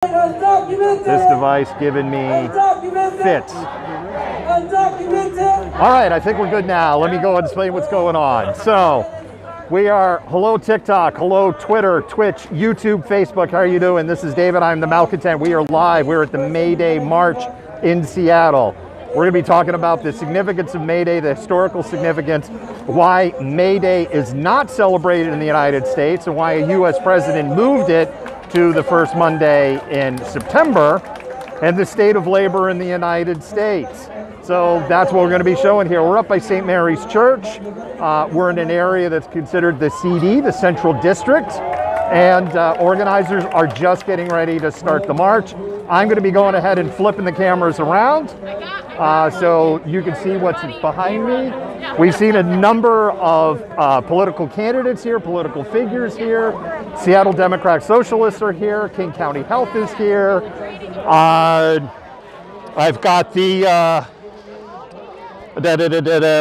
This device giving me fits. All right, I think we're good now. Let me go and explain what's going on. So, we are, hello TikTok, hello Twitter, Twitch, YouTube, Facebook. How are you doing? This is David. I'm the Malcontent. We are live. We're at the May Day March in Seattle. We're going to be talking about the significance of May Day, the historical significance, why May Day is not celebrated in the United States, and why a U.S. president moved it to the first Monday in September, and the state of labor in the United States. So that's what we're going to be showing here. We're up by St. Mary's Church. We're in an area that's considered the CD, the Central District, and organizers are just getting ready to start the march. I'm going to be going ahead and flipping the cameras around so you can see what's behind me. We've seen a number of political candidates here, political figures here. Seattle Democrat Socialists are here. King County Health is here. I've got the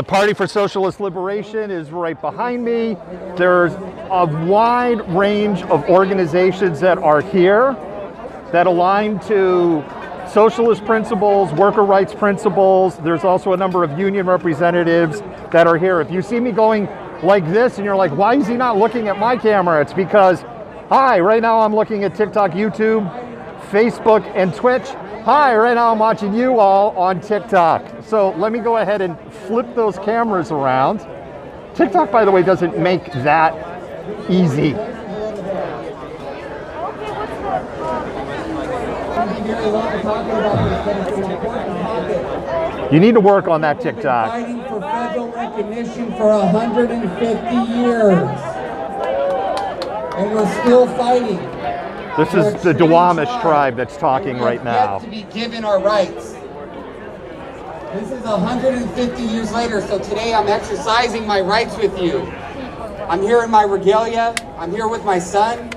Party for Socialist Liberation is right behind me. There's a wide range of organizations that are here that align to socialist principles, worker rights principles. There's also a number of union representatives that are here. If you see me going like this and you're like, why is he not looking at my camera? It's because, hi, right now I'm looking at TikTok, YouTube, Facebook, and Twitch. Hi, right now I'm watching you all on TikTok. So let me go ahead and flip those cameras around. TikTok, by the way, doesn't make that easy. You need to work on that TikTok. Fighting for federal recognition for 150 years, and we're still fighting. This is the Duwamish tribe that's talking right now. To be given our rights. This is 150 years later, so today I'm exercising my rights with you. I'm here in my regalia. I'm here with my son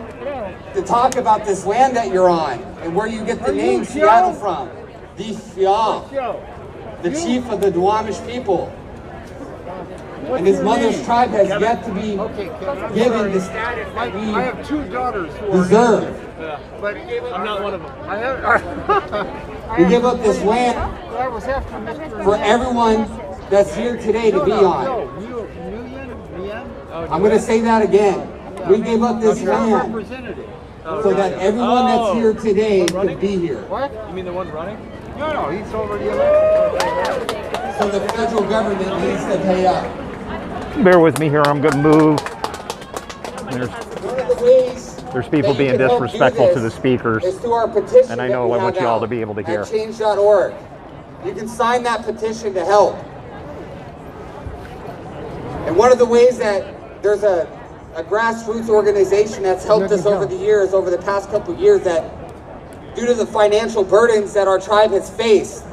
to talk about this land that you're on and where you get the name Seattle from. The Fial, the chief of the Duwamish people. And his mother's tribe has yet to be given the status that we I have two daughters who deserve. But I'm not one of them. We give up this land for everyone that's here today to be on. I'm going to say that again. We gave up this land so that everyone that's here today could be here. What? You mean the one running? No, he's already elected. So the federal government needs to pay up. Bear with me here, I'm going to move. One of the ways There's people being disrespectful to the speakers, is through our petition, and I know I want you all to be able to hear. At change.org. You can sign that petition to help. And one of the ways that there's a grassroots organization that's helped us over the years, over the past couple of years, that due to the financial burdens that our tribe has faced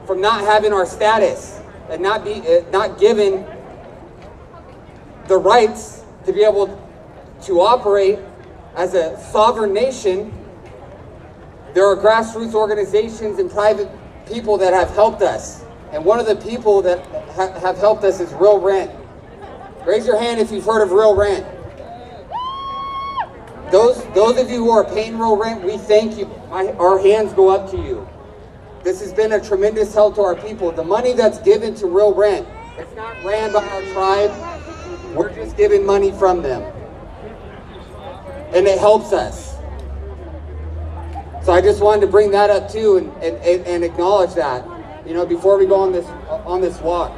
from not having our status and not given the rights to be able to operate as a sovereign nation, there are grassroots organizations and private people that have helped us. And one of the people that have helped us is Real Rent. Raise your hand if you've heard of Real Rent. Those of you who are paying Real Rent, we thank you. Our hands go up to you. This has been a tremendous help to our people. The money that's given to Real Rent, it's not ran by our tribe. We're just giving money from them. And it helps us. So I just wanted to bring that up too and acknowledge that, you know, before we go on this walk.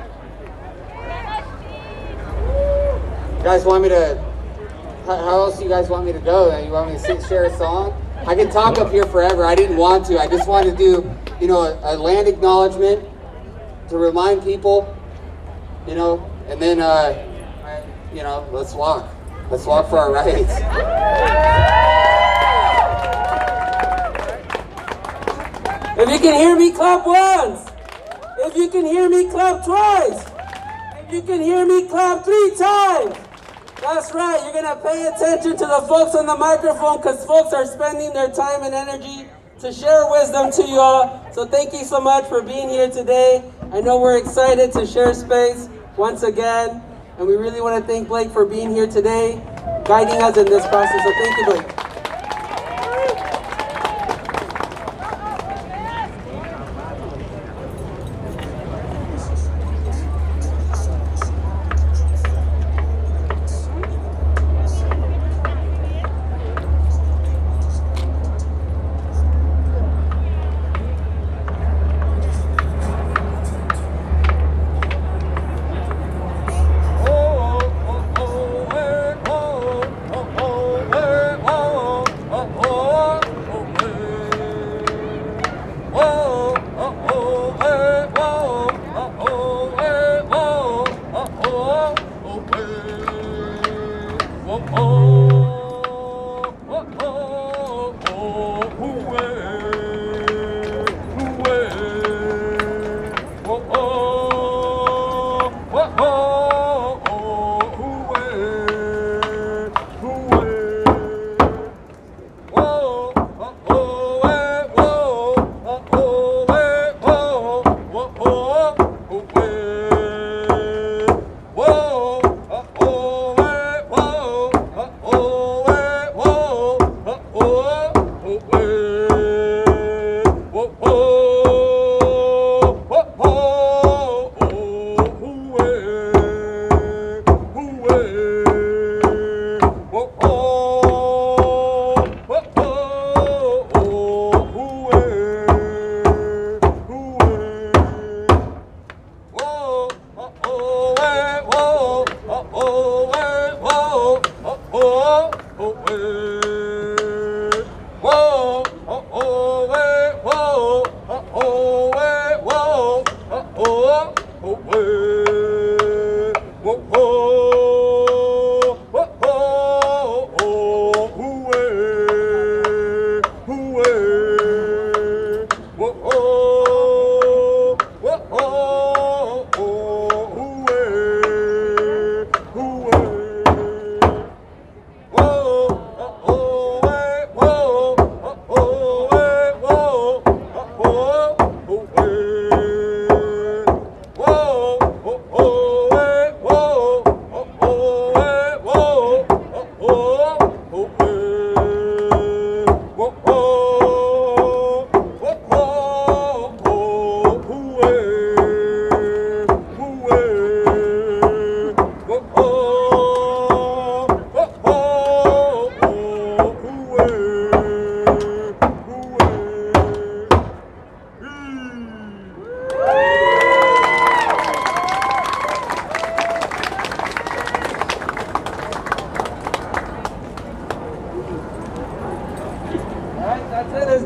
You guys want me to, how else do you guys want me to go? You want me to share a song? I can talk up here forever. I didn't want to. I just wanted to do, you know, a land acknowledgement to remind people, you know, and then, you know, let's walk. Let's walk for our rights. If you can hear me, clap once. If you can hear me, clap twice. If you can hear me, clap 3 times. That's right, you're gonna pay attention to the folks on the microphone because folks are spending their time and energy to share wisdom to you all. So thank you so much for being here today. I know we're excited to share space once again. And we really want to thank Blake for being here today, guiding us in this process. So thank you, Blake.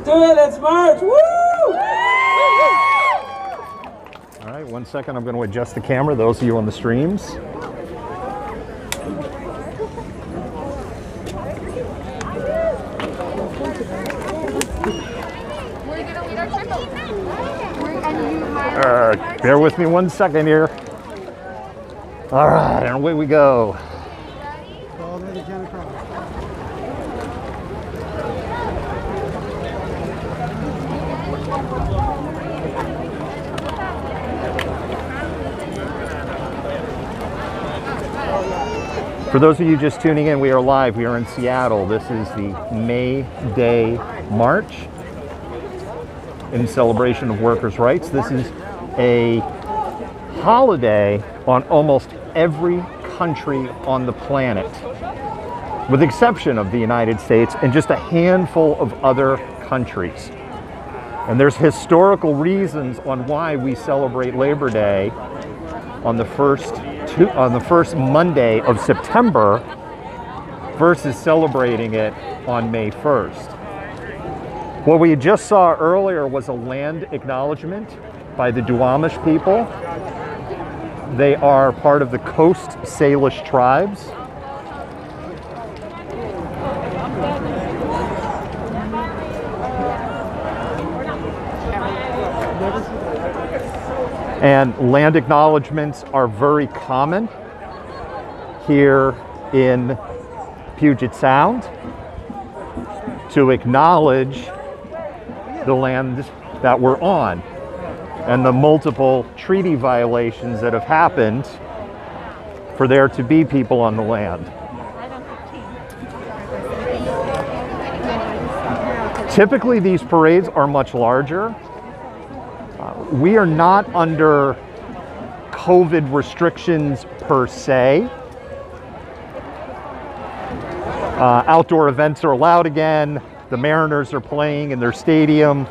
do it, let's march! Woo! All right, 1 second. I'm going to adjust the camera, those of you on the streams. Bear with me 1 second here. All right, and away we go. For those of you just tuning in, we are live. We are in Seattle. This is the May Day March in celebration of workers' rights. This is a holiday on almost every country on the planet, with the exception of the United States and just a handful of other countries. And there's historical reasons on why we celebrate Labor Day on the first Monday of September versus celebrating it on May 1st. What we just saw earlier was a land acknowledgement by the Duwamish people. They are part of the Coast Salish tribes. And land acknowledgements are very common here in Puget Sound to acknowledge the land that we're on and the multiple treaty violations that have happened for there to be people on the land. Typically, these parades are much larger. We are not under COVID restrictions per se. Outdoor events are allowed again. The Mariners are playing in their stadium.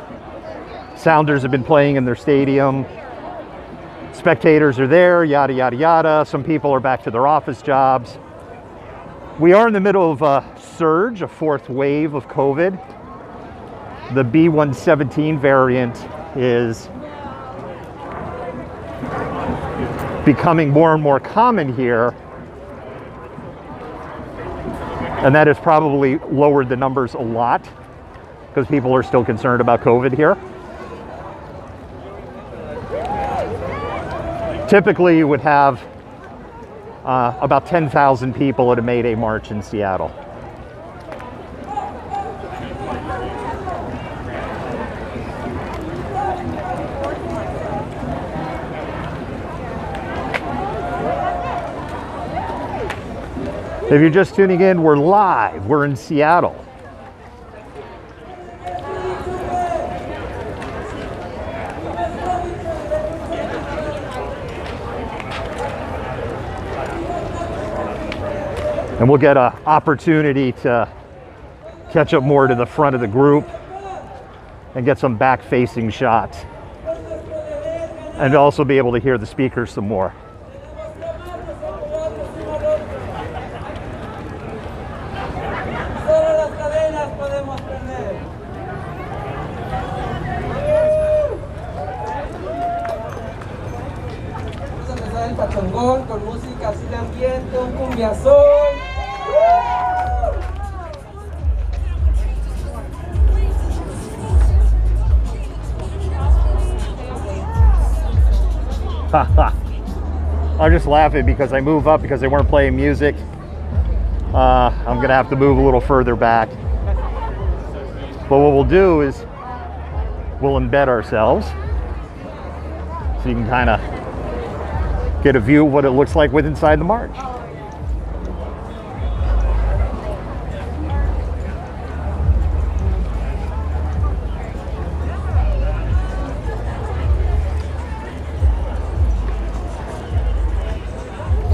Sounders have been playing in their stadium. Spectators are there, yada, yada, yada. Some people are back to their office jobs. We are in the middle of a surge, a fourth wave of COVID. The B117 variant is becoming more and more common here, and that has probably lowered the numbers a lot because people are still concerned about COVID here. Typically, you would have about 10,000 people at a May Day march in Seattle. If you're just tuning in, we're live. We're in Seattle. And we'll get an opportunity to catch up more to the front of the group and get some back-facing shots, and also be able to hear the speakers some more. Con música así de ambiente, un cumbiazón. I'm just laughing because I move up because they weren't playing music. I'm gonna have to move a little further back. But what we'll do is we'll embed ourselves so you can kind of get a view of what it looks like with inside the march.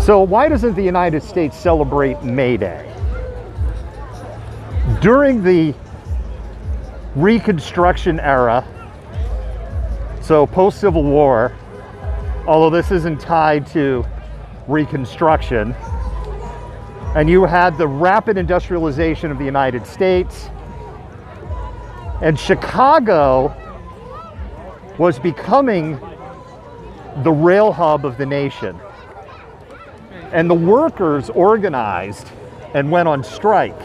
So why doesn't the United States celebrate May Day? During the Reconstruction era, so post-Civil War, although this isn't tied to Reconstruction, and you had the rapid industrialization of the United States, And Chicago was becoming the rail hub of the nation. And the workers organized and went on strike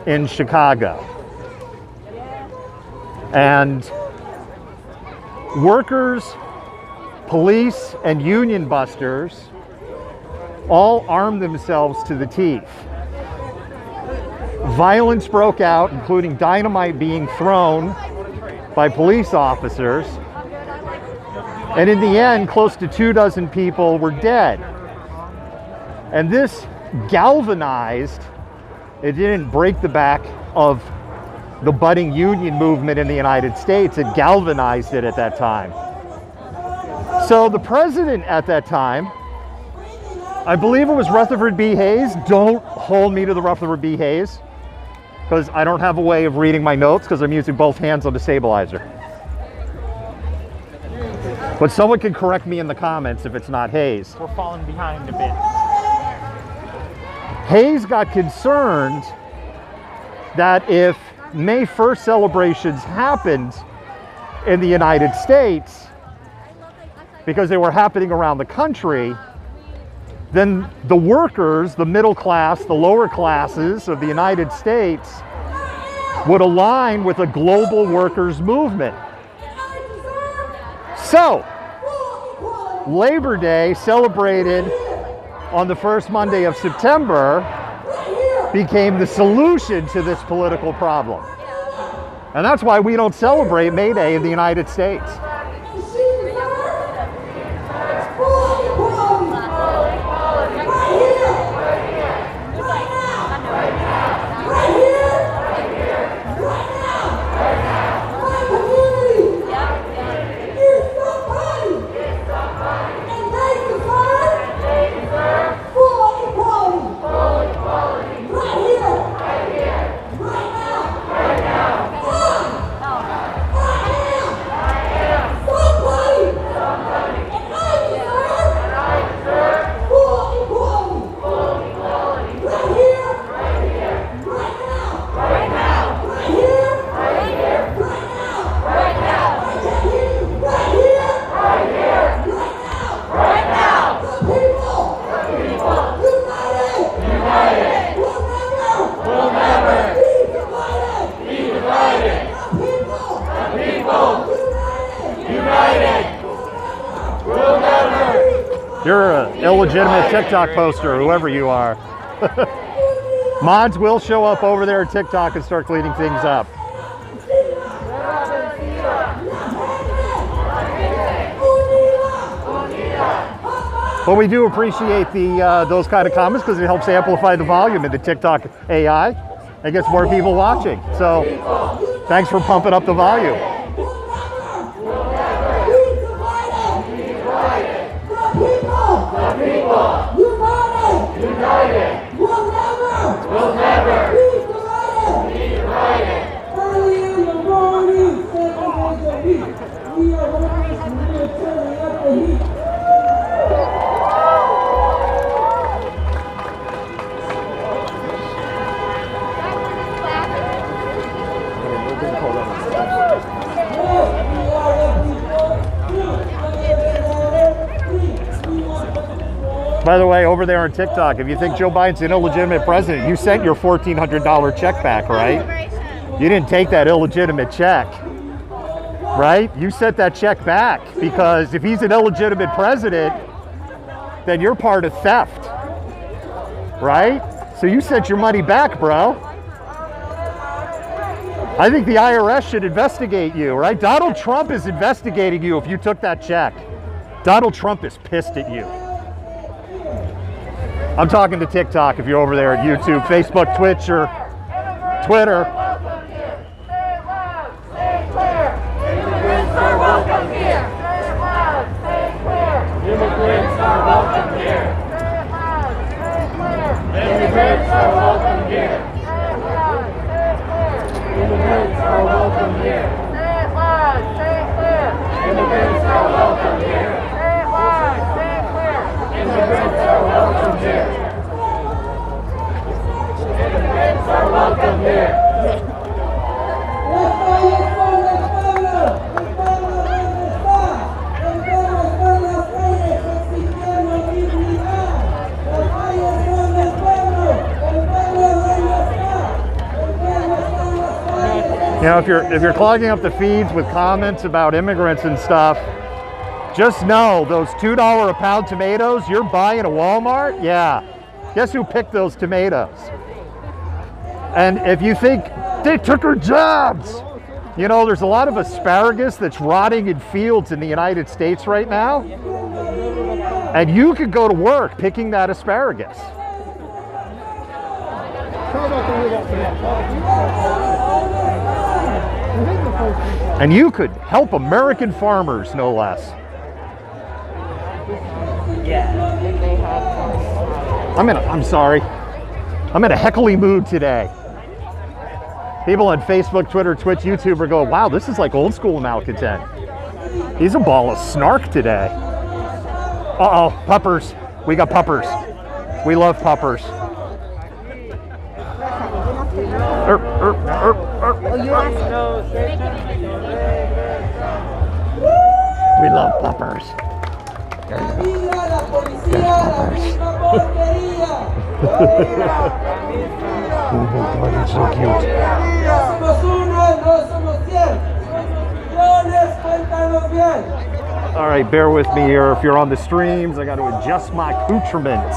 in Chicago. And workers, police, and union busters all armed themselves to the teeth. Violence broke out, including dynamite being thrown by police officers. And in the end, close to 24 people were dead. And this galvanized, it didn't break the back of the budding union movement in the United States, it galvanized it at that time. So the president at that time, I believe it was Rutherford B. Hayes. Don't hold me to the Rutherford B. Hayes, because I don't have a way of reading my notes because I'm using both hands on the stabilizer. But someone can correct me in the comments if it's not Hayes. We're falling behind a bit. Hayes got concerned that if May 1st celebrations happened in the United States, because they were happening around the country, then the workers, the middle class, the lower classes of the United States would align with a global workers' movement. So, Labor Day, celebrated on the first Monday of September, became the solution to this political problem. And that's why we don't celebrate May Day in the United States. You're an illegitimate TikTok poster, whoever you are. Mods will show up over there at TikTok and start cleaning things up. But we do appreciate the those kind of comments because it helps amplify the volume in the TikTok AI and gets more people watching. So thanks for pumping up the volume. United, we'll never be divided. Early in the morning, second the heat. We are workers and we are turning up the heat. By the way, over there on TikTok, if you think Joe Biden's an illegitimate president, you sent your $1,400 check back, right? You didn't take that illegitimate check, right? You sent that check back because if he's an illegitimate president, then you're part of theft, right? So you sent your money back, bro. I think the IRS should investigate you, right? Donald Trump is investigating you if you took that check. Donald Trump is pissed at you. I'm talking to TikTok if you're over there at YouTube, Facebook, Twitch, or Twitter. Immigrants are welcome here. Immigrants are welcome here. Immigrants are welcome here. Immigrants are welcome here. Immigrants are welcome here. Immigrants are welcome here. Immigrants are welcome here. know, if you're clogging up the feeds with comments about immigrants and stuff, just know those $2 a pound tomatoes you're buying at Walmart, yeah. Guess who picked those tomatoes? And if you think they took our jobs, you know, there's a lot of asparagus that's rotting in fields in the United States right now. And you could go to work picking that asparagus. And you could help American farmers, no less. I'm sorry. I'm in a heckly mood today. People on Facebook, Twitter, Twitch, YouTube are going, wow, this is like old school malcontent. He's a ball of snark today. Uh-oh, puppers. We got puppers. We love puppers. We love puppers. Oh my God, it's so cute. All right, bear with me here. If you're on the streams, I got to adjust my accoutrements.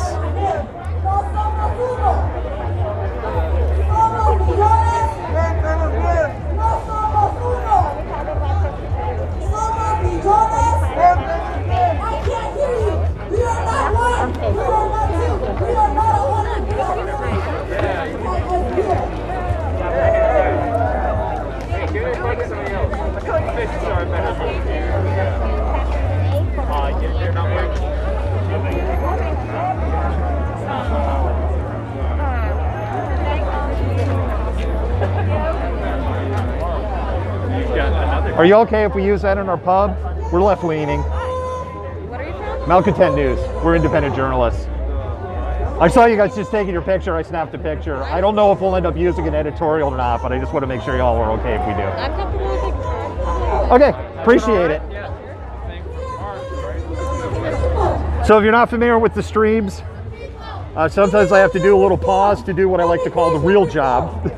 Are you okay if we use that in our pub? We're left leaning. What are you from? Malcontent News. We're independent journalists. I saw you guys just taking your picture. I snapped a picture. I don't know if we'll end up using an editorial or not, but I just want to make sure y'all are okay if we do. I'm comfortable with it. Okay, appreciate it. So if you're not familiar with the streams, sometimes I have to do a little pause to do what I like to call the real job.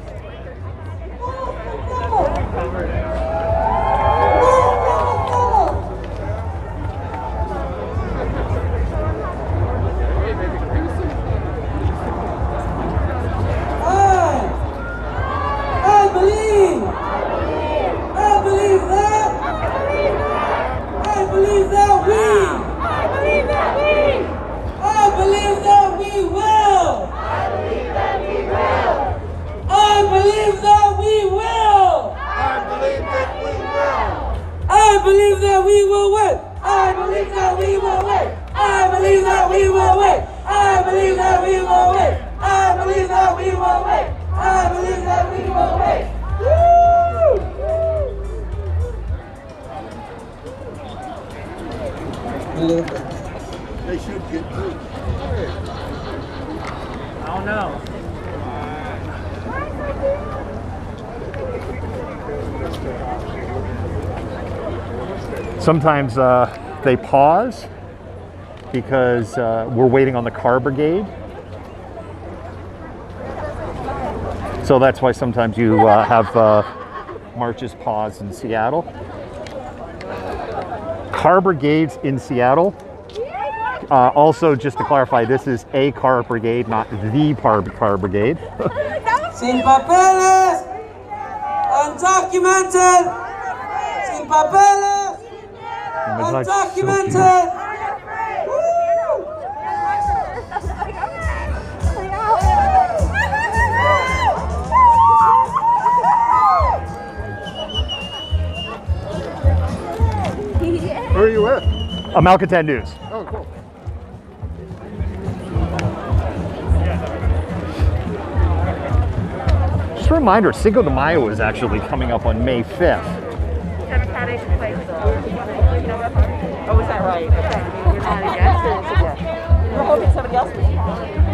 They should get through. I don't know. Sometimes they pause because we're waiting on the car brigade. So that's why sometimes you have marches pause in Seattle. Car brigades in Seattle. Also, just to clarify, this is a car brigade, not the car brigade. Sin papeles, undocumented, sin papeles, undocumented. Who are you with? Malcontent News. Oh, cool. Just a reminder, Cinco de Mayo is actually coming up on May 5th. Democratic place. Oh, is that right? Okay. You're not against it. We're hoping somebody else will.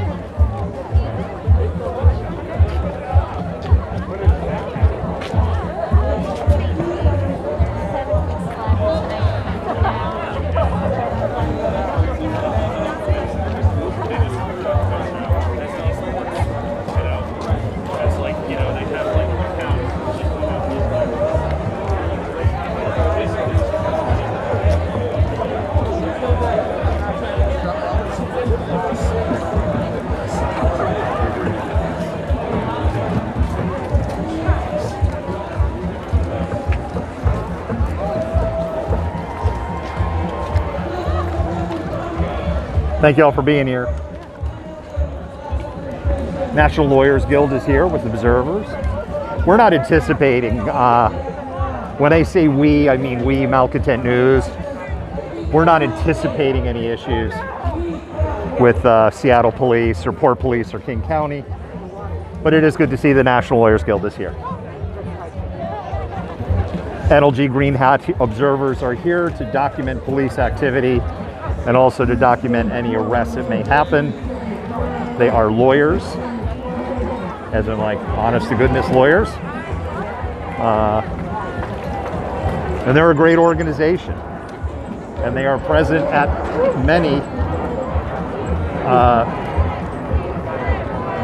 Thank you all for being here. National Lawyers Guild is here with observers. We're not anticipating, when I say we, I mean we, Malcontent News. We're not anticipating any issues with Seattle Police or Port Police or King County, but it is good to see the National Lawyers Guild is here. NLG Green Hat observers are here to document police activity and also to document any arrests that may happen. They are lawyers, as in like honest to goodness lawyers. And they're a great organization. And they are present at many,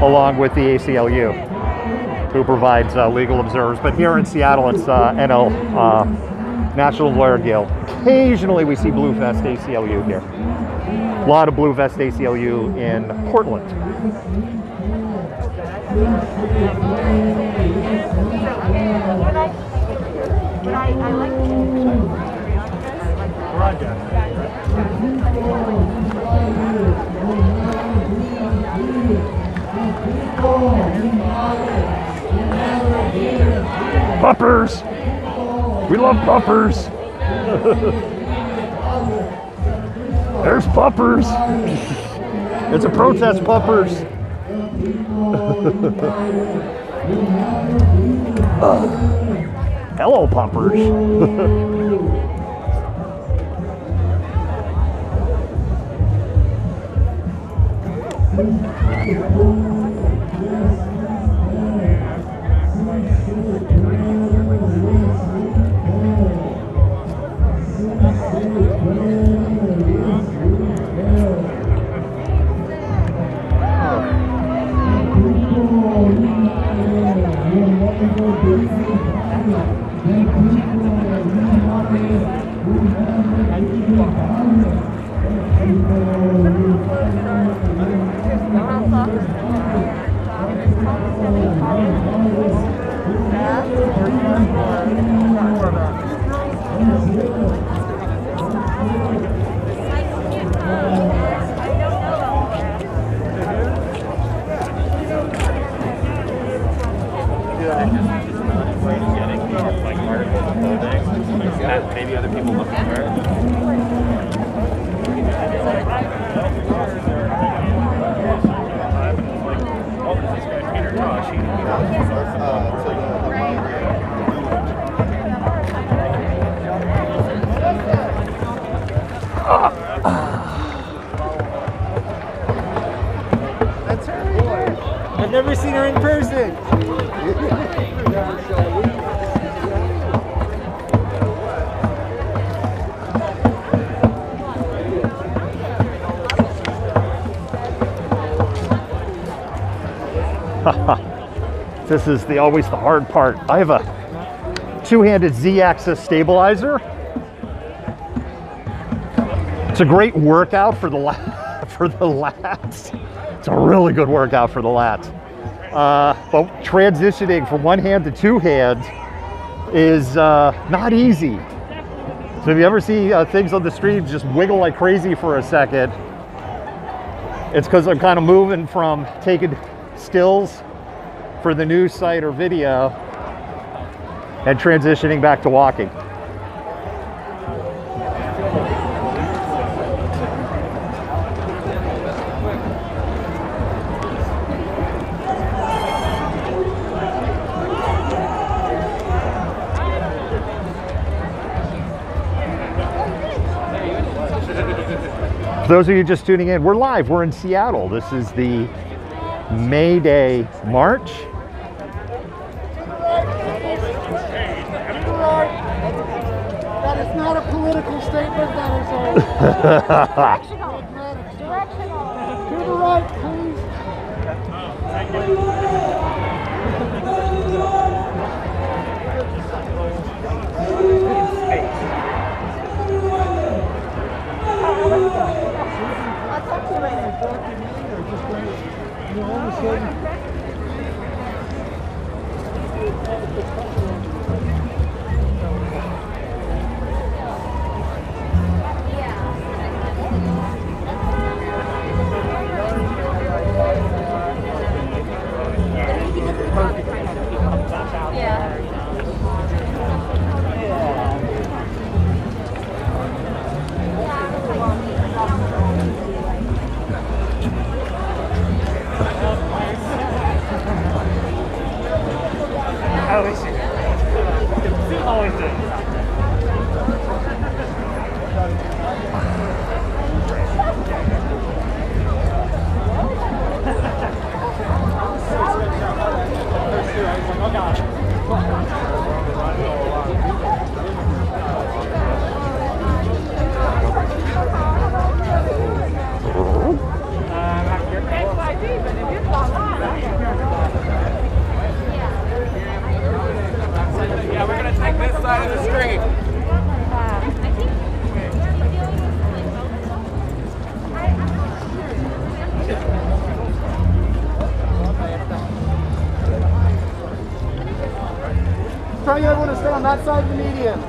along with the ACLU, who provides legal observers. But here in Seattle, it's National Lawyer Guild. Occasionally we see Blue Vest ACLU here. A lot of Blue Vest ACLU in Portland. Puppers! We love puppers! There's puppers! It's a protest, puppers! Hello, puppers! Maybe other people looking for it. That's her. I've never seen her in person. This is always the hard part. I have a two-handed Z-axis stabilizer. It's a great workout for the lats. It's a really good workout for the lats. But transitioning from one hand to two hands is not easy. So if you ever see things on the street just wiggle like crazy for a second, it's because I'm kind of moving from taking stills for the news site or video and transitioning back to walking. For those of you just tuning in, we're live. We're in Seattle. This is the May Day March. That is not a political statement, that is a directional. To the right, please. I'll talk to you later. Yeah, we're gonna take this side of the screen. Try everyone to stay on that side of the median.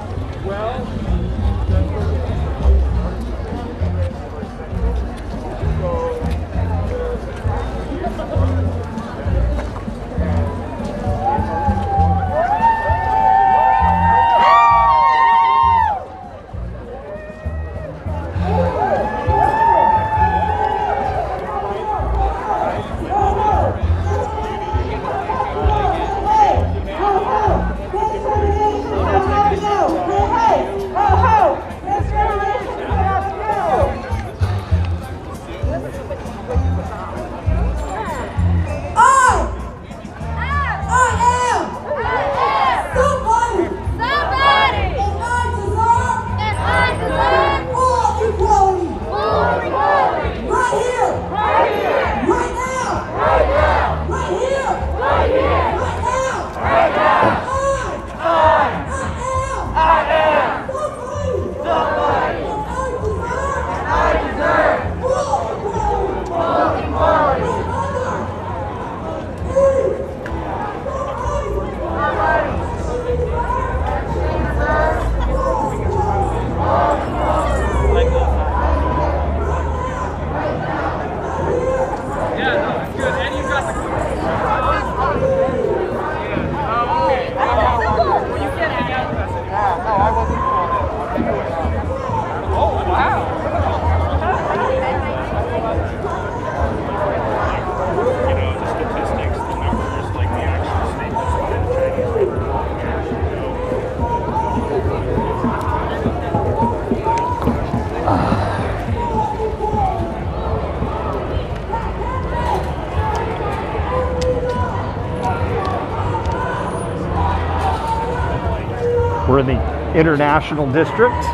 We're in the International District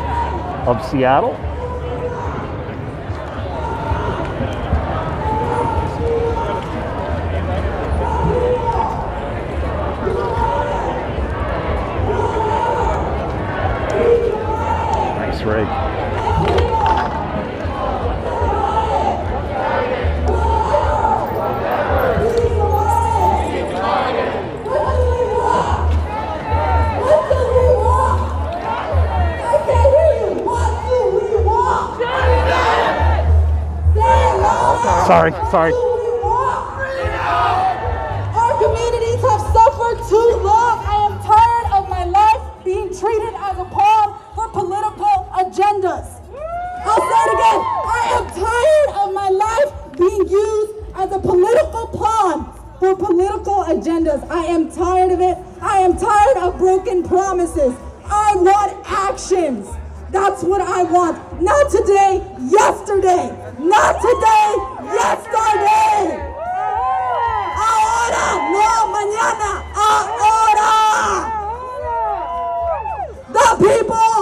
of Seattle. Nice rig. Sorry. Our communities have suffered too long. I am tired of my life being treated as a pawn for political agendas. I'll say it again. I am tired of my life being used as a political pawn for political agendas. I am tired of it. I am tired of broken promises. I want actions. That's what I want. Not today, yesterday. Not today, yesterday. Ahora, no mañana. Ahora. The people.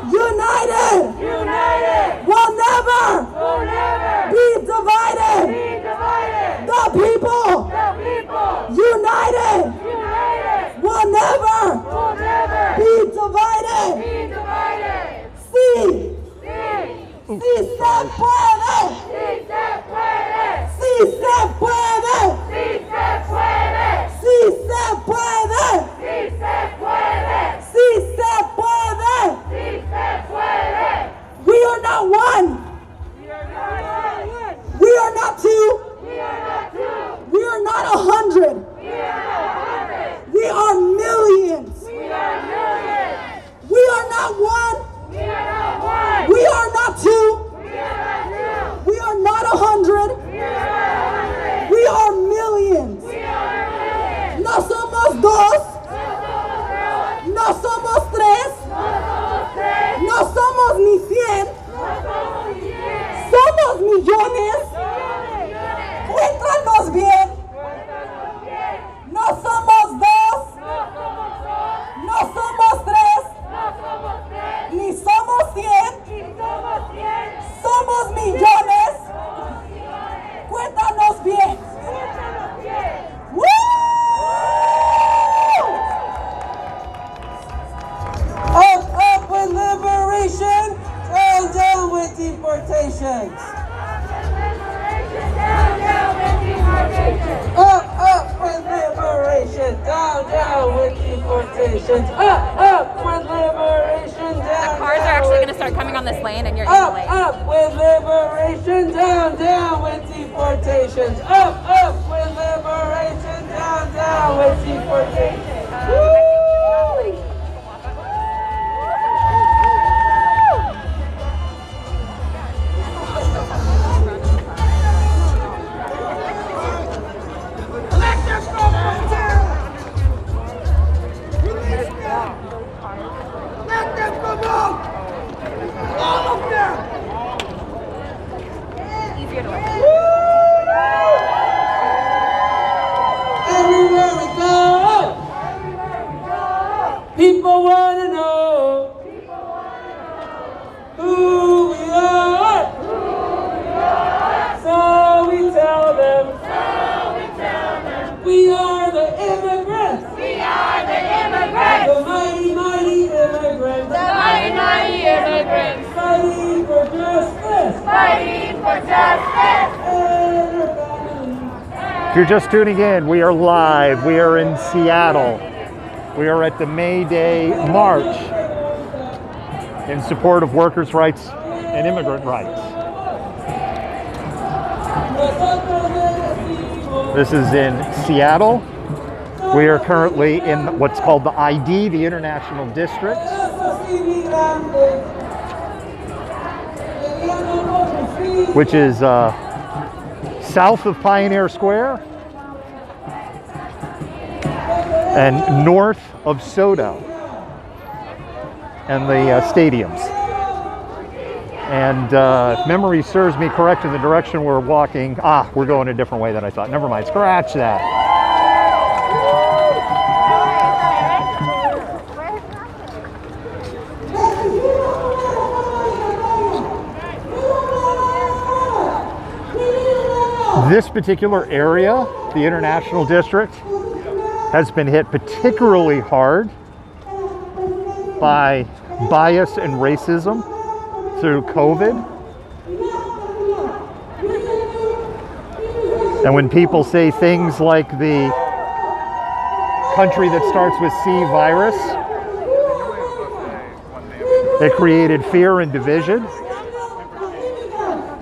United. Will never. Be divided. The people. United. Will never. Be divided. Sí. Sí se puede. Sí se puede. Sí se puede. Sí se puede. We are not one. We are not two. We are not 100. We are millions. We are not one. We are not two. We are not 100. We are millions. No somos dos. No somos tres. No somos millones. Cuéntanos bien. No somos dos. No somos tres. Ni somos 100. Somos millones. Cuéntanos bien. ¡Woo! Up with liberation, down with deportations. Up with liberation, down with deportations. Up with liberation, The cars are actually going to start coming on this lane, and you're in the lane. Up with liberation, down with deportations. Up with liberation, down with deportations. Woo! Easier to like. Everywhere we go, people want to know who we are. So we tell them, we are the immigrants. The mighty, mighty immigrants. Fighting for justice. And our families. If you're just tuning in, we are live. We are in Seattle. We are at the May Day March in support of workers' rights and immigrant rights. This is in Seattle. We are currently in what's called the ID, the International District, which is south of Pioneer Square and north of Soto and the stadiums. And if memory serves me correct in the direction we're walking, we're going a different way than I thought. Never mind, scratch that. This particular area, the International District, has been hit particularly hard by bias and racism through COVID. And when people say things like the country that starts with C virus, it created fear and division.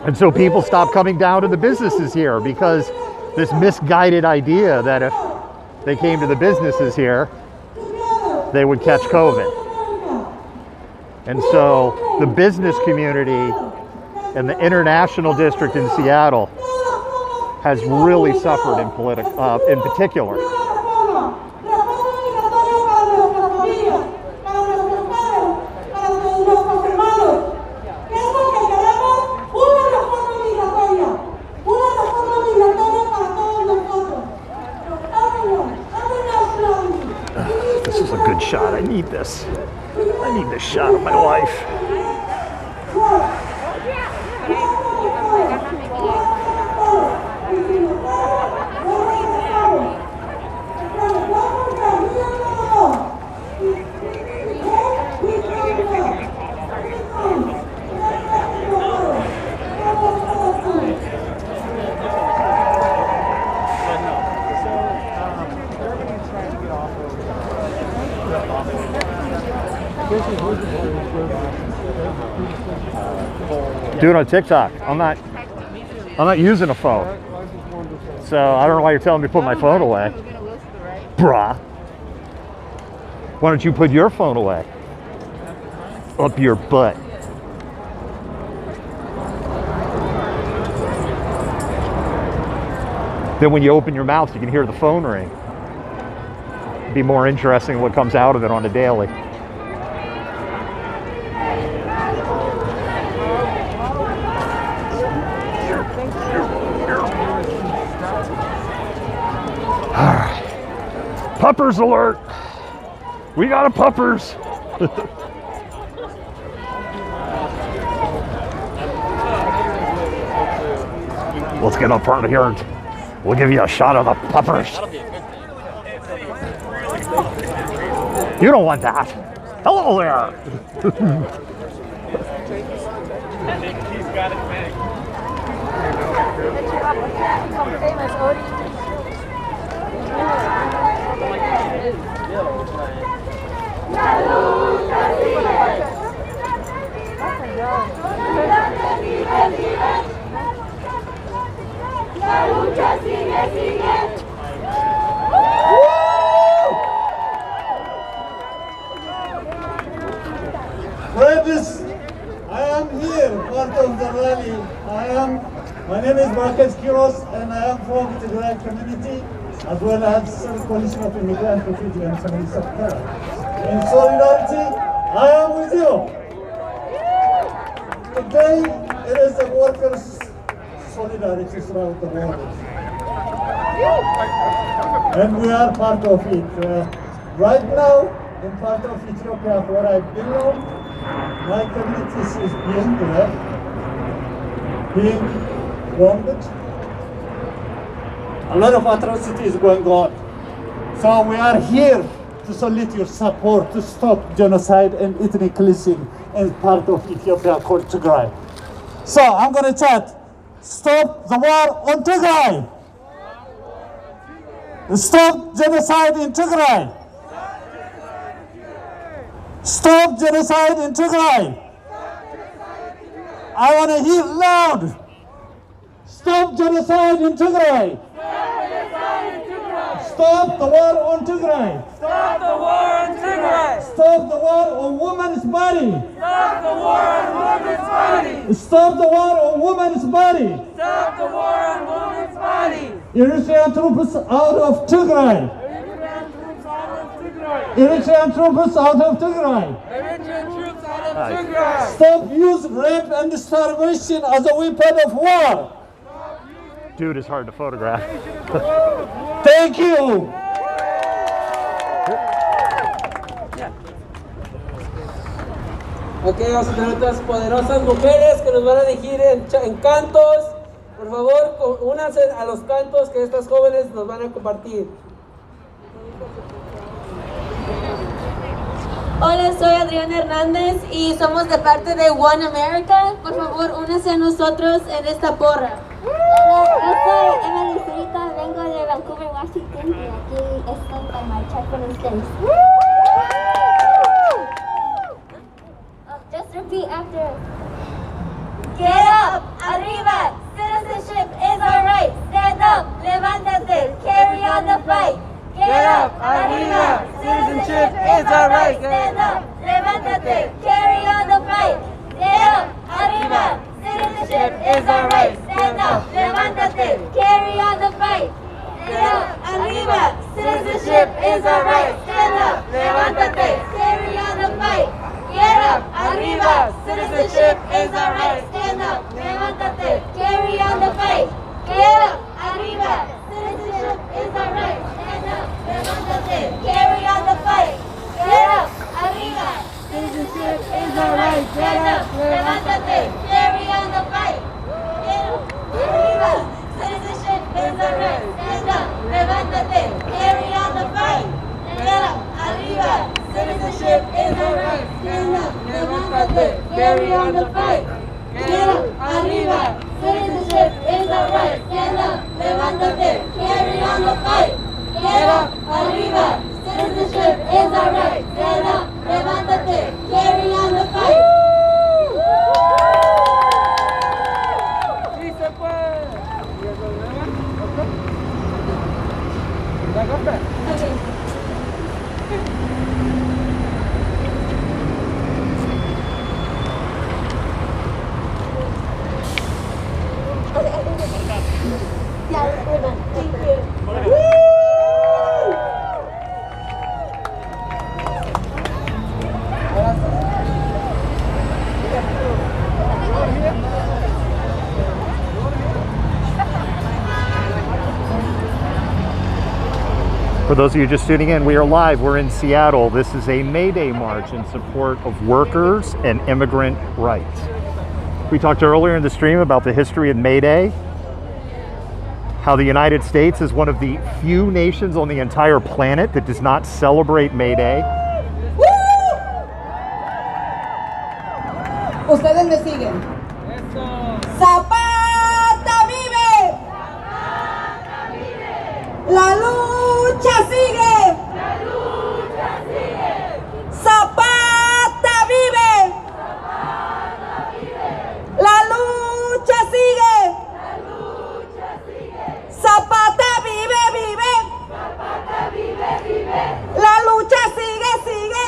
And so people stopped coming down to the businesses here because this misguided idea that if they came to the businesses here, they would catch COVID. And so the business community and the International District in Seattle has really suffered in particular. This is a good shot. I need this. I need this shot of my life. Do it on TikTok. I'm not using a phone. So I don't know why you're telling me to put my phone away. Bruh. Why don't you put your phone away? Up your butt. Then when you open your mouth, you can hear the phone ring. It'd be more interesting what comes out of it on a daily. Puppers alert. We got a puppers. Let's get up front here and we'll give you a shot of the puppers. You don't want that. Hello there. He's got it big. Friends, I am here, part of the rally. My name is Marquez Quiros, and I am from the Tigray community, as well as Coalition of Immigrant Refugee and Family Support. In solidarity, I am with you. Today, it is the workers' solidarity throughout the world. And we are part of it. Right now, in part of Ethiopia, where I belong, my community is being bombed. A lot of atrocities going on. So we are here to solicit your support to stop genocide and ethnic cleansing in part of Ethiopia called Tigray. So I'm going to chat. Stop the war on Tigray. Stop genocide in Tigray. Stop genocide in Tigray. I want to hear loud. Stop genocide in Tigray. Stop the war on Tigray. Stop the war on Tigray. Stop the war on women's body. Stop the war on women's body. Stop the war on women's body. Stop the war on women's body. Eritrean troops out of Tigray. Eritrean troops out of Tigray. Eritrean troops out of Tigray. Stop use rape and starvation as a weapon of war. Dude is hard to photograph. Thank you. Ok, vamos a tener otras poderosas mujeres que nos van a dirigir en cantos. Por favor, únanse a los cantos que estas jóvenes nos van a compartir. Hola, soy Adriana Hernández y somos de parte de One America. Por favor, únanse a nosotros en esta porra. Hola, yo soy Emily Zurita, vengo de Vancouver, Washington, y aquí estoy para marchar con ustedes. Just repeat after. Get up, arriba, citizenship is our right. Stand up, levántate, carry on the fight. Get up, arriba, citizenship is our right. Stand up, levántate, carry on the fight. Get up, arriba, citizenship is our right. Stand up, levántate, carry on the fight. Get up, arriba, citizenship is our right. Stand up, levántate, carry on the fight. Get up, arriba, citizenship is our right. Stand up, levántate, carry on the fight. Get up, arriba, citizenship is our right. Stand up, levántate, carry on the fight. Get up, arriba, citizenship is our right. Stand up, levántate, carry on the fight. Get up, arriba, citizenship is our right. Stand up, levántate, carry on the fight. Get up, arriba, citizenship is our right. Stand up, levántate, carry on the fight. Get up, arriba, citizenship is our right. Stand up, levántate, carry on the fight. Get up, arriba, citizenship is our right. Stand up, levántate, carry on the fight. ¡Sí se puede! Yeah, we're done. Thank you. For those of you just tuning in, we are live. We're in Seattle. This is a May Day march in support of workers and immigrant rights. We talked earlier in the stream about the history of May Day, how the United States is one of the few nations on the entire planet that does not celebrate May Day. Ustedes me siguen. Zapata vive. La lucha sigue. Zapata vive. La lucha sigue. Zapata vive, vive. La lucha sigue, sigue.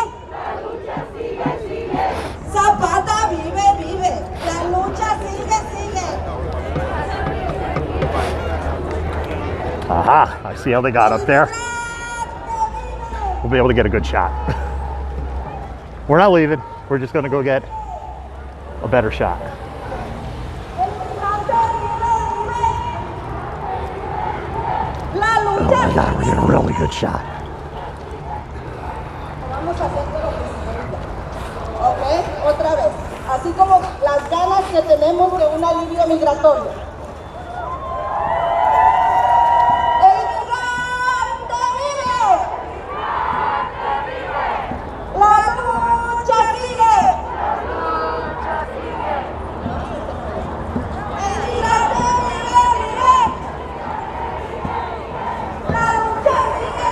Zapata vive. La lucha sigue. Aha, I see how they got up there. We'll be able to get a good shot. We're not leaving. We're just going to go get a better shot. Oh my God, we're getting a really good shot. Vamos a hacer lo que se ¿ok? Otra vez. Así como las ganas que tenemos de un alivio migratorio. ¡El migrante vive! ¡La lucha sigue! ¡El migrante vive! ¡La lucha sigue!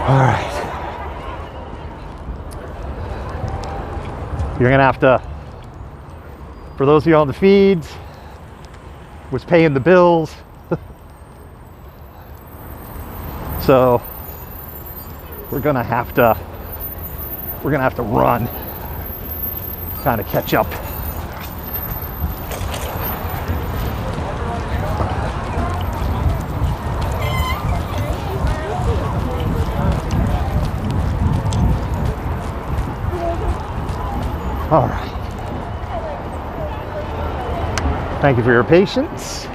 All right. You're gonna have to, for those of you on the feeds, was paying the bills. So we're gonna have to run, kind of catch up. All right. Thank you for your patience.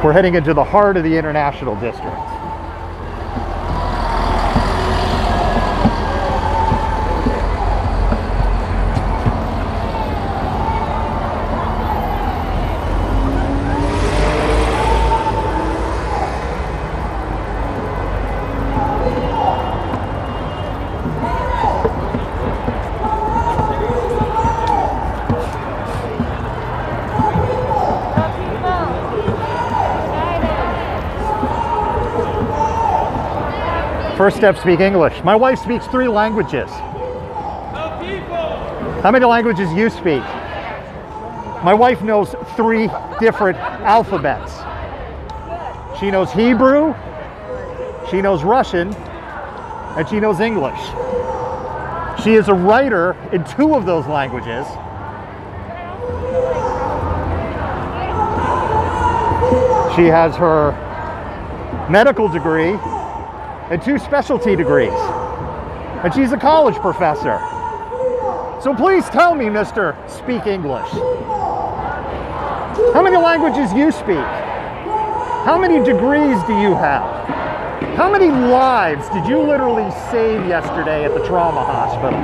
We're heading into the heart of the International District. First step, speak English. My wife speaks 3 languages. How many languages you speak? My wife knows 3 different alphabets. She knows Hebrew, she knows Russian, and she knows English. She is a writer in 2 of those languages. She has her medical degree and 2 specialty degrees. And she's a college professor. So please tell me, Mr. Speak English. How many languages you speak? How many degrees do you have? How many lives did you literally save yesterday at the trauma hospital?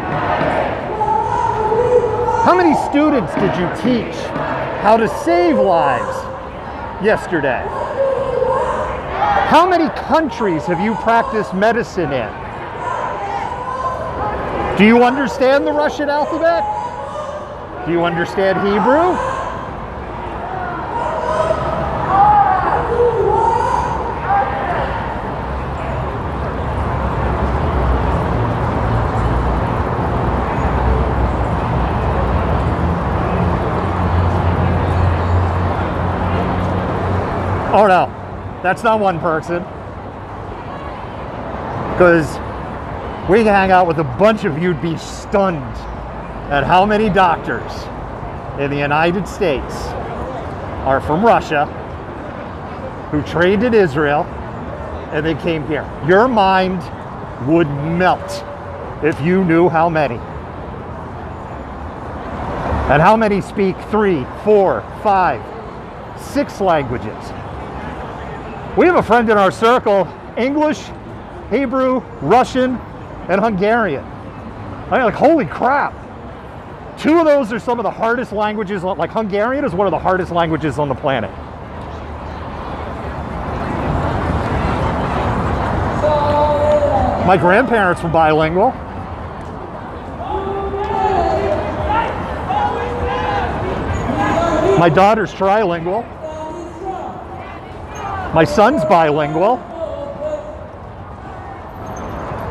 How many students did you teach how to save lives yesterday? How many countries have you practiced medicine in? Do you understand the Russian alphabet? Do you understand Hebrew? That's not one person. Because we hang out with a bunch of you'd be stunned at how many doctors in the United States are from Russia who trained in Israel and they came here. Your mind would melt if you knew how many. And how many speak 3, 4, 5, 6 languages. We have a friend in our circle, English, Hebrew, Russian, and Hungarian. I'm like, holy crap. 2 of those are some of the hardest languages, like Hungarian is one of the hardest languages on the planet. My grandparents were bilingual. My daughter's trilingual. My son's bilingual.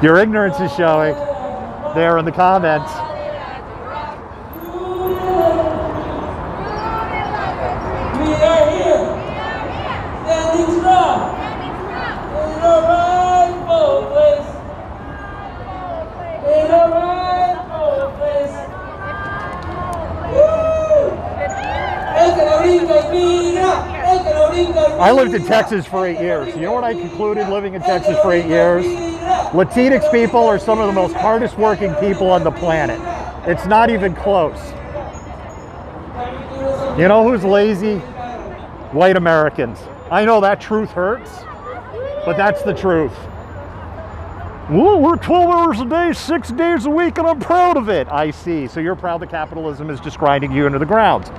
Your ignorance is showing there in the comments. We are here, standing strong, in our rightful place, in our rightful place. I lived in Texas for 8 years. You know what I concluded living in Texas for 8 years? Latinx people are some of the most hardest working people on the planet. It's not even close. You know who's lazy? White Americans. I know that truth hurts, but that's the truth. Well, we're 12 hours a day, 6 days a week, and I'm proud of it. I see. So you're proud that capitalism is just grinding you into the ground.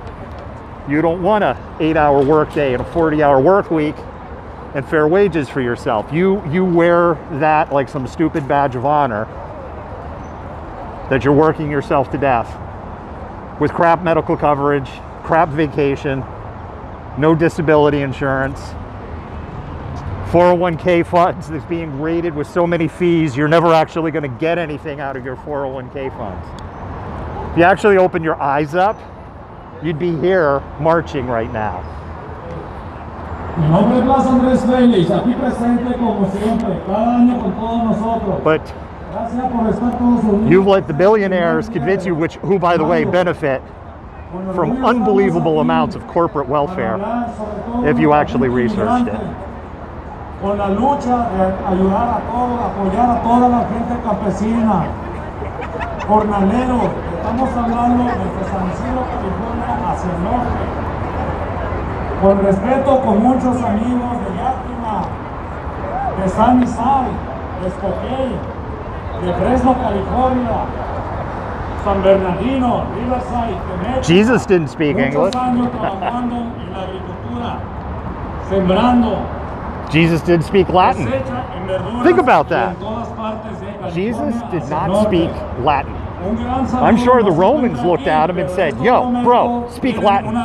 You don't want an 8-hour workday and a 40-hour work week and fair wages for yourself. You wear that like some stupid badge of honor that you're working yourself to death with crap medical coverage, crap vacation, no disability insurance, 401k funds that's being rated with so many fees, you're never actually going to get anything out of your 401k funds. If you actually open your eyes up, you'd be here marching right now. But you've let the billionaires convince you, who by the way benefit from unbelievable amounts of corporate welfare if you actually researched it. Con la lucha de ayudar a todos, apoyar a toda la gente campesina, jornaleros, estamos hablando desde San Isidro, California, hacia el norte, con respeto con muchos amigos de Yakima, de San Isai, de Spokane, de Fresno, California, San Bernardino, Riverside, Temeca. Jesus didn't speak English. Jesus did speak Latin. Think about that. Jesus did not speak Latin. I'm sure the Romans looked at him and said, yo, bro, speak Latin.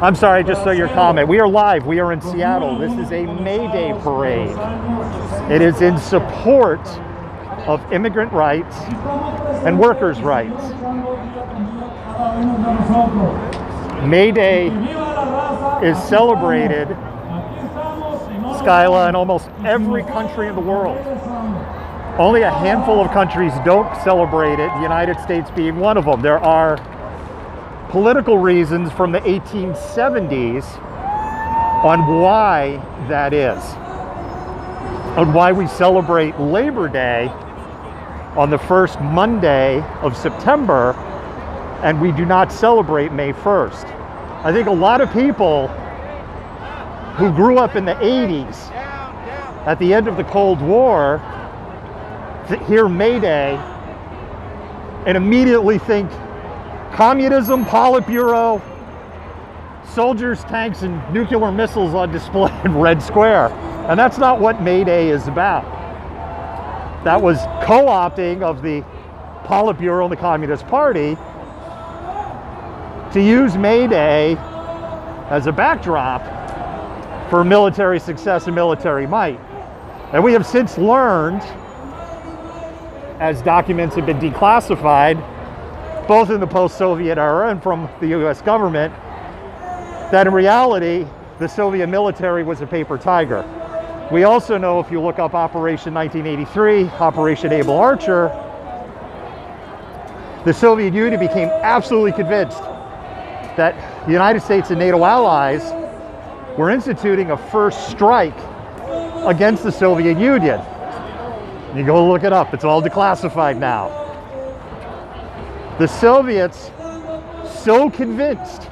I'm sorry, just so your comment. We are live. We are in Seattle. This is a May Day parade. It is in support of immigrant rights and workers' rights. May Day is celebrated, Skyla, in almost every country in the world. Only a handful of countries don't celebrate it, the United States being one of them. There are political reasons from the 1870s on why that is, on why we celebrate Labor Day on the first Monday of September, and we do not celebrate May 1st. I think a lot of people who grew up in the 80s, at the end of the Cold War, hear May Day and immediately think communism, Politburo, soldiers, tanks, and nuclear missiles on display in Red Square. And that's not what May Day is about. That was co-opting of the Politburo and the Communist Party to use May Day as a backdrop for military success and military might. And we have since learned, as documents have been declassified, both in the post-Soviet era and from the US government, that in reality, the Soviet military was a paper tiger. We also know, if you look up Operation 1983, Operation Able Archer, the Soviet Union became absolutely convinced that the United States and NATO allies were instituting a first strike against the Soviet Union. You go look it up, it's all declassified now. The Soviets, so convinced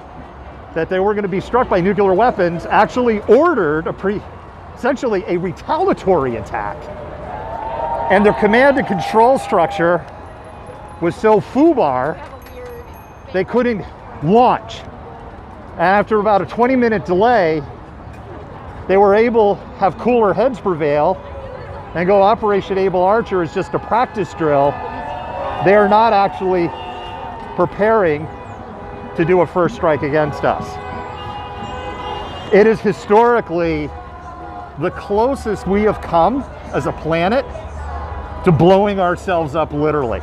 that they were going to be struck by nuclear weapons, actually ordered essentially a retaliatory attack. And their command and control structure was so foobar, they couldn't launch. And after about a 20-minute delay, they were able to have cooler heads prevail and go, Operation Able Archer is just a practice drill. They are not actually preparing to do a first strike against us. It is historically the closest we have come as a planet to blowing ourselves up literally.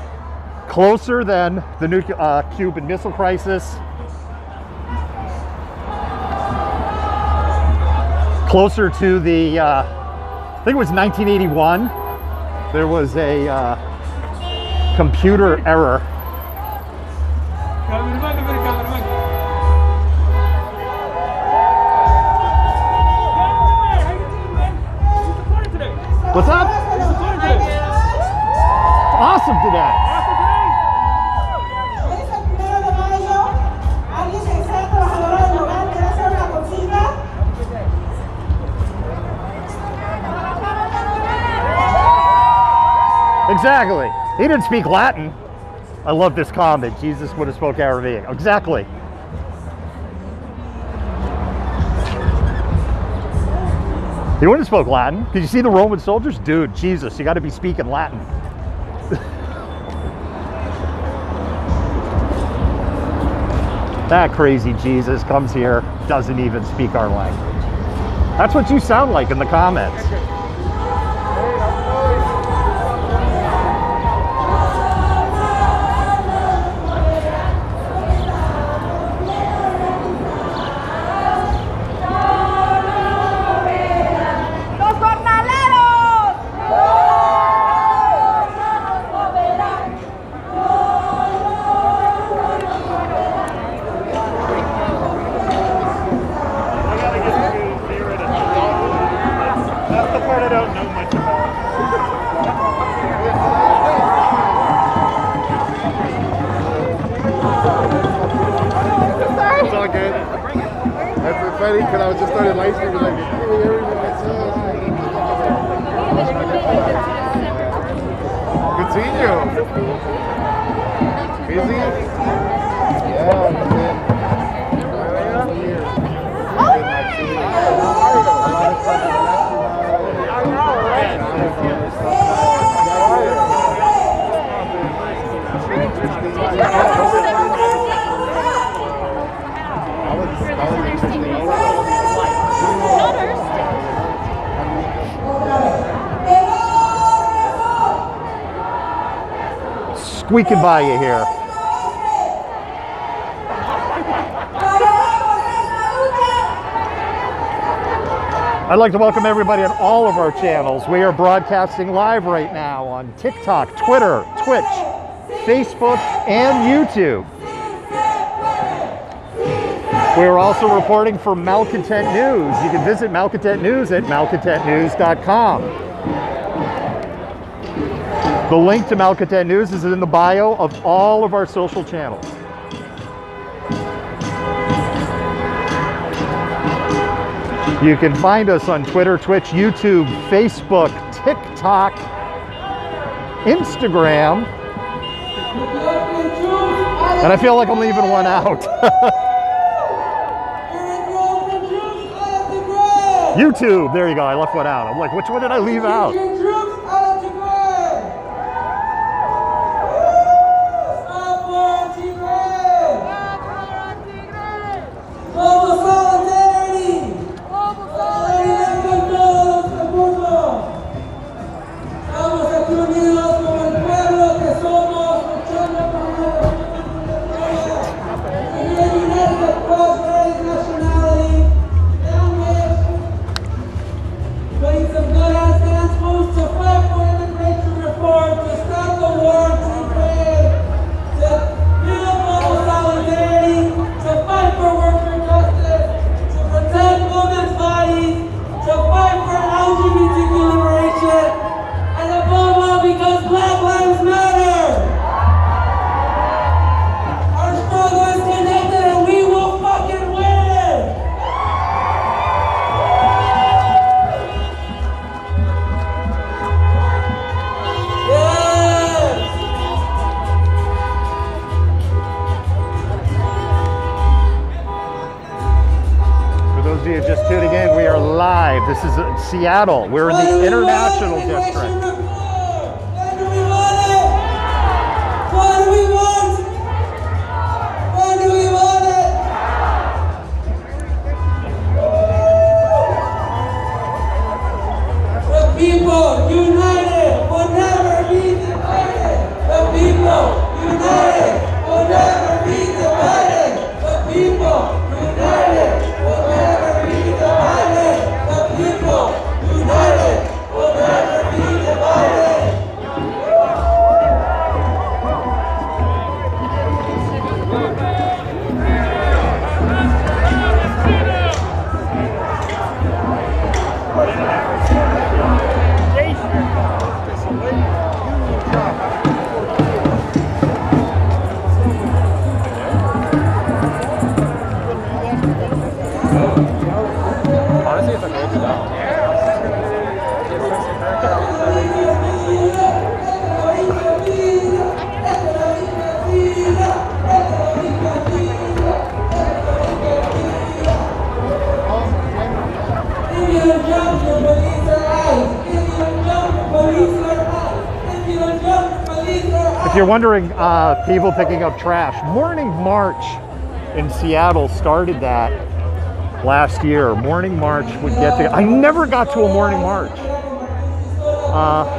Closer than the Cuban Missile Crisis, closer to the, I think it was 1981, there was a computer error. What's up? Awesome today. Exactly. He didn't speak Latin. I love this comment. Jesus would have spoke Aramaic. Exactly. He wouldn't have spoke Latin. Did you see the Roman soldiers? Dude, Jesus, you got to be speaking Latin. That crazy Jesus comes here, doesn't even speak our language. That's what you sound like in the comments. Because I was just started live streaming like, hey, everyone, good seeing you. Busy? Squeaking by you here. I'd like to welcome everybody on all of our channels. We are broadcasting live right now on TikTok, Twitter, Twitch, Facebook, and YouTube. We're also reporting for Malcontent News. You can visit Malcontent News at malcontentnews.com. The link to Malcontent News is in the bio of all of our social channels. You can find us on Twitter, Twitch, YouTube, Facebook, TikTok, Instagram, and I feel like I'm leaving one out. YouTube, there you go, I left one out. I'm like, which one did I leave out? This is Seattle. We're in the International District. When do we want it? What do we want? When do we want it? The people united will never be divided. The people united will never be divided. The people united will never be divided. The people united will never be divided. Honestly, it's a good job. If you're wondering, people picking up trash, Morning March in Seattle started that last year. Morning March would get to, I never got to a morning march.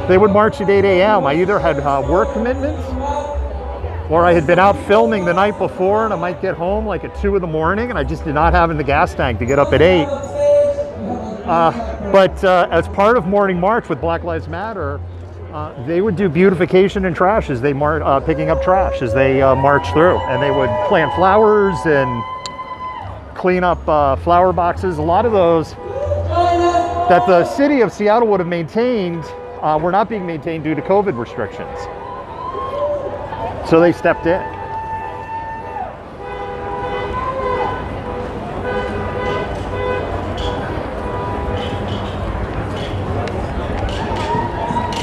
They would march at 8 a.m. I either had work commitments or I had been out filming the night before and I might get home like at 2 in the morning and I just did not have in the gas tank to get up at 8. But as part of Morning March with Black Lives Matter, they would do beautification and trash as they picking up trash as they march through, and they would plant flowers and clean up flower boxes. A lot of those that the city of Seattle would have maintained were not being maintained due to COVID restrictions. So they stepped in.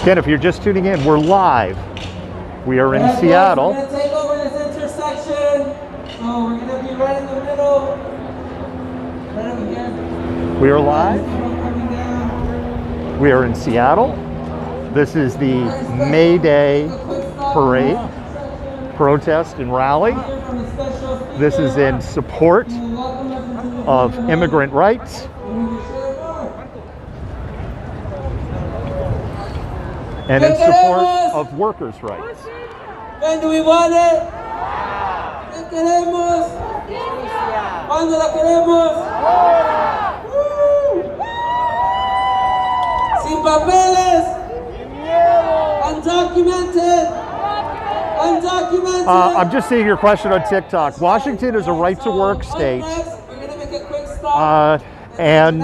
Again, if you're just tuning in, we're live. We are in Seattle. We're going to take over this intersection. So we're going to be right in the middle. Right over here. We are live. We are in Seattle. This is the May Day parade, protest and rally. This is in support of immigrant rights and in support of workers' rights. When do we want it? ¿Qué queremos? ¿Cuándo la queremos? Sin papeles. Undocumented. Undocumented. I'm just seeing your question on TikTok. Washington is a right-to-work state. We're going to make a quick stop. And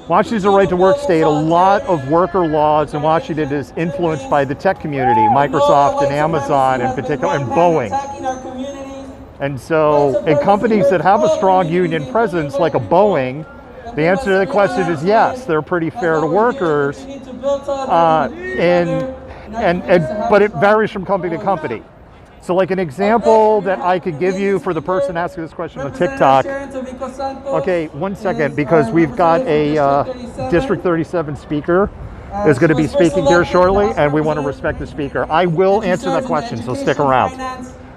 Washington is a right-to-work state. A lot of worker laws in Washington is influenced by the tech community, Microsoft and Amazon in particular, and Boeing. And so in companies that have a strong union presence, like a Boeing, the answer to the question is yes, they're pretty fair to workers, but it varies from company to company. So like an example that I could give you for the person asking this question on TikTok. Okay, 1 second, because we've got a District 37 speaker is going to be speaking here shortly, and we want to respect the speaker. I will answer that question, so stick around.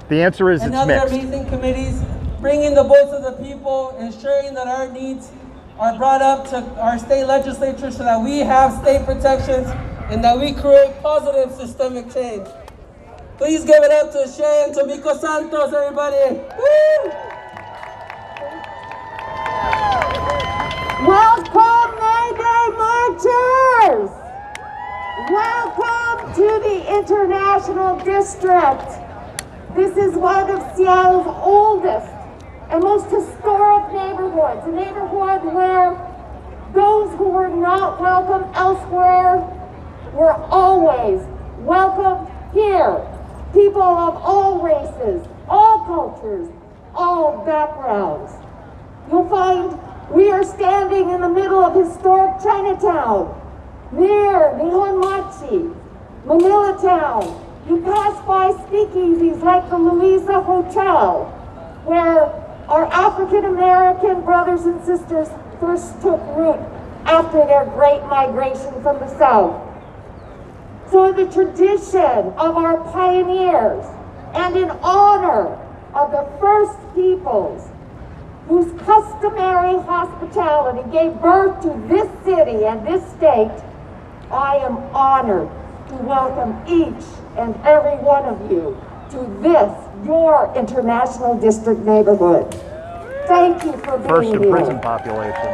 The answer is it's mixed. Amazing committees, bringing the voice of the people, ensuring that our needs are brought up to our state legislature so that we have state protections and that we create positive systemic change. Please give it up to Shay and Tomiko Santos, everybody. Woo! Welcome, May Day marchers! Welcome to the International District. This is one of Seattle's oldest and most historic neighborhoods, a neighborhood where those who were not welcome elsewhere were always welcome here. People of all races, all cultures, all backgrounds. You'll find we are standing in the middle of historic Chinatown, near Nihonmachi, Manila Town. You pass by speakeasies like the Louisa Hotel, where our African American brothers and sisters first took root after their great migration from the south. So in the tradition of our pioneers and in honor of the first peoples whose customary hospitality gave birth to this city and this state, I am honored to welcome each and every one of you to this, your International District neighborhood. Thank you for being First in here. prison population.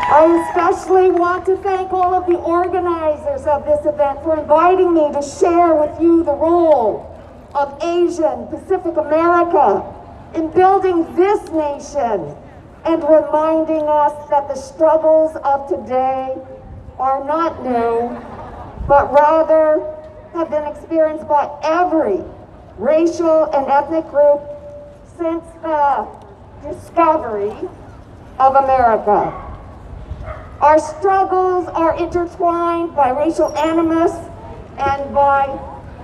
I especially want to thank all of the organizers of this event for inviting me to share with you the role of Asian Pacific America in building this nation and reminding us that the struggles of today are not new, but rather have been experienced by every racial and ethnic group since the discovery of America. Our struggles are intertwined by racial animus and by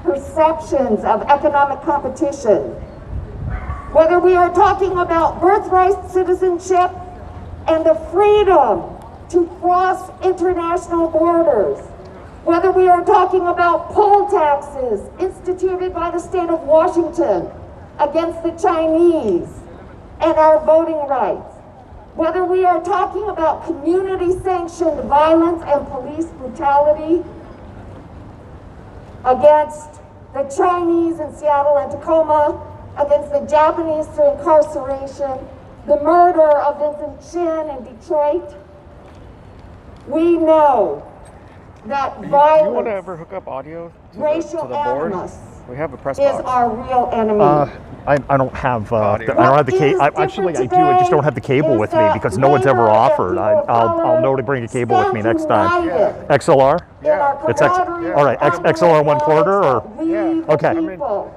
perceptions of economic competition. Whether we are talking about birthright citizenship and the freedom to cross international borders, whether we are talking about poll taxes instituted by the state of Washington against the Chinese and our voting rights, whether we are talking about community-sanctioned violence and police brutality against the Chinese in Seattle and Tacoma, against the Japanese through incarceration, the murder of Vincent Chin in Detroit, we know that violence, you want to ever hook up audio to racial the board? animus We have a press is box. our real enemy. I don't have I Audio. don't have the cable. What is Actually, I different do. I just today don't have the cable is with me that because no one's ever labor and offered. people of I'll color know to bring a cable with me stand next time. united XLR. in our It's X. camaraderie All right. and XLR 1/4 or we, the okay. people,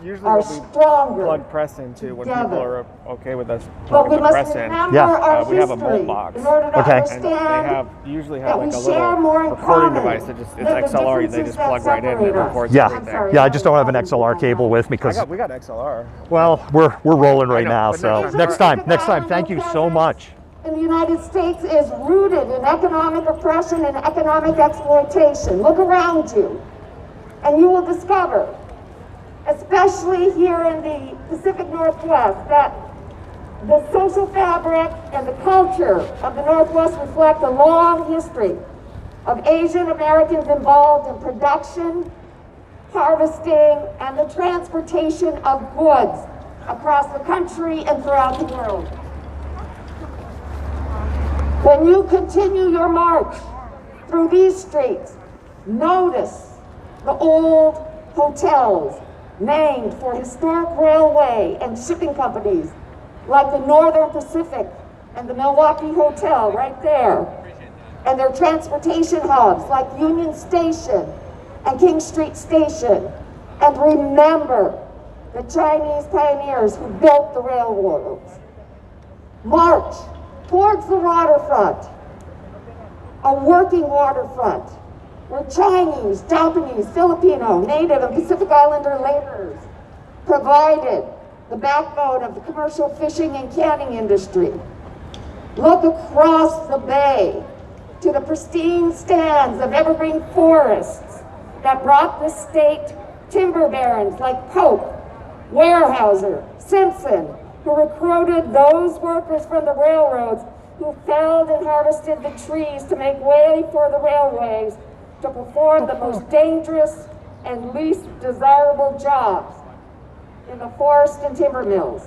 Usually are what we stronger plug press into when together. people are okay with us But we plugging the must press in. remember Yeah. our We have a history mult box. in order to Okay. And they understand usually that have we like a share little more in recording common device that just, it's than the XLR, they differences just that plug right in and it separate us. records Yeah. everything. Yeah. I just don't have an XLR cable with me because We got XLR. well, we're rolling right know, now. but So next time. next time. Thank you so much. in the United States is rooted in economic oppression and economic exploitation. Look around you, and you will discover, especially here in the Pacific Northwest, that the social fabric and the culture of the Northwest reflect a long history of Asian Americans involved in production, harvesting, and the transportation of goods across the country and throughout the world. When you continue your march through these streets, notice the old hotels named for historic railway and shipping companies like the Northern Pacific and the Milwaukee Hotel right there, and their transportation hubs like Union Station and King Street Station. And remember the Chinese pioneers who built the railroads. March towards the waterfront, a working waterfront, where Chinese, Japanese, Filipino, Native, and Pacific Islander laborers provided the backbone of the commercial fishing and canning industry. Look across the bay to the pristine stands of evergreen forests that brought the state timber barons like Pope, Weyerhaeuser, Simpson, who recruited those workers from the railroads who felled and harvested the trees to make way for the railways to perform the most dangerous and least desirable jobs in the forest and timber mills.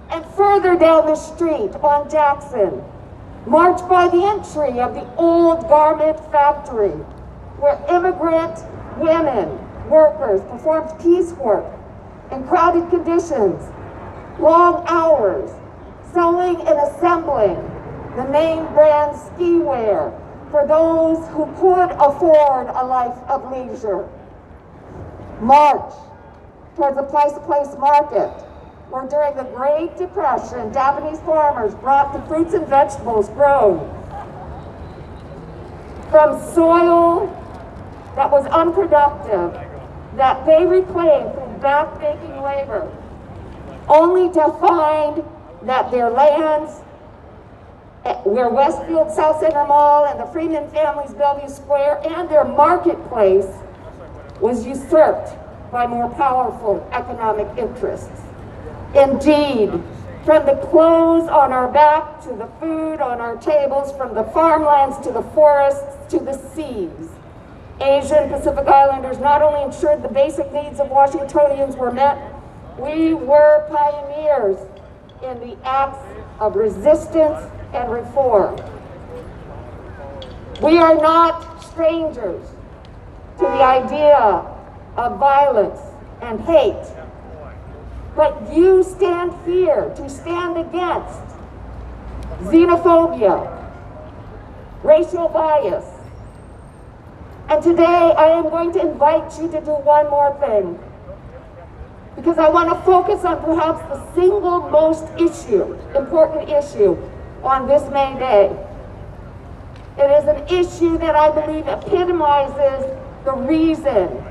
And further down the street on Jackson, march by the entry of the old garment factory, where immigrant women, workers performed piecework in crowded conditions, long hours, sewing and assembling the name brand ski wear for those who could afford a life of leisure. March towards the place-to-place market, where during the Great Depression, Japanese farmers brought the fruits and vegetables grown from soil that was unproductive, that they reclaimed through back-breaking labor, only to find that their lands where Westfield South Center Mall and the Freeman family's Bellevue Square and their marketplace was usurped by more powerful economic interests. Indeed, from the clothes on our back to the food on our tables, from the farmlands to the forests to the seas, Asian Pacific Islanders not only ensured the basic needs of Washingtonians were met, we were pioneers in the acts of resistance and reform. We are not strangers to the idea of violence and hate, but you stand here to stand against xenophobia, racial bias. And today I am going to invite you to do one more thing, because I want to focus on perhaps the single most important issue on this May Day. It is an issue that I believe epitomizes the reason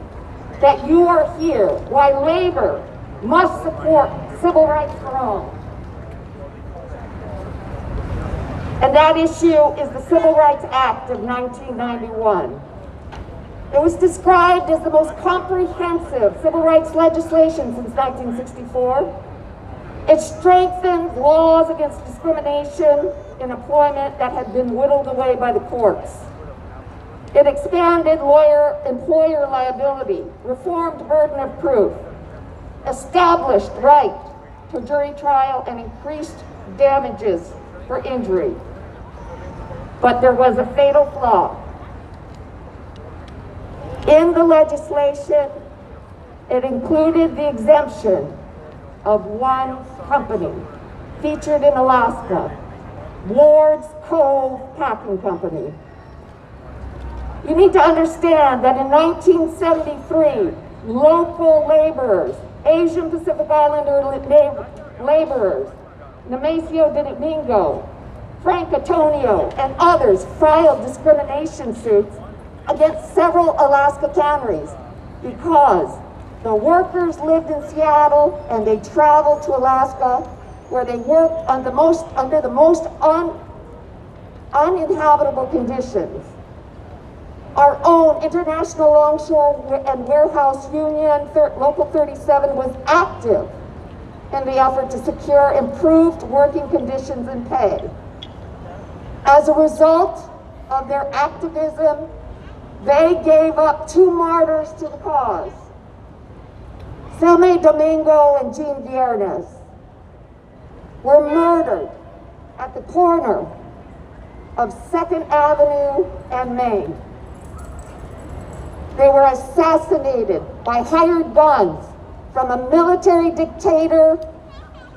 that you are here, why labor must support civil rights for all. And that issue is the Civil Rights Act of 1991. It was described as the most comprehensive civil rights legislation since 1964. It strengthened laws against discrimination in employment that had been whittled away by the courts. It expanded employer liability, reformed burden of proof, established right to jury trial, and increased damages for injury. But there was a fatal flaw. In the legislation, it included the exemption of one company featured in Alaska, Ward's Cove Packing Company. You need to understand that in 1973, local laborers, Asian Pacific Islander laborers, Nemesio Domingo, Frank Antonio, and others filed discrimination suits against several Alaska canneries because the workers lived in Seattle and they traveled to Alaska, where they worked under the most uninhabitable conditions. Our own International Longshore and Warehouse Union, Local 37, was active in the effort to secure improved working conditions and pay. As a result of their activism, they gave up two martyrs to the cause, Selma Domingo and Jean Viernes, were murdered at the corner of 2nd Avenue and Main. They were assassinated by hired guns from a military dictator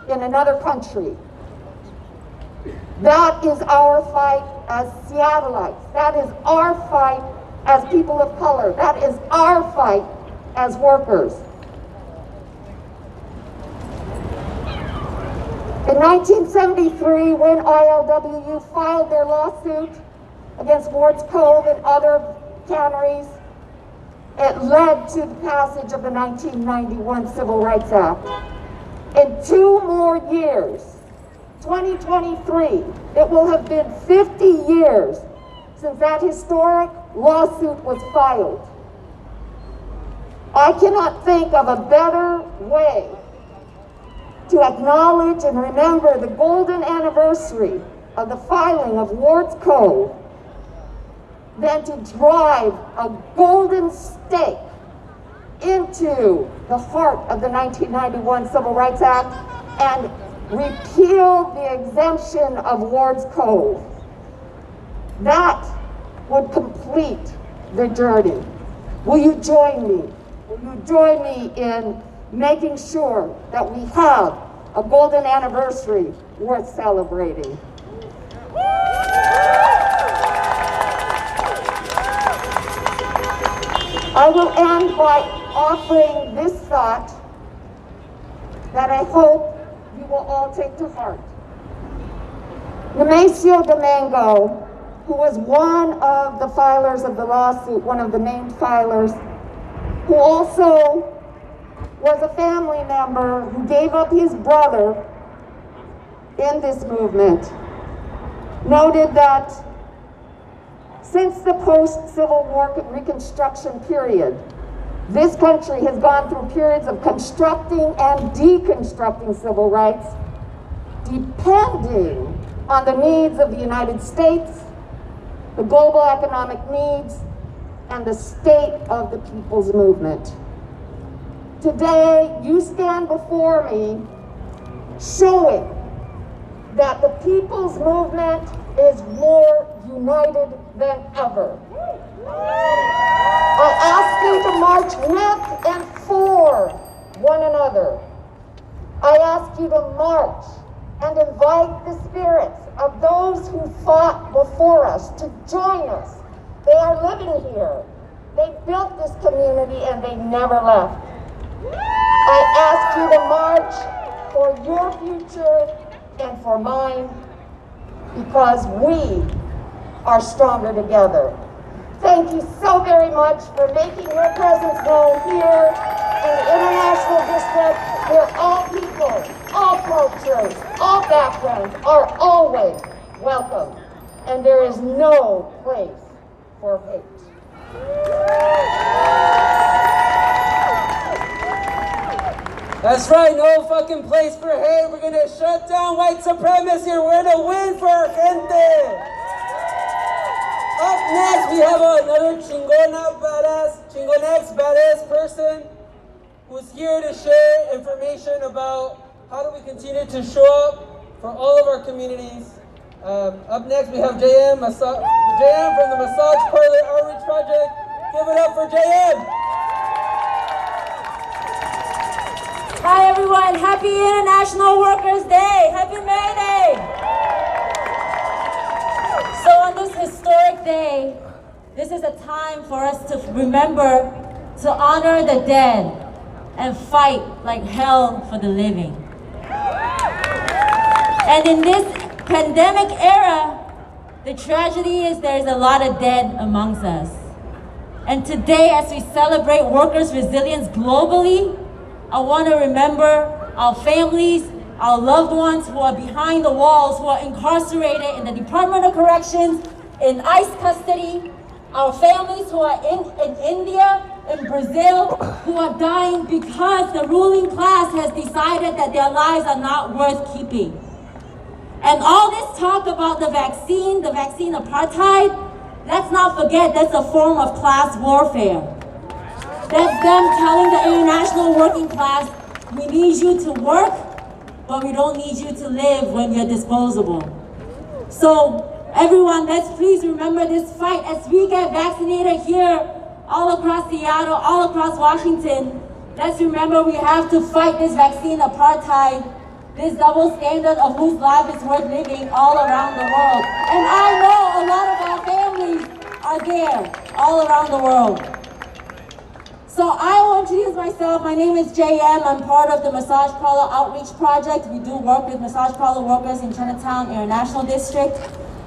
in another country. That is our fight as Seattleites. That is our fight as people of color. That is our fight as workers. In 1973, when ILWU filed their lawsuit against Ward's Cove and other canneries, it led to the passage of the 1991 Civil Rights Act. In 2 more years, 2023, it will have been 50 years since that historic lawsuit was filed. I cannot think of a better way to acknowledge and remember the golden anniversary of the filing of Ward's Cove than to drive a golden stake into the heart of the 1991 Civil Rights Act and repeal the exemption of Ward's Cove. That would complete the journey. Will you join me? Will you join me in making sure that we have a golden anniversary worth celebrating? I will end by offering this thought that I hope you will all take to heart. Nemesio Domingo, who was one of the filers of the lawsuit, one of the named filers, who also was a family member who gave up his brother in this movement. noted that since the post-Civil War Reconstruction period, this country has gone through periods of constructing and deconstructing civil rights, depending on the needs of the United States, the global economic needs, and the state of the people's movement. Today, you stand before me showing that the people's movement is more united than ever. I ask you to march with and for one another. I ask you to march and invite the spirits of those who fought before us to join us. They are living here. They built this community and they never left. I ask you to march for your future and for mine, because we are stronger together. Thank you so very much for making your presence known here in the International District, where all people, all cultures, all backgrounds are always welcome, and there is no place for hate. That's right, no fucking place for hate. We're gonna shut down white supremacy and we're gonna win for our gente. Up next, we have another chingonex badass person who's here to share information about how do we continue to show up for all of our communities. Up next, we have JM from the Massage Parlor Outreach Project. Give it up for JM. Hi everyone, happy International Workers' Day, happy May Day. So on this historic day, this is a time for us to remember to honor the dead and fight like hell for the living. And in this pandemic era, the tragedy is there's a lot of dead amongst us. And today, as we celebrate workers' resilience globally, I want to remember our families, our loved ones who are behind the walls, who are incarcerated in the Department of Corrections, in ICE custody, our families who are in India, in Brazil, who are dying because the ruling class has decided that their lives are not worth keeping. And all this talk about the vaccine apartheid, let's not forget that's a form of class warfare. That's them telling the international working class, we need you to work, but we don't need you to live when you're disposable. So everyone, let's please remember this fight as we get vaccinated here, all across Seattle, all across Washington. Let's remember we have to fight this vaccine apartheid, this double standard of whose life is worth living all around the world. And I know a lot of our families are there, all around the world. So I will introduce myself. My name is JM. I'm part of the Massage Parlor Outreach Project. We do work with massage parlor workers in Chinatown International District.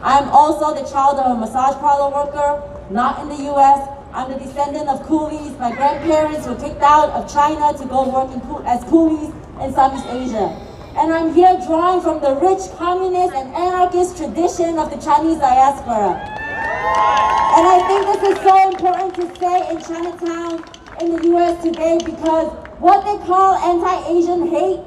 I'm also the child of a massage parlor worker, not in the US. I'm the descendant of coolies. My grandparents were kicked out of China to go work as coolies in Southeast Asia. And I'm here drawing from the rich communist and anarchist tradition of the Chinese diaspora. And I think this is so important to say in Chinatown, in the US today, because what they call anti-Asian hate,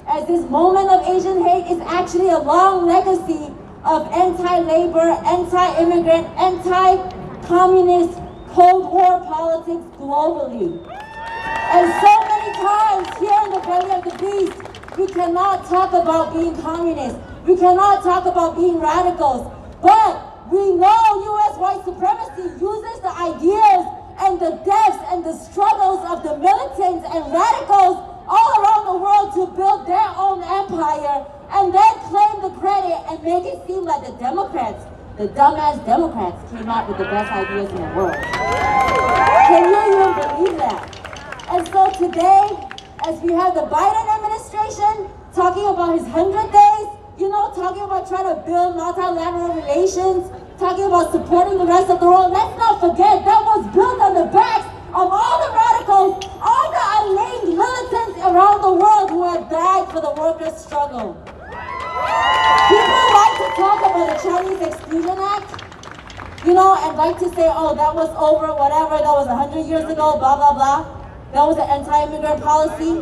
as this moment of Asian hate, is actually a long legacy of anti-labor, anti-immigrant, anti-communist Cold War politics globally. And so many times here in the belly of the beast, we cannot talk about being communist. We cannot talk about being radicals. But we know US white supremacy uses the ideas and the deaths and the struggles of the militants and radicals all around the world to build their own empire and then claim the credit and make it seem like the Democrats, the dumbass Democrats, came out with the best ideas in the world. Can you even believe that? And so today, as we have the Biden administration talking about his 100 days, talking about trying to build multilateral relations, talking about supporting the rest of the world, let's not forget that was built on the backs of all the radicals, all the unnamed militants around the world who have died for the workers' struggle. People like to talk about the Chinese that was over, whatever, that was 100 years ago, blah, blah, blah. That was an anti-immigrant policy.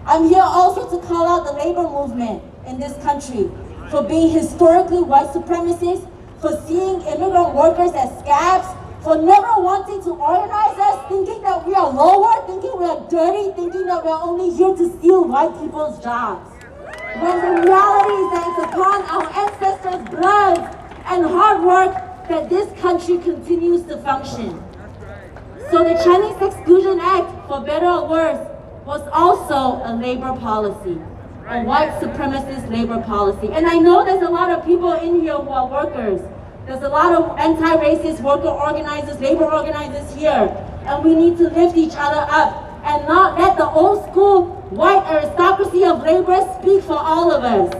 I'm here also to call out the labor movement in this country for being historically white supremacists, for seeing immigrant workers as scabs, for never wanting to organize us, thinking that we are lower, thinking we are dirty, thinking that we are only here to steal white people's jobs. When the reality is that it's upon our ancestors' blood and hard work that this country continues to function. So the Chinese Exclusion Act, for better or worse, was also a labor policy, a white supremacist labor policy. And I know there's a lot of people in here who are workers. There's a lot of anti-racist worker organizers, labor organizers here. And we need to lift each other up and not let the old school white aristocracy of labor speak for all of us.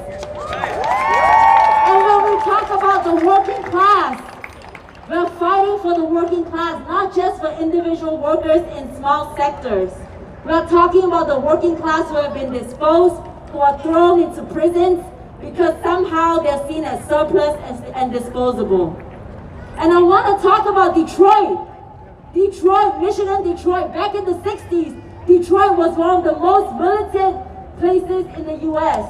And when we talk about the working class, we're fighting for the working class, not just for individual workers in small sectors. We're talking about the working class who have been disposed, who are thrown into prisons because somehow they're seen as surplus and disposable. And I want to talk about Detroit. Michigan, Detroit. Back in the 60s, Detroit was one of the most militant places in the US.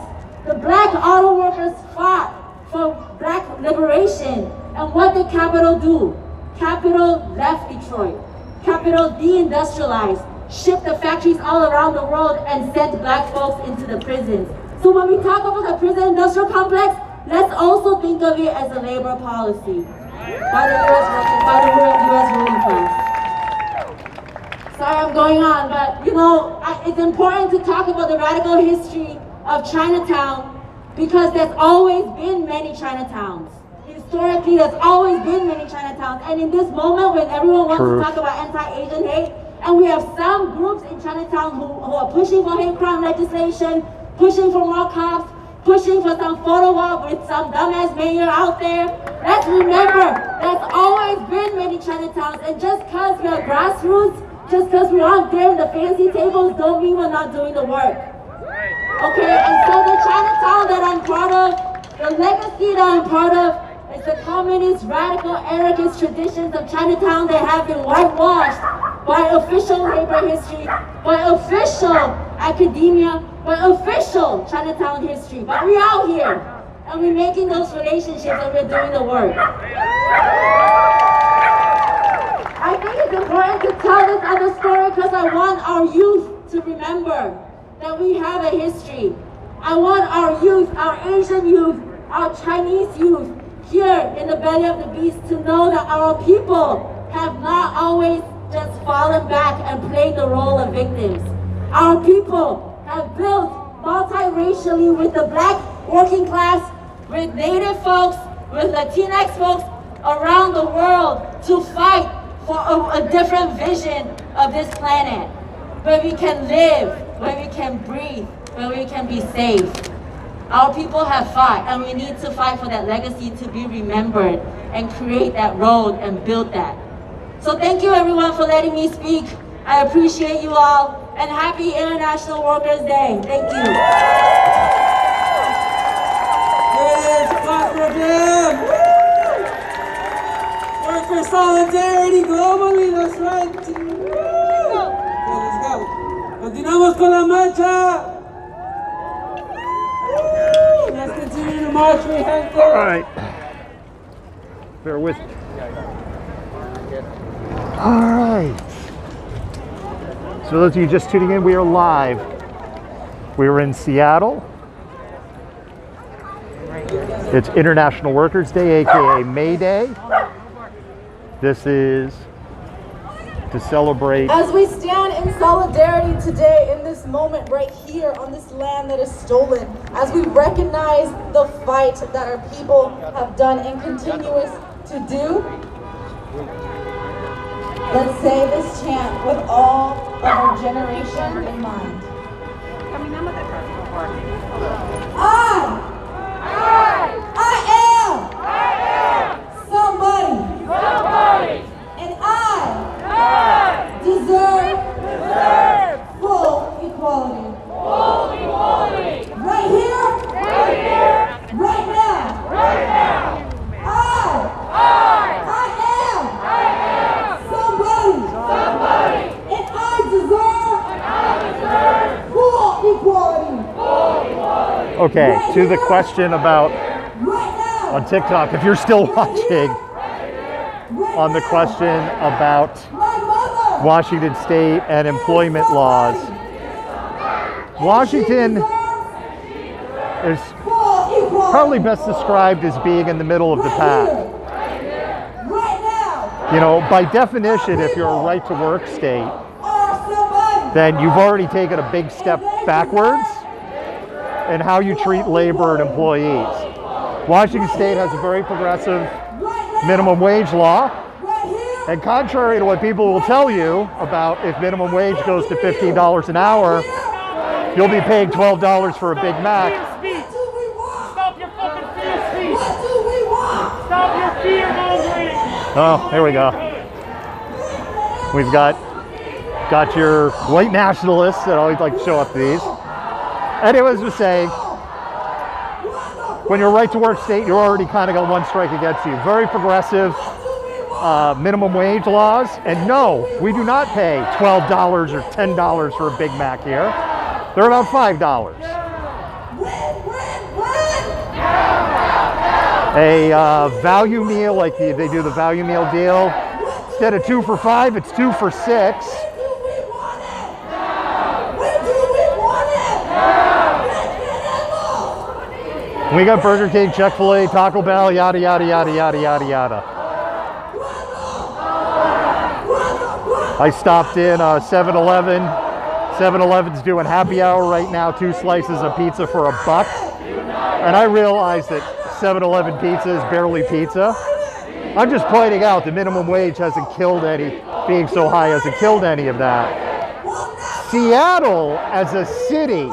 The black auto workers fought for black liberation. And what did Capitol do? Capitol left Detroit. Capitol deindustrialized, shipped the factories all around the world, and sent black folks into the prisons. So when we talk about the prison industrial complex, let's also think of it as a labor policy by the US ruling class. Sorry, I'm going on, but you know, it's important to talk about the radical history of Chinatown because there's always been many Chinatowns. Historically, there's always been many Chinatowns. And in this moment when everyone wants to talk about anti-Asian hate, and we have some groups in Chinatown who are pushing for hate crime legislation, pushing for more cops, pushing for some photo op with some dumbass mayor out there. Let's remember, there's always been many Chinatowns, and just because we are grassroots, just because we aren't there in the fancy tables, don't mean we're not doing the work. Okay, and so the Chinatown that I'm part of, the legacy that I'm part of, is the communist, radical, anarchist traditions of Chinatown that have been whitewashed by official labor history, by official academia, by official Chinatown history. But we're out here, and we're making those relationships, and we're doing the work. I think it's important to tell this other story because I want our youth to remember that we have a history. I want our youth, our Asian youth, our Chinese youth here in the belly of the beast to know that our people have not always just fallen back and played the role of victims. Our people have built multiracially with the black working class, with Native folks, with Latinx folks around the world to fight for a different vision of this planet, where we can live, where we can breathe, where we can be safe. Our people have fought, and we need to fight for that legacy to be remembered and create that road and build that. So thank you everyone for letting me speak. I appreciate you all, and happy International Workers' Day. Thank you. Yes, clap for them. Worker solidarity globally, that's right. Okay, let's go. Continuamos con la marcha. Let's continue to march, mi gente. All right. Bear with me. All right. So those of you just tuning in, we are live. We are in Seattle. It's International Workers' Day, aka May Day. This is to celebrate. As we stand in solidarity today in this moment right here on this land that is stolen, as we recognize the fight that our people have done and continues to do, let's say this chant with all of our generation in mind. I am somebody. And I deserve full equality. Right here, right now. I am Okay, to the question about on TikTok, if you're still watching, on the question about Washington State and employment laws. Washington is probably best described as being in the middle of the pack. You know, by definition, if you're a right-to-work state, then you've already taken a big step backwards in how you treat labor and employees. Washington State has a very progressive minimum wage law, and contrary to what people will tell you about if minimum wage goes to $15 an hour, you'll be paying $12 for a Big Mac. Stop your fucking fear speech! Stop your fear mongering! Oh, here we go. We've got your white nationalists that always like to show up to these. Anyways, was saying, when you're a right-to-work state, you're already kind of got one strike against you. Very progressive minimum wage laws. And no, we do not pay $12 or $10 for a Big Mac here. They're about $5. A value meal, like they do the value meal deal, instead of 2 for $5, it's 2 for $6. We got Burger King, Chick-fil-A, Taco Bell, yada, yada, yada, yada, yada, yada. I stopped in 7-Eleven. 7-Eleven's doing happy hour right now, 2 slices of pizza for $1. And I realized that 7-Eleven pizza is barely pizza. I'm just pointing out the minimum wage hasn't killed any, being so high hasn't killed any of that. Seattle as a city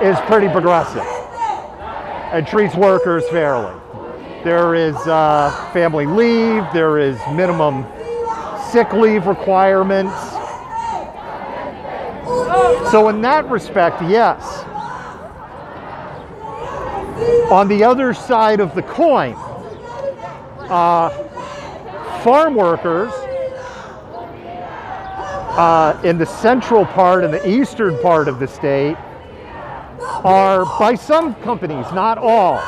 is pretty progressive and treats workers fairly. There is family leave, there is minimum sick leave requirements. So in that respect, yes. On the other side of the coin, farm workers in the central part and the eastern part of the state are, by some companies, not all,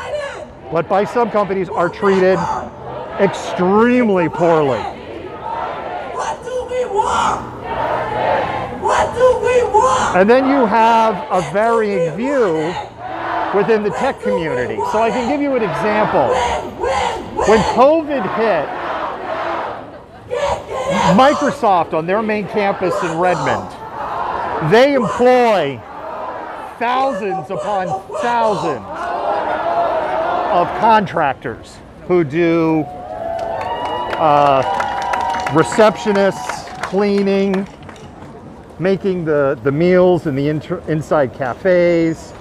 but by some companies, are treated extremely poorly. What do we want? What do we want? And then you have a varying view within the tech community. So I can give you an example. When COVID hit, Microsoft on their main campus in Redmond, they employ thousands upon thousands of contractors who do receptionists, cleaning, making the meals in the inside cafes,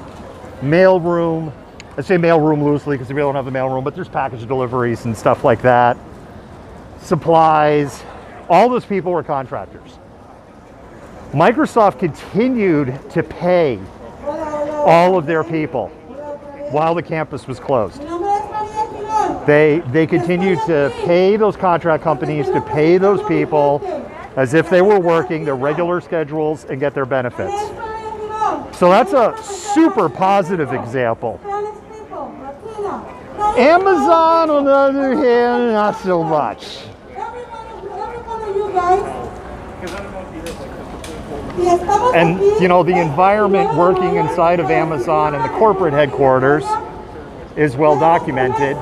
mailroom. I say mailroom loosely because we don't have the mailroom, but there's package deliveries and stuff like that. Supplies. All those people were contractors. Microsoft continued to pay all of their people while the campus was closed. They continued to pay those contract companies to pay those people as if they were working their regular schedules and get their benefits. So that's a super positive example. Amazon, on the other hand, not so much. And you know, the environment working inside of Amazon and the corporate headquarters is well documented.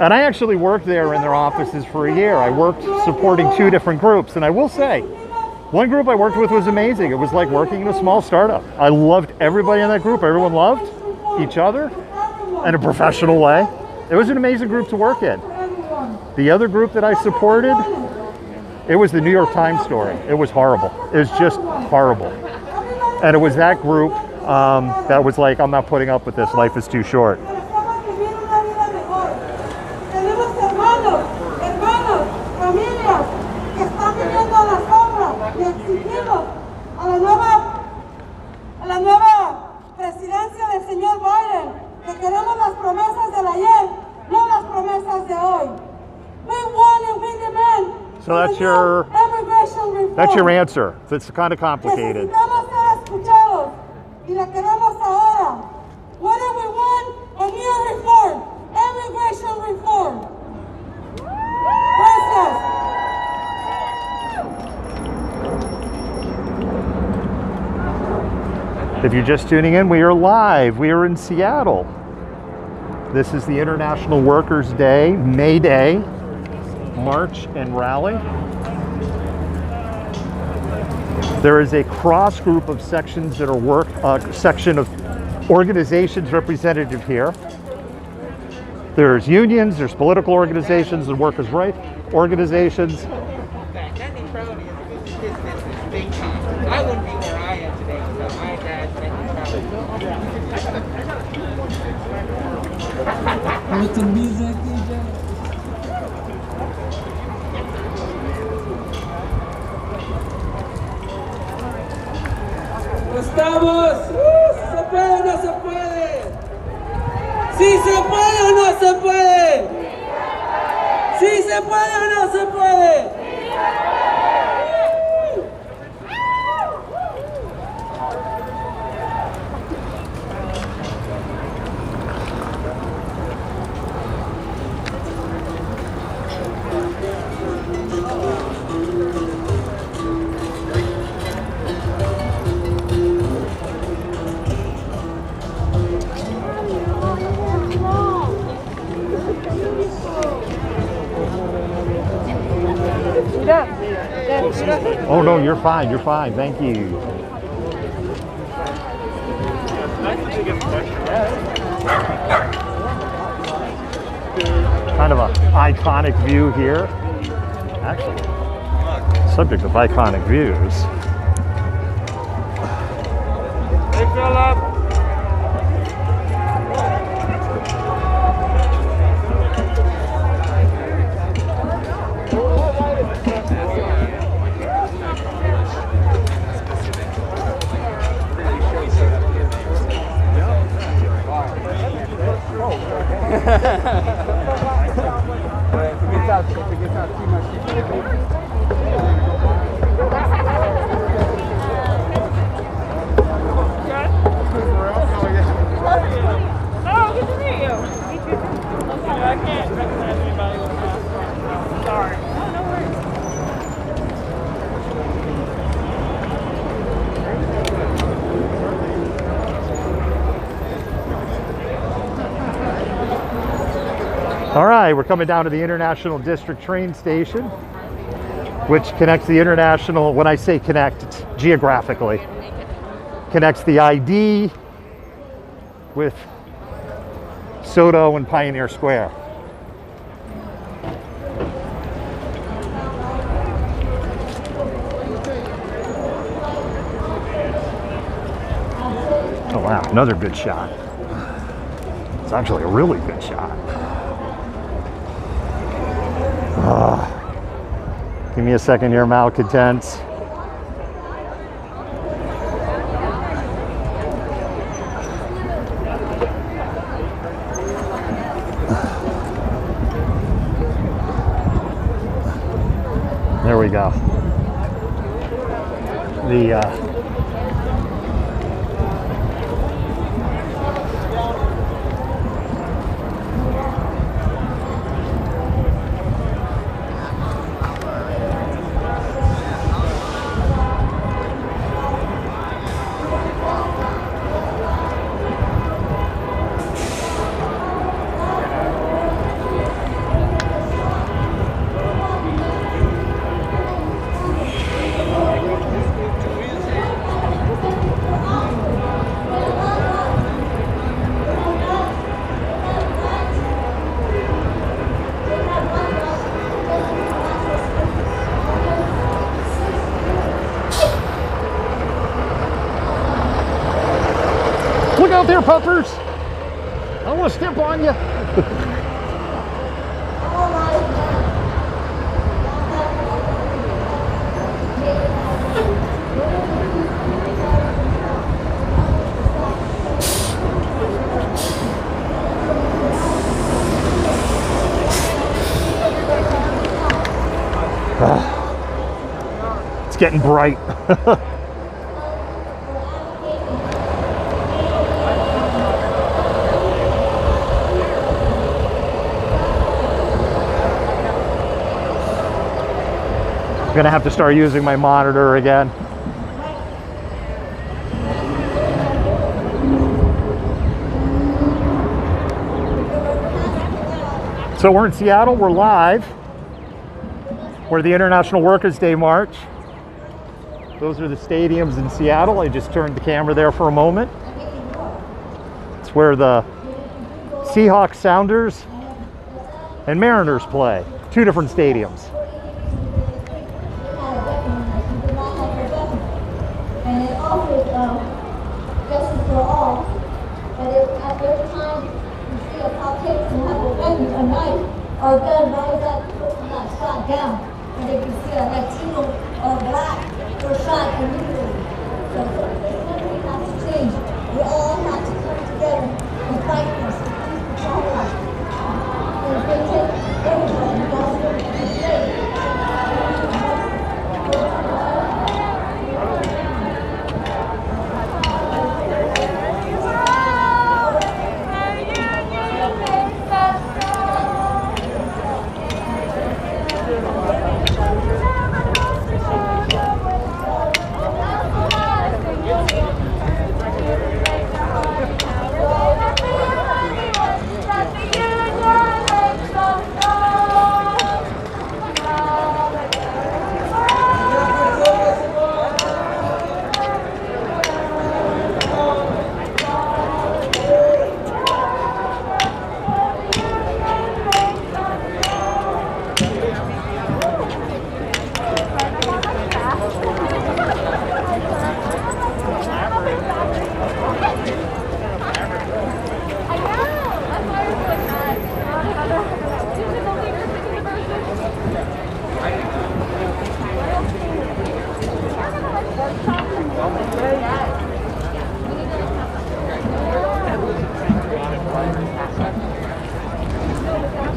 And I actually worked there in their offices for a year. I worked supporting 2 different groups, and I will say, one group I worked with was amazing. It was like working in a small startup. I loved everybody in that group. Everyone loved each other in a professional way. It was an amazing group to work in. The other group that I supported, it was the New York Times story. It was horrible. It was just horrible. And it was that group that was like, I'm not putting up with this. Life is too short. So that's your answer. It's kind of complicated. Necesitamos ser escuchados y la queremos ahora. If you're just tuning in, we are live. We are in Seattle. This is the International Workers' Day, May Day, March and Rally. There is a cross group of sections that are section of organizations representative here. There's unions, there's political organizations, and workers' rights organizations. I wouldn't be where I am today without my dad's With the music, DJ. ¡Estamos! ¿Se puede o no se puede? ¿Sí se puede o no se puede? ¿Sí se puede o no se puede? Oh no, you're fine, thank you. Kind of an iconic view here. Actually, subject of iconic views. Hey, Philip. All right, we're coming down to the International District train station, which connects the International, when I say connect, it's geographically, connects the ID with Soto and Pioneer Square. Oh wow, another good shot. It's actually a really good shot. Give me a second here, malcontents. There we go. Look out there, puppers! I don't want to step on you. It's getting bright. I'm gonna have to start using my monitor again. So we're in Seattle, we're live. We're the International Workers' Day March. Those are the stadiums in Seattle. I just turned the camera there for a moment. It's where the Seahawks, Sounders, and Mariners play. Two different stadiums. And it offers justice for all. But if at every time you see a politician have a weapon, a knife, or a gun, rise up, not shot down. And if you see a Latino or black, they're shot immediately. So this country has to change. We all have to come together and fight this. It's all right. And if they take everybody, that's what we say.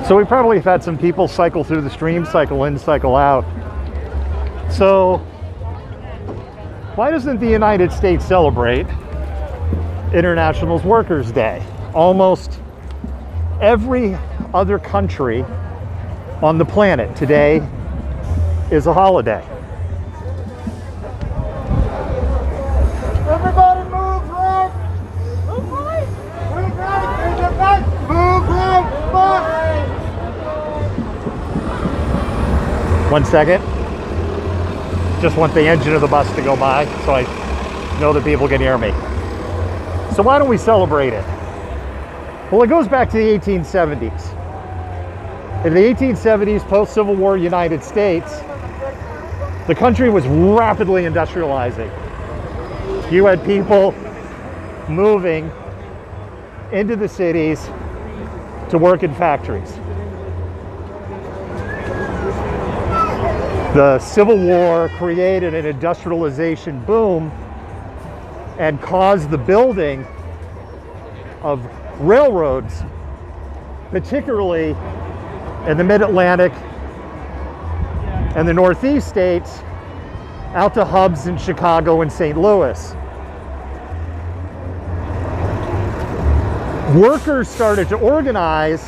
So we probably have had some people cycle through the stream, cycle in, cycle out. So why doesn't the United States celebrate International Workers' Day? Almost every other country on the planet today is a holiday. Everybody move right. Move right. Move right. There's a bus. Move right. Bus. 1 second. Just want the engine of the bus to go by so I know that people can hear me. So why don't we celebrate it? Well, it goes back to the 1870s. In the 1870s, post-Civil War United States, the country was rapidly industrializing. You had people moving into the cities to work in factories. The Civil War created an industrialization boom and caused the building of railroads, particularly in the Mid-Atlantic and the Northeast states, out to hubs in Chicago and St. Louis. Workers started to organize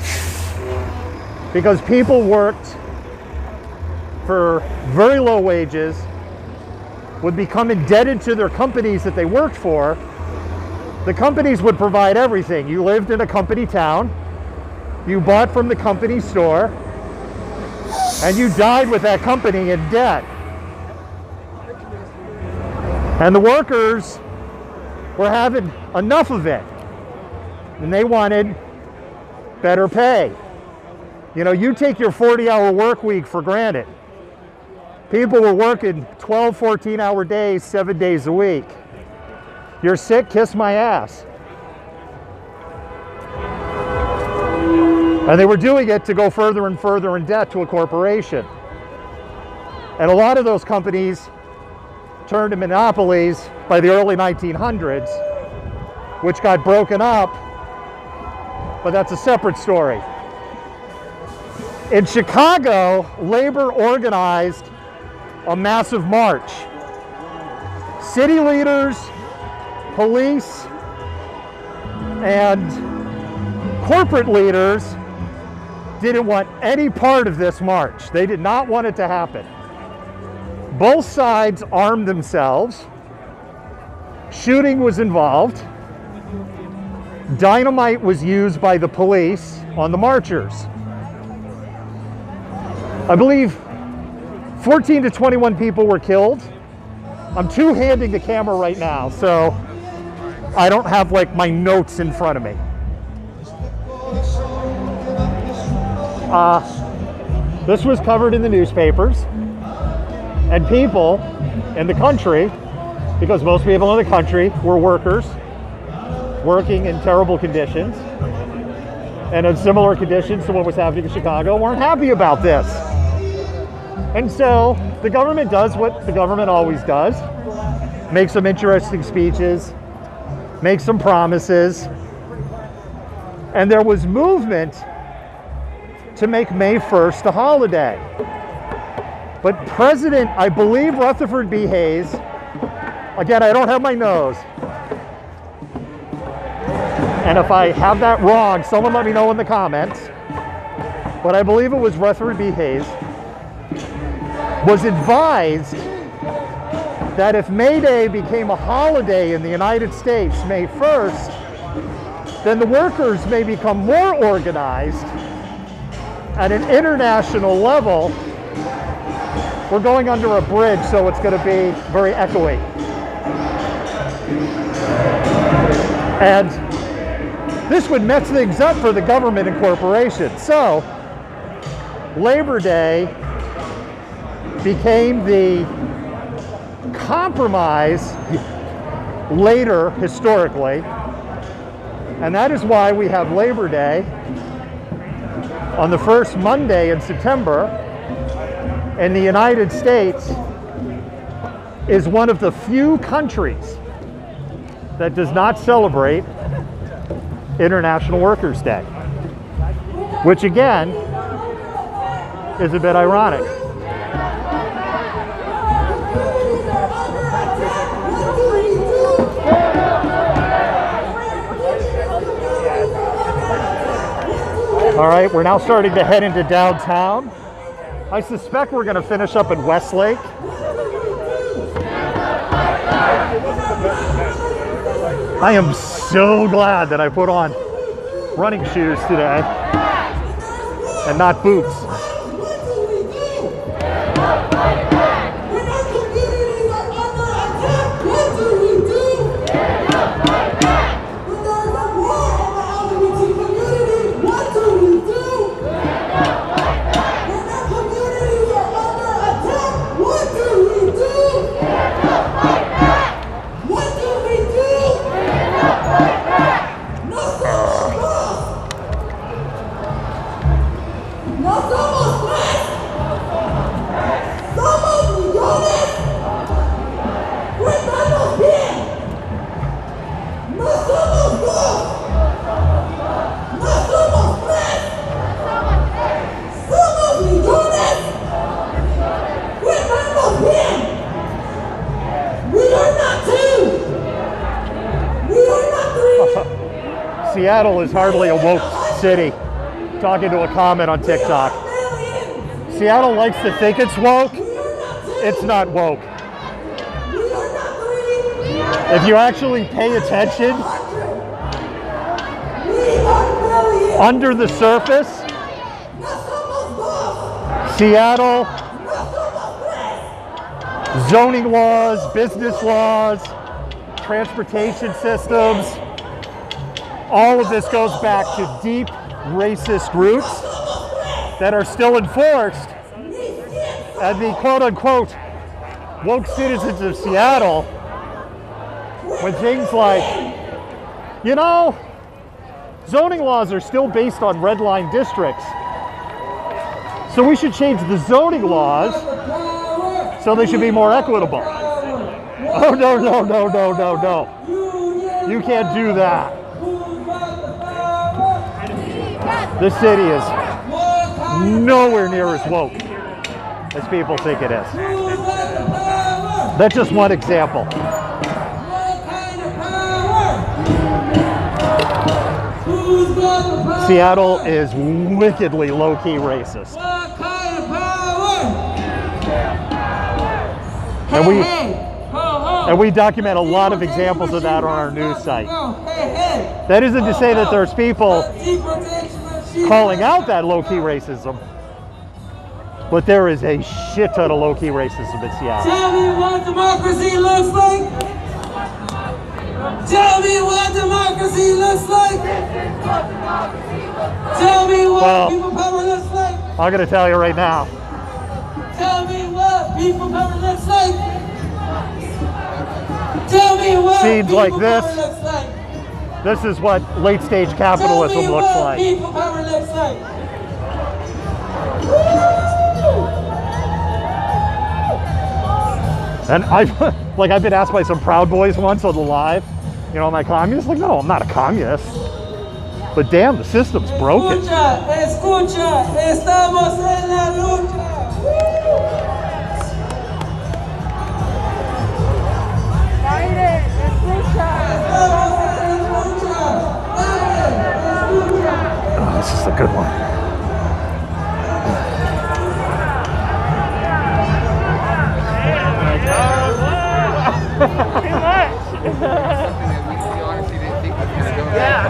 because people worked for very low wages, would become indebted to their companies that they worked for. The companies would provide everything. You lived in a company town, you bought from the company store, and you died with that company in debt. And the workers were having enough of it, and they wanted better pay. You know, you take your 40-hour work week for granted. People were working 12, 14-hour days, 7 days a week. You're sick, kiss my ass. And they were doing it to go further and further in debt to a corporation. And a lot of those companies turned to monopolies by the early 1900s, which got broken up, but that's a separate story. In Chicago, labor organized a massive march. City leaders, police, and corporate leaders didn't want any part of this march. They did not want it to happen. Both sides armed themselves. Shooting was involved. Dynamite was used by the police on the marchers. I believe 14 to 21 people were killed. I'm two-handing the camera right now, so I don't have like my notes in front of me. This was covered in the newspapers, and people in the country, because most people in the country were workers, working in terrible conditions, and in similar conditions to what was happening in Chicago, weren't happy about this. And so the government does what the government always does, make some interesting speeches, make some promises, and there was movement to make May 1st a holiday. But President, I believe Rutherford B. Hayes, again, I don't have my nose, and if I have that wrong, someone let me know in the comments, but I believe it was Rutherford B. Hayes, was advised that if May Day became a holiday in the United States, May 1st, then the workers may become more organized at an international level. We're going under a bridge, so it's going to be very echoey. And this would mess things up for the government and corporations. So Labor Day became the compromise later historically, and that is why we have Labor Day on the first Monday in September. And the United States is one of the few countries that does not celebrate International Workers' Day, which again is a bit ironic. All right, we're now starting to head into downtown. I suspect we're going to finish up in Westlake. I am so glad that I put on running shoes today and not boots. Seattle is hardly a woke city. Talking to a comment on TikTok. Seattle likes to think it's woke. It's not woke. If you actually pay attention, under the surface, Seattle, zoning laws, business laws, transportation systems, all of this goes back to deep racist roots that are still enforced. And the quote-unquote woke citizens of Seattle, when things like, you know, zoning laws are still based on red line districts. So we should change the zoning laws so they should be more equitable. Oh, no, no, no, no, no, no. You can't do that. This city is nowhere near as woke as people think it is. That's just one example. Seattle is wickedly low-key racist. And we document a lot of examples of that on our news site. That isn't to say that there's people calling out that low-key racism. but there is a shit ton of low-key racism in Seattle. Tell me what democracy looks like. Tell me what democracy looks like. Tell me what people power looks like. I'm gonna tell you right now. Tell me what people power looks like. Tell me what Scenes people like power this. looks like. This is what late-stage capitalism Tell me looks what like. people power looks like. And I've been asked by some Proud Boys once on the live, you know, am I communist? Like, no, I'm not a communist. But damn, the system's broken. Escucha, escucha, estamos en la lucha. Oh, this is a good one. Too much. Yeah.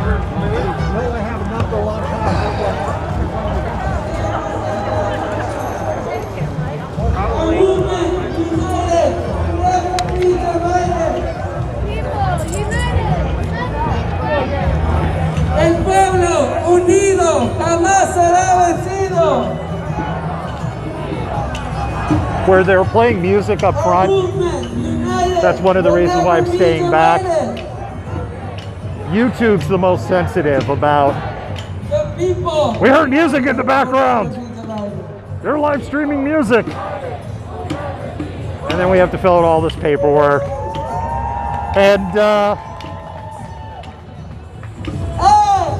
El pueblo unido jamás será vencido. Where they're playing music up front, that's one of the reasons why I'm staying back. YouTube's the most sensitive about, we heard music in the background. They're live streaming music. And then we have to fill out all this paperwork. And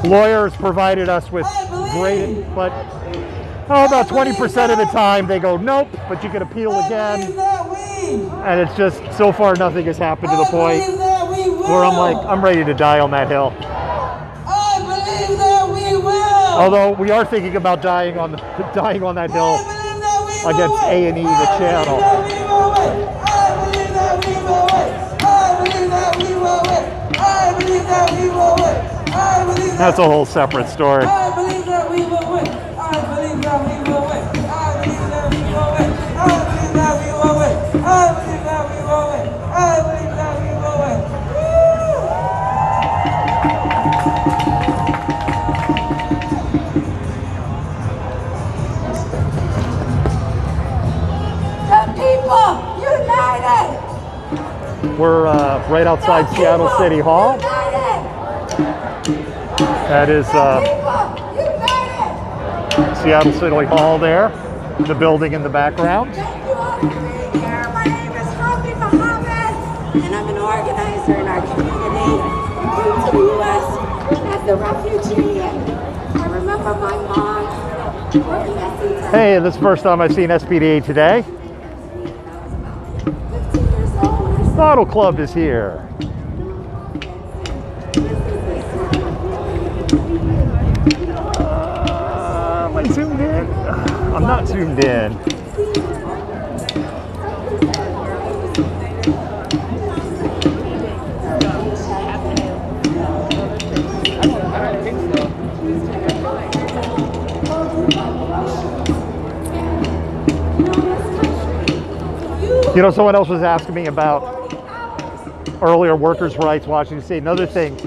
lawyers provided us with great, but about 20% of the time they go, nope, but you can appeal again. And it's just, so far nothing has happened to the point where I'm like, I'm ready to die on that hill. I believe that we will. Although we are thinking about dying on that hill against A&E, the channel. I believe that we will win. I believe that we will win. I believe that we will win. I believe that. That's a whole separate story. I believe that we will win. I believe that we will win. I believe that we will win. I believe that we will win. I believe that we will win. I believe that we will win. The people united. We're right outside Seattle City Hall. That is Seattle City Hall there, the building in the background. My name is Happy Mohammed, and I'm an organizer in our community. I came to the U.S. as a refugee, and I remember my mom working at CETA. Hey, this is the first time I've seen SPDA today. Bottle Club is here. Am I zoomed in? I'm not zoomed in. You know, someone else was asking me about earlier workers' rights, Washington State. Another thing,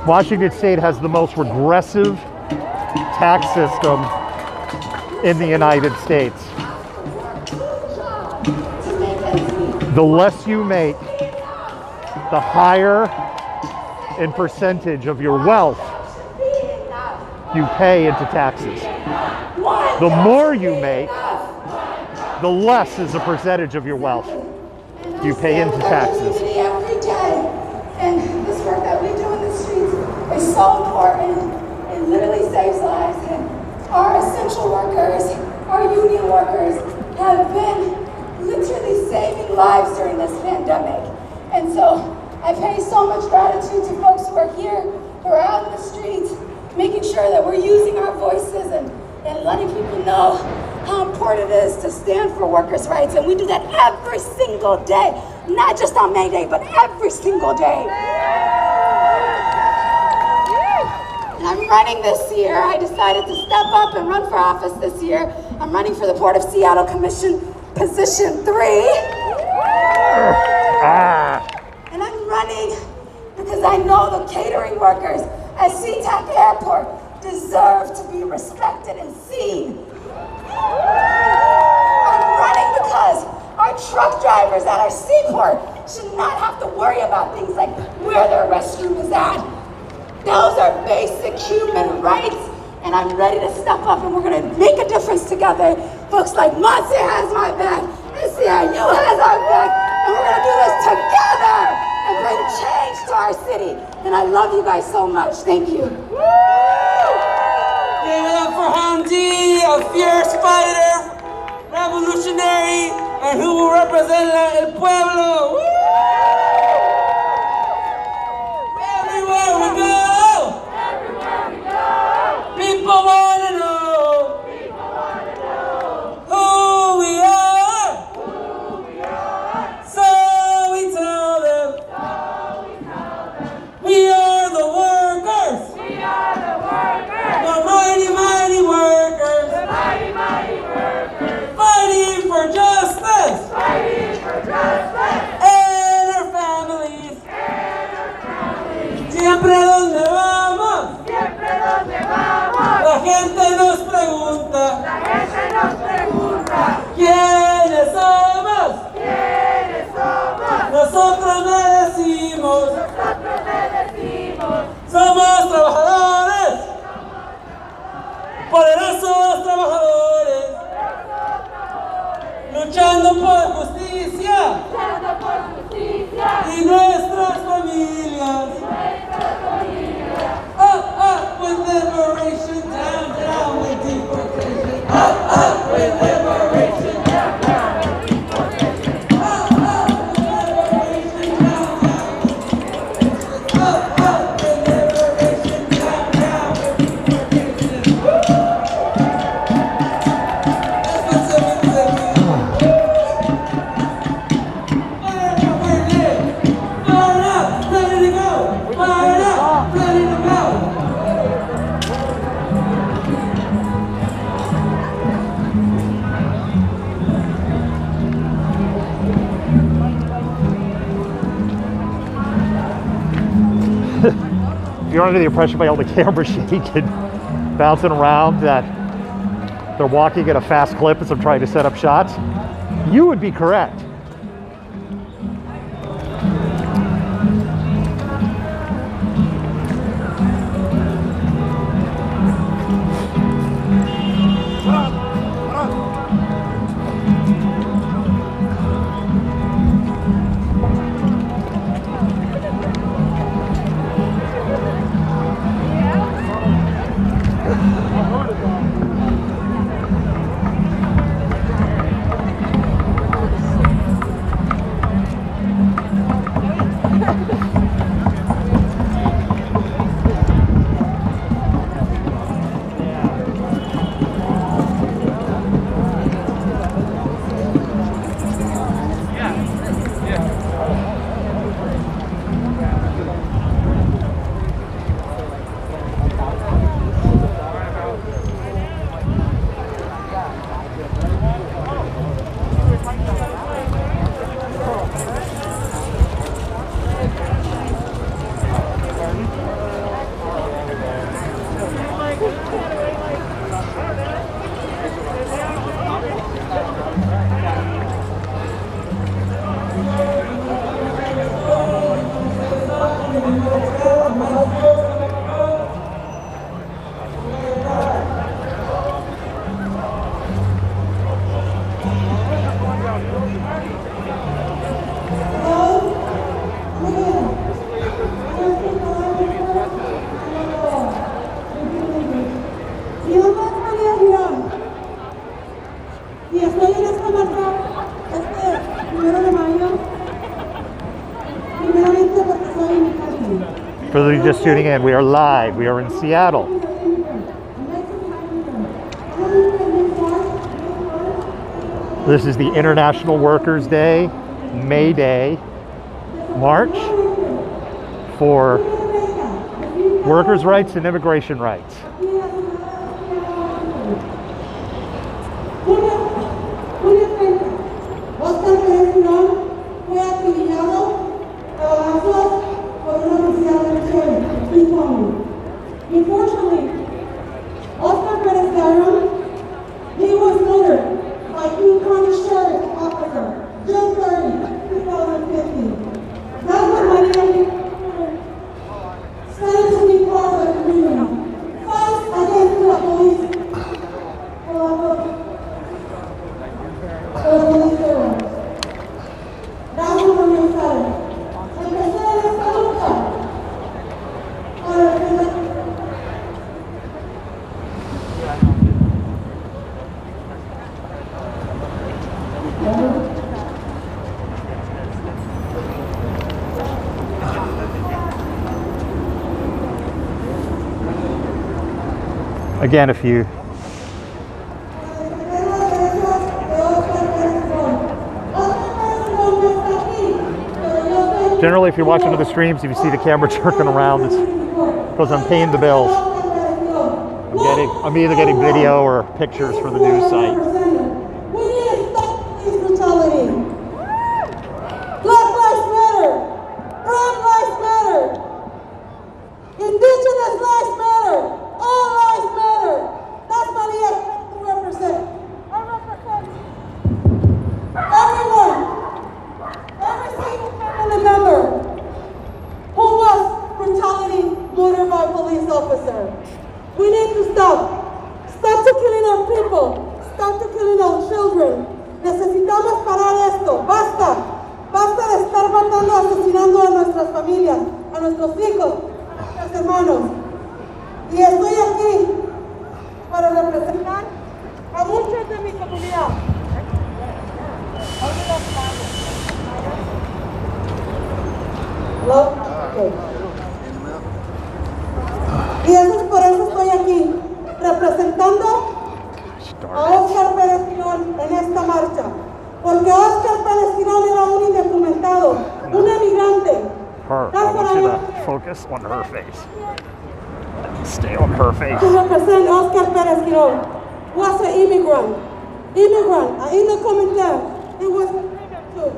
Washington State has the most regressive tax system in the United States. The less you make, the higher in percentage of your wealth you pay into taxes. The more you make, the less is a percentage of your wealth you pay into taxes. Every day, and this work that we do in the streets is so important. It literally saves lives. And our essential workers, our union workers, have been literally saving lives during this pandemic. And so I pay so much gratitude to folks who are here, who are out in the streets, making sure that we're using our voices and letting people know how important it is to stand for workers' rights. And we do that every single day, not just on May Day, but every single day. and I'm running this year. I decided to step up and run for office this year. I'm running for the Port of Seattle Commission, position 3. And I'm running because I know the catering workers at SeaTac Airport deserve to be respected and seen. I'm running because our truck drivers at our seaport should not have to worry about things like where their restroom is at. Those are basic human rights, and I'm ready to step up, and we're gonna make a difference together. Folks like Monse has my back, SEIU has our back, and we're gonna do this together and bring change to our city. And I love you guys so much. Thank you. Give it up for Hamdi, a fierce fighter, revolutionary, and who will represent el pueblo. Woo! Everywhere we go, people want to know who we are. So we tell them, we are the workers. The mighty, mighty workers. Fighting for justice. And our families. Siempre donde vamos. La gente nos pregunta. ¿Quiénes somos? Nosotros le decimos. Somos trabajadores. Poderosos trabajadores. Luchando por justicia. Y nuestras familias. Up, up with liberation, down, down with deportation. Up, up with liberation, down, down with deportation. Up, up with liberation, down, down with deportation. Up, up with liberation, down, down with deportation. That's what's up in the Fired up, we're lit. Fired up, ready to go. Fired up, ready to go. You're under the impression by all the camera shaking, bouncing around, that they're walking at a fast clip as I'm trying to set up shots. You would be correct. For those just tuning in, we are live. We are in Seattle. This is the International Workers' Day, May Day, March, for Workers' rights and immigration rights. Oscar Pérez Girón fue acribillado a balazos por un oficial del sheriff. Unfortunately, Oscar Pérez Girón, he was murdered by King County Sheriff Officer June 30, 2015. That's when Maria started to be part of the community. Fights against the police. Again, if you generally, if you're watching other streams, if you see the camera jerking around, it's because I'm paying the bills. I'm either getting video or pictures for the news site. We need to stop police brutality. Black lives matter. Brown lives matter. Indigenous lives matter. All lives matter. That's Maria to represent. I represent everyone. Every single family member who was brutality murdered by a police officer. We need to stop. Stop to killing our people. Stop to killing our children. Necesitamos parar esto. Basta. Basta de estar matando, asesinando a nuestras familias, a nuestros hijos, a nuestros hermanos. Y estoy aquí para representar a muchos de mi comunidad. Hello? Okay. Y eso es por eso estoy aquí, representando a Oscar Pérez Girón en esta marcha. Porque Oscar Pérez Girón era un indocumentado, un emigrante. Her. I want you to focus on her face. Stay on her face. To represent Oscar Pérez Girón, who was an immigrant. An indocumented. He was an immigrant too.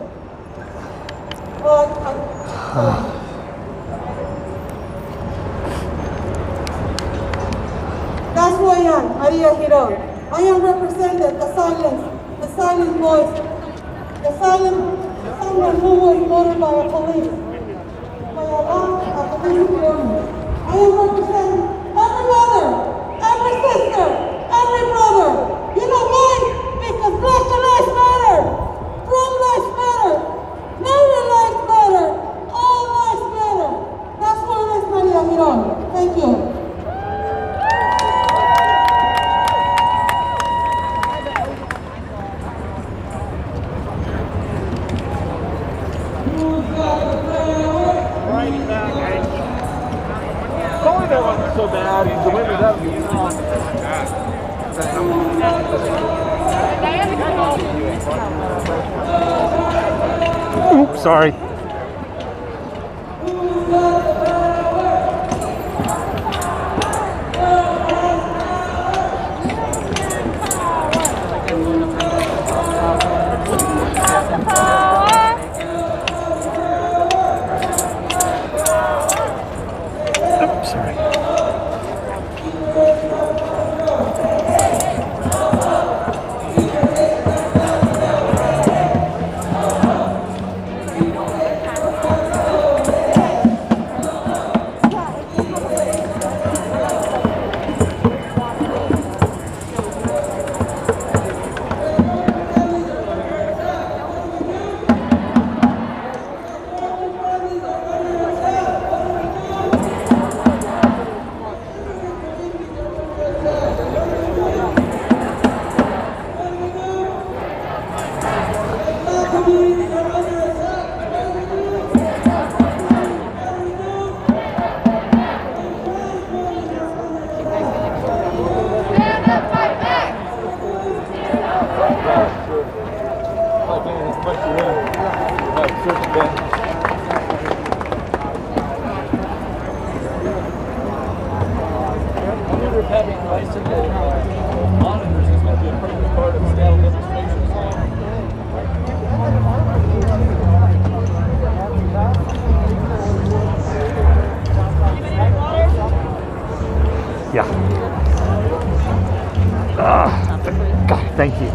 That's who I am, Maria Girón. I am represented the silent voice, someone who was murdered by a police, by a police department. I am representing every mother, every sister, every brother. You know why? Because Black lives matter, brown lives matter, Native lives matter, all lives matter. That's why it is Maria Girón. Thank you. That wasn't so bad. He's the winner that Oops, sorry. Yeah. God, thank you.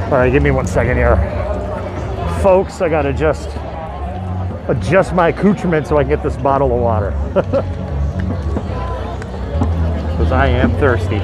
All right, give me 1 second here. Folks, I gotta just adjust my accoutrement so I can get this bottle of water. Because I am thirsty.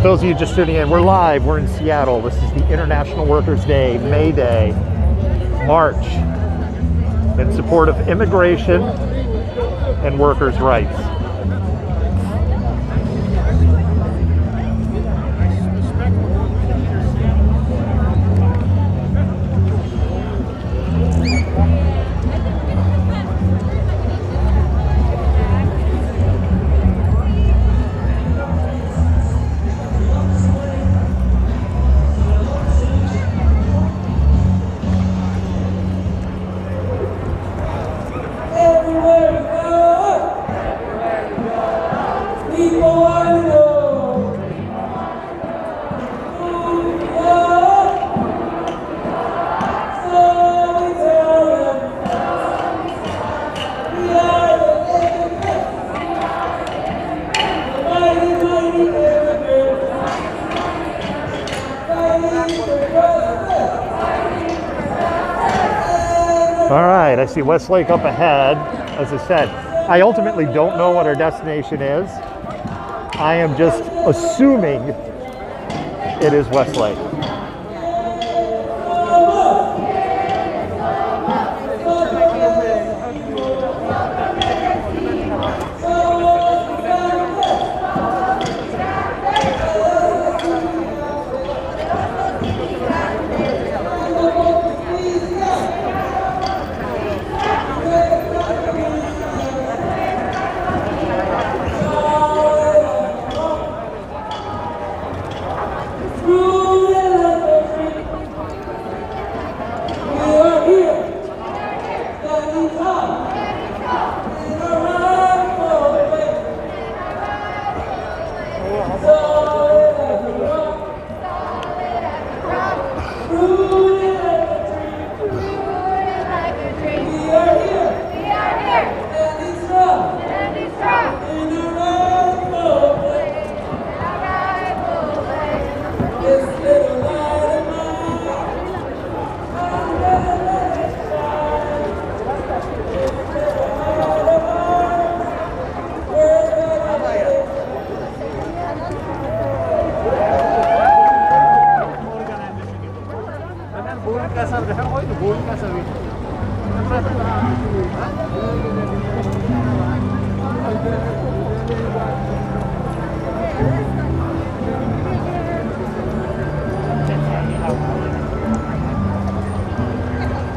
Those of you just tuning in, we're live. We're in Seattle. This is the International Workers' Day, May Day, March, in support of immigration and workers' rights. All right, I see Westlake up ahead. As I said, I ultimately don't know what our destination is. I am just assuming it is Westlake.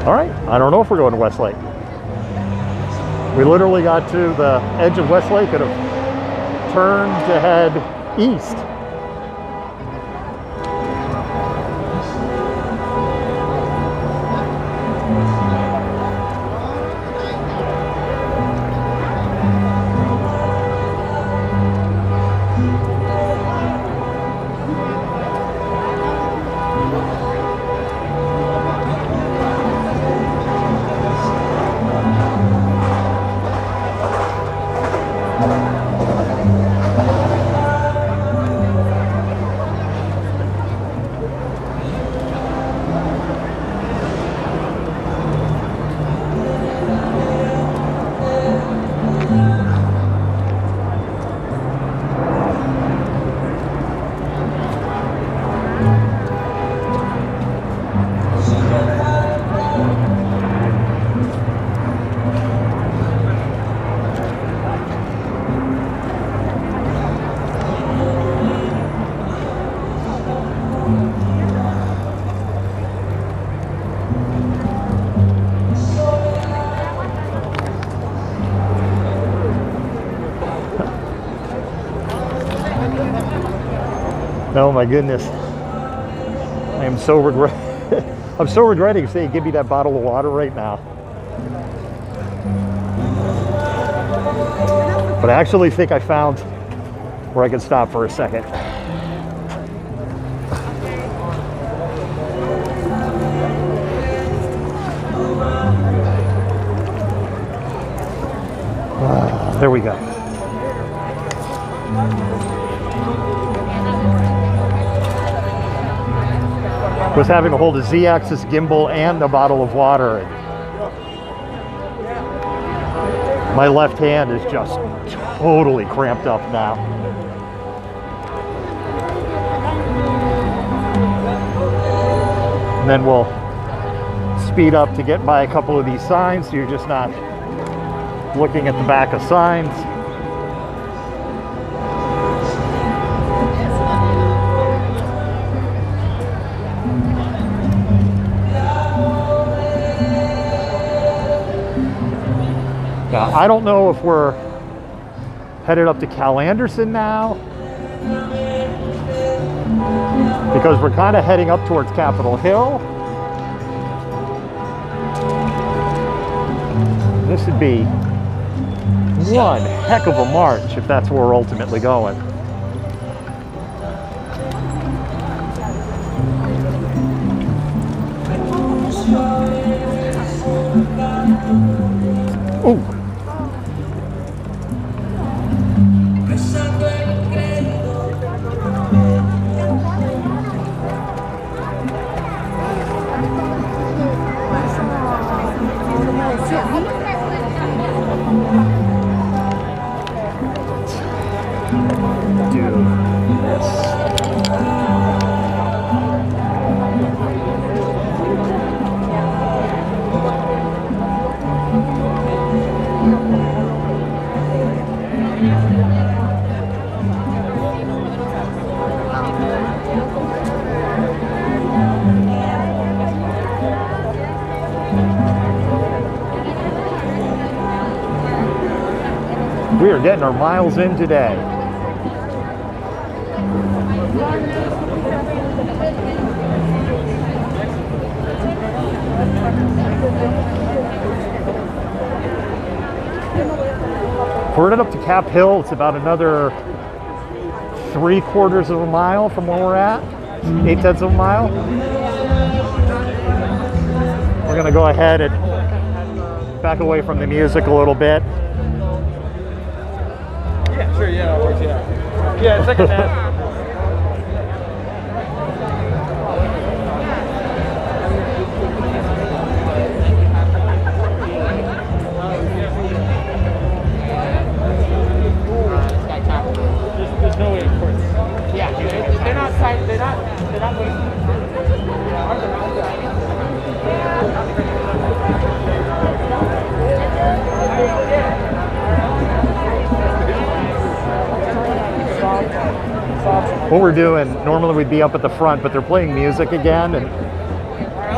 All right, I don't know if we're going to Westlake. We literally got to the edge of Westlake and have turned to head east. Oh my goodness. I am so I'm so regretting saying give me that bottle of water right now. But I actually think I found where I can stop for a second. There we go. Was having to hold a Z-axis gimbal and a bottle of water. My left hand is just totally cramped up now. And then we'll speed up to get by a couple of these signs so you're just not looking at the back of signs. Now, I don't know if we're headed up to Cal Anderson now, because we're kind of heading up towards Capitol Hill. This would be one heck of a march if that's where we're ultimately going. Ooh. We are getting our miles in today. If we're headed up to Cap Hill, it's about another 3/4 of a mile from where we're at. 8/10 of a mile. We're gonna go ahead and back away from the music a little bit. Yeah, sure, yeah, it works, yeah. Yeah, it's like a nap. There's no way, of course. Yeah, they're not signed, they're not What we're doing, normally we'd be up at the front, but they're playing music again, and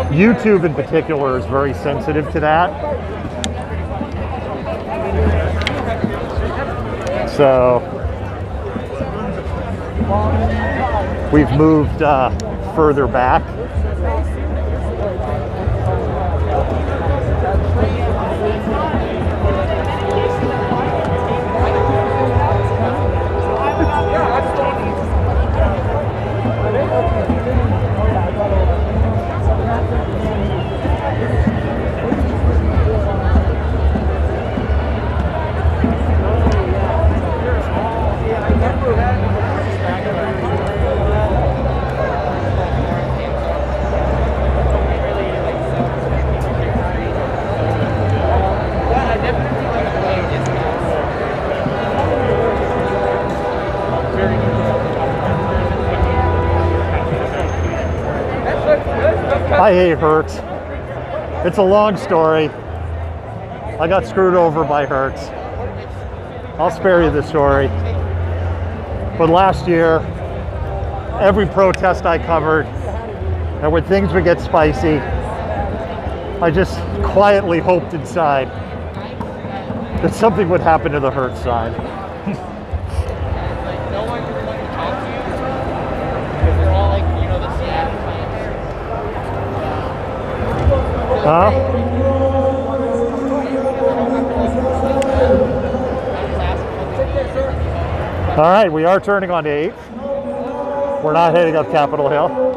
YouTube in particular is very sensitive to that. So we've moved further back. I hate Hertz. It's a long story. I got screwed over by Hertz. I'll spare you the story. But last year, every protest I covered, and when things would get spicy, I just quietly hoped inside that something would happen to the Hertz side. Huh? All right, we are turning on to 8th. We're not heading up Capitol Hill.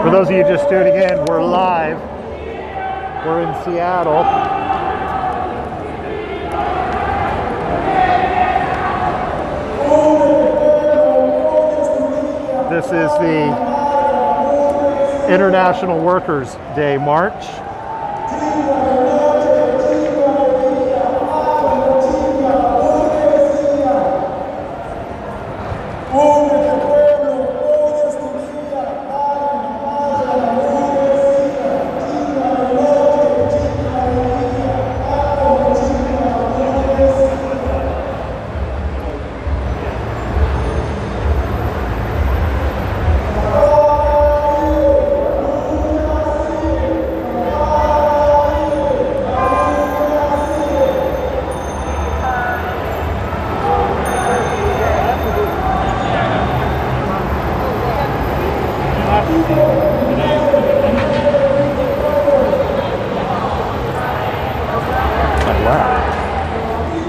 For those of you just tuning in, we're live. We're in Seattle. This is the International Workers' Day March.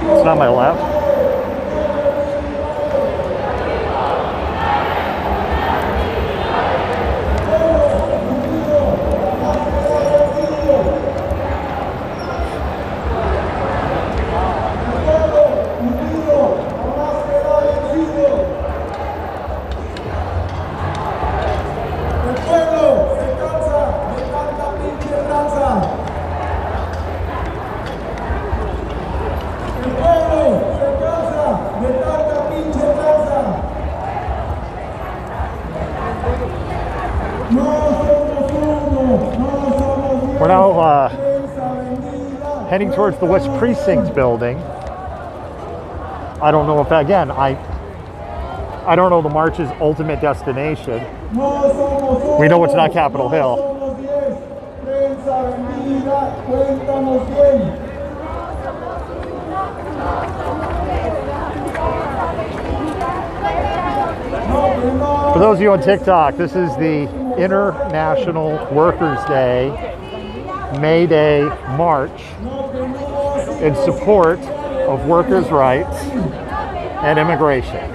It's not my left. We're now heading towards the West Precinct building. I don't know if, again, I don't know the march's ultimate destination. We know it's not Capitol Hill. For those of you on TikTok, this is the International Workers' Day, May Day March in support of workers' rights and immigration.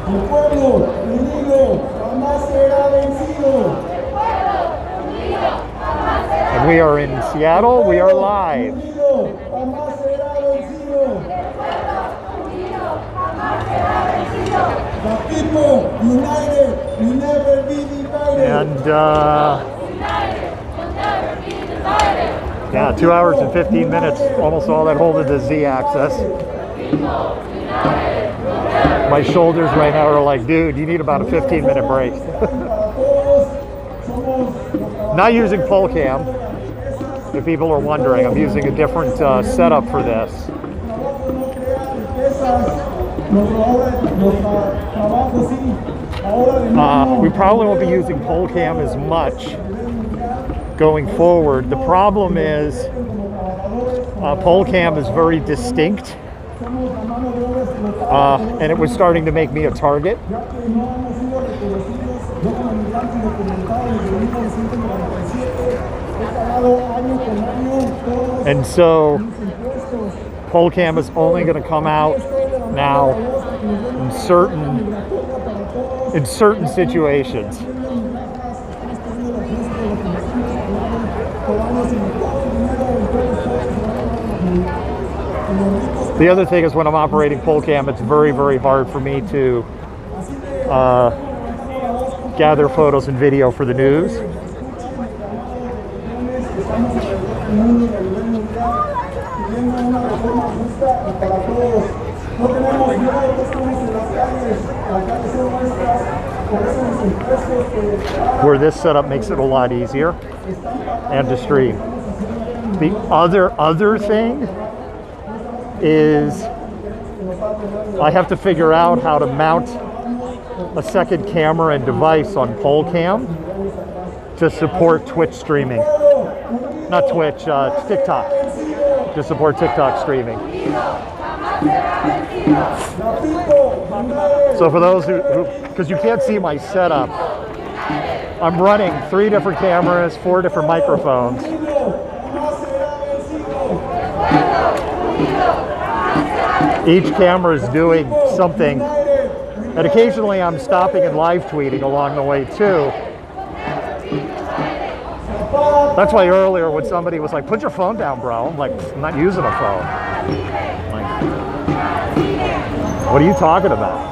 El pueblo unido jamás será vencido. And we are in Seattle. We are live. The people united will never be divided. And yeah, 2 hours and 15 minutes, almost all that holding the Z-axis. My shoulders right now are like, dude, you need about a 15-minute break. Not using pole cam, if people are wondering. I'm using a different setup for this. We probably won't be using pole cam as much going forward. The problem is pole cam is very distinct. And it was starting to make me a target. And so pole cam is only going to come out now in certain situations. The other thing is when I'm operating pole cam, it's very, very hard for me to gather photos and video for the news. Where this setup makes it a lot easier and to stream. The other thing is I have to figure out how to mount a second camera and device on Polcam to support Twitch streaming. Not Twitch, TikTok. To support TikTok streaming. So for those who because you can't see my setup, I'm running 3 different cameras, 4 different microphones. Each camera is doing something, and occasionally I'm stopping and live tweeting along the way too. That's why earlier when somebody was like, "Put your phone down, bro," I'm like, "I'm not using a phone." Like, what are you talking about?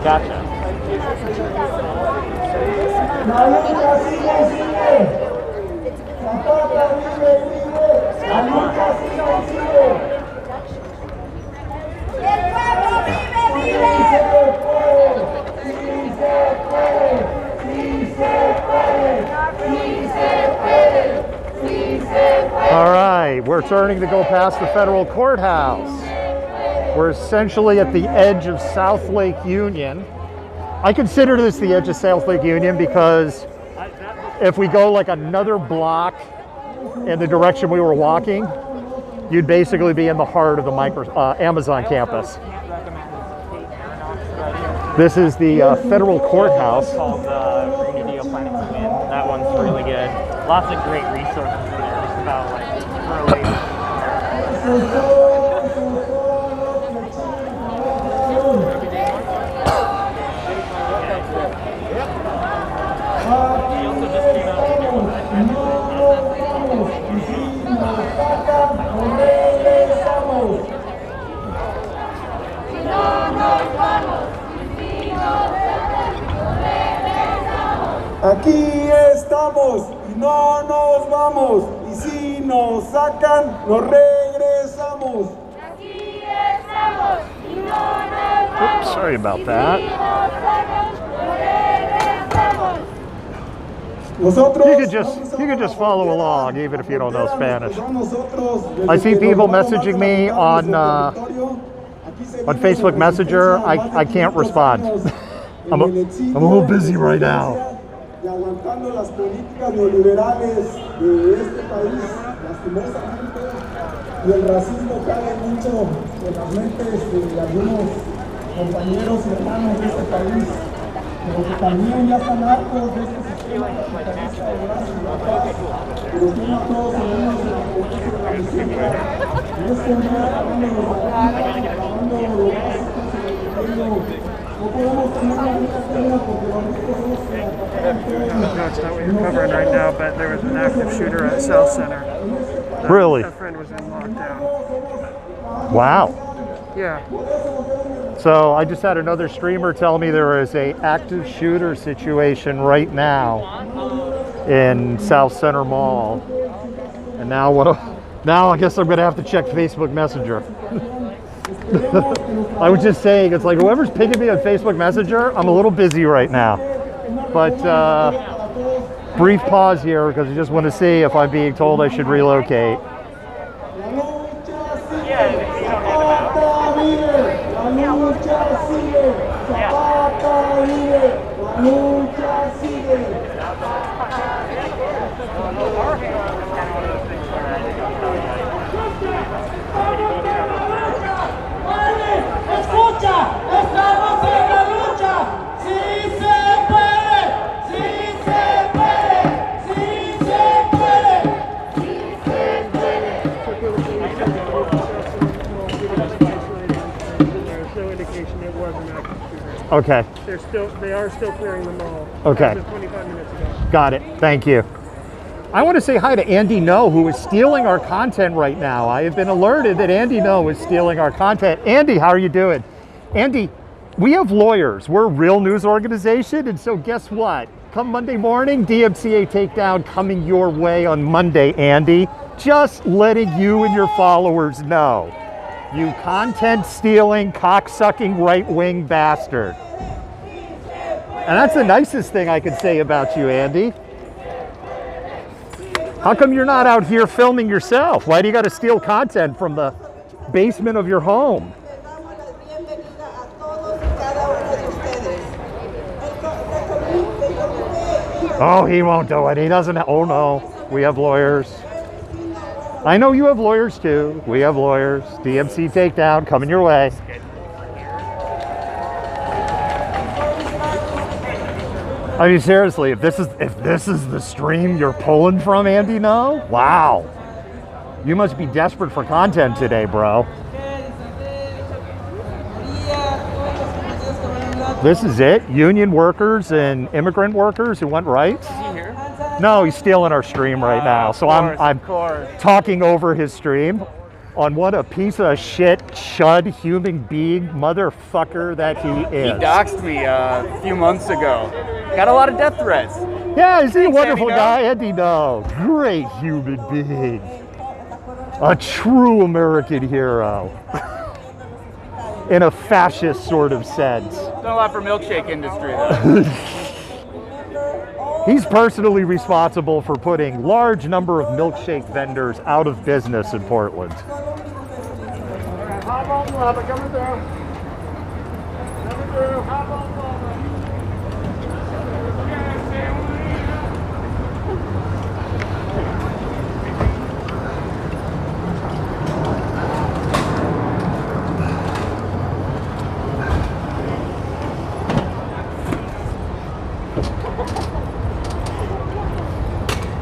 Gotcha. All right, we're turning to go past the federal courthouse. We're essentially at the edge of South Lake Union. I consider this the edge of South Lake Union because if we go like another block in the direction we were walking, you'd basically be in the heart of the Amazon campus. This is the federal courthouse. Called Community Planning to Win. That one's really good. Lots of great resources in there, just about like early. Aquí estamos y no nos vamos, y si nos sacan, nos regresamos. Aquí estamos y no nos vamos. Oops, sorry about that. You could just follow along even if you don't know Spanish. I see people messaging me on Facebook Messenger. I can't respond. I'm a little busy right now. Y aguantando las políticas neoliberales de este país, lastimosamente, y el racismo cae mucho en las mentes de algunos compañeros y hermanos de este país, pero que también ya están hartos de este sistema capitalista de gracia y la paz, pero tiene a todos unidos en la pobreza y la miseria, y este hombre acabando los derechos, acabando los básicos y el pequeño. No podemos tener una vida plena porque los ricos son los que No, it's not what you're covering right now, but there was an active shooter at South Center. Really? A friend was in lockdown. Wow. Yeah. So I just had another streamer tell me there is a active shooter situation right now in South Center Mall. And now now I guess I'm gonna have to check Facebook Messenger. I was just saying, it's like whoever's pinging me on Facebook Messenger, I'm a little busy right now. But brief pause here because I just want to see if I'm being told I should relocate. There's no indication it was an active shooter. Okay. They are still clearing the mall. Okay. As of 25 minutes ago. Got it. Thank you. I want to say hi to Andy No, who is stealing our content right now. I have been alerted that Andy No is stealing our content. Andy, how are you doing? Andy, we have lawyers. We're a real news organization, and so guess what? Come Monday morning, DMCA takedown coming your way on Monday, Andy. Just letting you and your followers know. You content stealing, cocksucking right-wing bastard. And that's the nicest thing I can say about you, Andy. How come you're not out here filming yourself? Why do you got to steal content from the basement of your home? Oh, he won't do it. He doesn't. Oh, no. We have lawyers. I know you have lawyers, too. We have lawyers. DMC takedown coming your way. I mean, seriously, if this is the stream you're pulling from, Andy, no? Wow. You must be desperate for content today, bro. This is it? Union workers and immigrant workers who want rights? Is he here? No, he's stealing our stream right now. So I'm talking over his stream on what a piece of shit, chud, human being, motherfucker that he is. He doxed me a few months ago. Got a lot of death threats. Yeah, is he a wonderful guy? Andy No. Great human being. A true American hero. In a fascist sort of sense. Done a lot for milkshake industry, though. He's personally responsible for putting large number of milkshake vendors out of business in Portland. Coming through.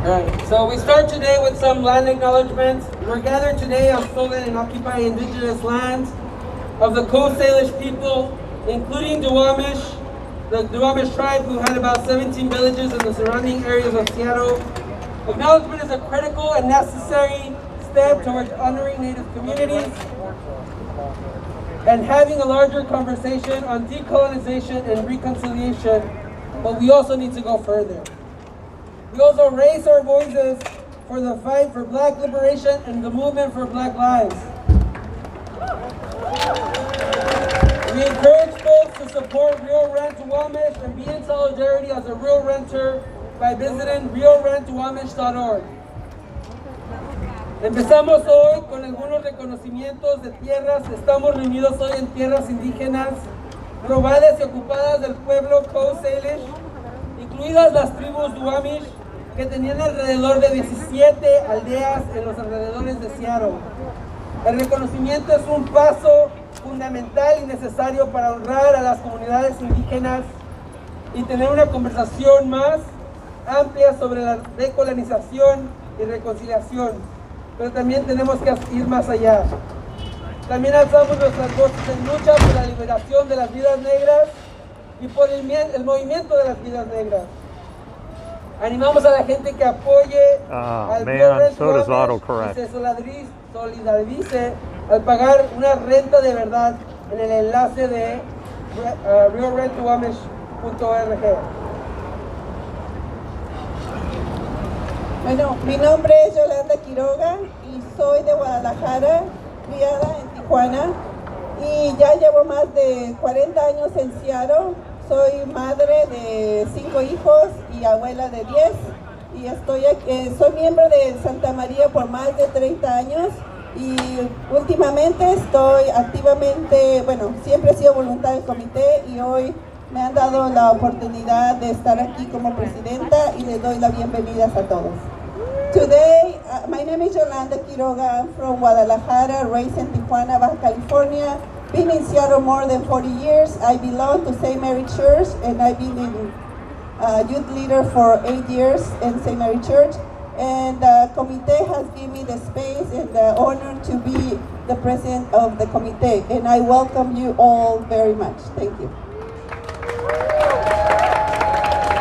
Alright, so we start today with some land acknowledgements. We're gathered today on stolen and occupied indigenous lands of the Coast Salish people, including Duwamish, the Duwamish tribe, who had about 17 villages in the surrounding areas of Seattle. Acknowledgement is a critical and necessary step towards honoring Native communities and having a larger conversation on decolonization and reconciliation, but we also need to go further. We also raise our voices for the fight for Black liberation and the movement for Black lives. We encourage folks to support Real Rent Duwamish and be in solidarity as a real renter by visiting realrentduwamish.org. Empezamos hoy con algunos reconocimientos de tierras. Estamos reunidos hoy en tierras indígenas robadas y ocupadas del pueblo Coast Salish, incluidas las tribus Duwamish, que tenían alrededor de 17 aldeas en los alrededores de Seattle. El reconocimiento es un paso fundamental y necesario para honrar a las comunidades indígenas y tener una conversación más amplia sobre la decolonización y reconciliación. Pero también tenemos que ir más allá. También alzamos nuestras voces en lucha por la liberación de las vidas negras y por el movimiento de las vidas negras. Animamos a la gente que apoye al Real Rent Duwamish y se solidarice al pagar una renta de verdad en el enlace de realrentduwamish.org. Bueno, mi nombre es Yolanda Quiroga y soy de Guadalajara, criada en Tijuana, y ya llevo más de 40 años en Seattle. Soy madre de 5 hijos y abuela de 10, y estoy aquí, soy miembro de Santa María por más de 30 años y últimamente estoy activamente, bueno, siempre he sido voluntaria del comité y hoy me han dado la oportunidad de estar aquí como presidenta y les doy las bienvenidas a todos. Today, my name is Yolanda Quiroga. I'm from Guadalajara, raised in Tijuana, Baja California. Been in Seattle more than 40 years. I belong to St. Mary Church, and I've been youth leader for 8 years in St. Mary Church. And the committee has given me the space and the honor to be the president of the committee. And I welcome you all very much. Thank you.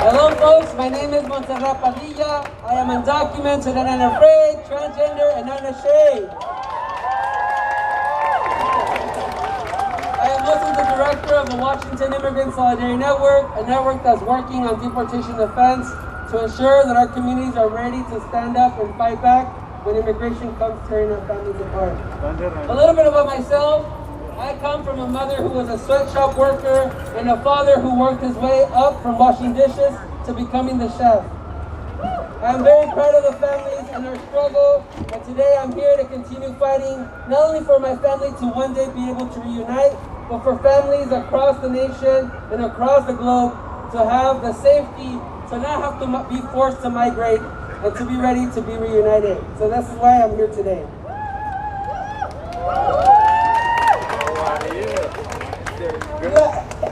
Hello folks, my name is Montserrat Padilla. I am undocumented and unafraid, transgender and unashamed. I am also the director of the Washington Immigrant Solidarity Network, a network that's working on deportation defense to ensure that our communities are ready to stand up and fight back when immigration comes tearing our families apart. A little bit about myself. I come from a mother who was a sweatshop worker and a father who worked his way up from washing dishes to becoming the chef. I'm very proud of the families and their struggle, and today I'm here to continue fighting not only for my family to one day be able to reunite, but for families across the nation and across the globe to have the safety to not have to be forced to migrate and to be ready to be reunited. So this is why I'm here today.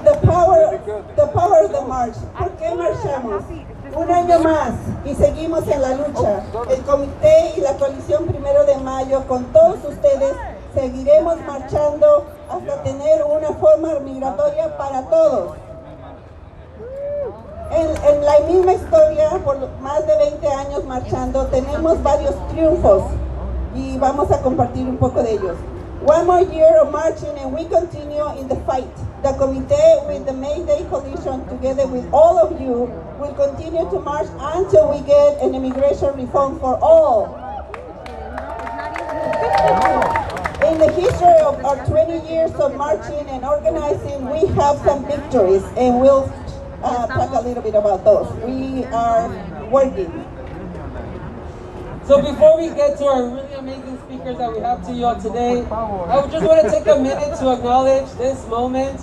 The power of the march. ¿Por qué marchamos? Un año más y seguimos en la lucha. El comité y la coalición 1 de mayo con todos ustedes seguiremos marchando hasta tener una forma migratoria para todos. En la misma historia, por más de 20 años marchando, tenemos varios triunfos y vamos a compartir un poco de ellos. One more year of marching and we continue in the fight. The committee with the May Day Coalition, together with all of you, will continue to march until we get an immigration reform for all. In the history of our 20 years of marching and organizing, we have some victories, and we'll talk a little bit about those. We are working. So before we get to our really amazing speakers that we have to you all today, I would just want to take a minute to acknowledge this moment.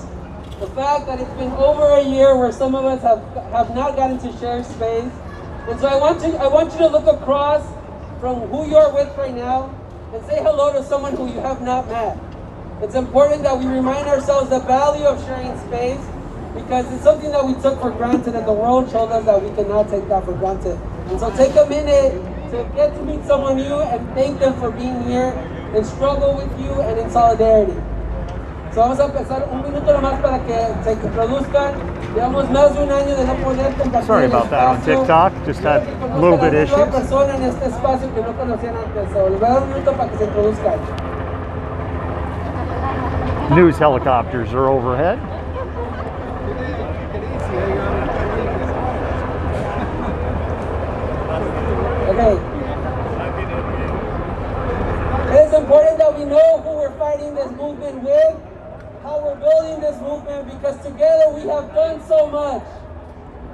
The fact that it's been over a year where some of us have not gotten to share space. And so I want you to look across from who you're with right now and say hello to someone who you have not met. It's important that we remind ourselves the value of sharing space, because it's something that we took for granted and the world showed us that we cannot take that for granted. And so take a minute to get to meet someone new and thank them for being here and struggle with you and in solidarity. So vamos a empezar un minuto nomás para que se introduzcan. Llevamos más de un año de no poder compartir. Sorry about that on TikTok. Just had a little bit issues. Persona en este espacio que no conocían antes. So les voy a dar un minuto para que se introduzcan. News helicopters are overhead. Okay. It is important that we know who we're fighting this movement with, how we're building this movement, because together we have done so much.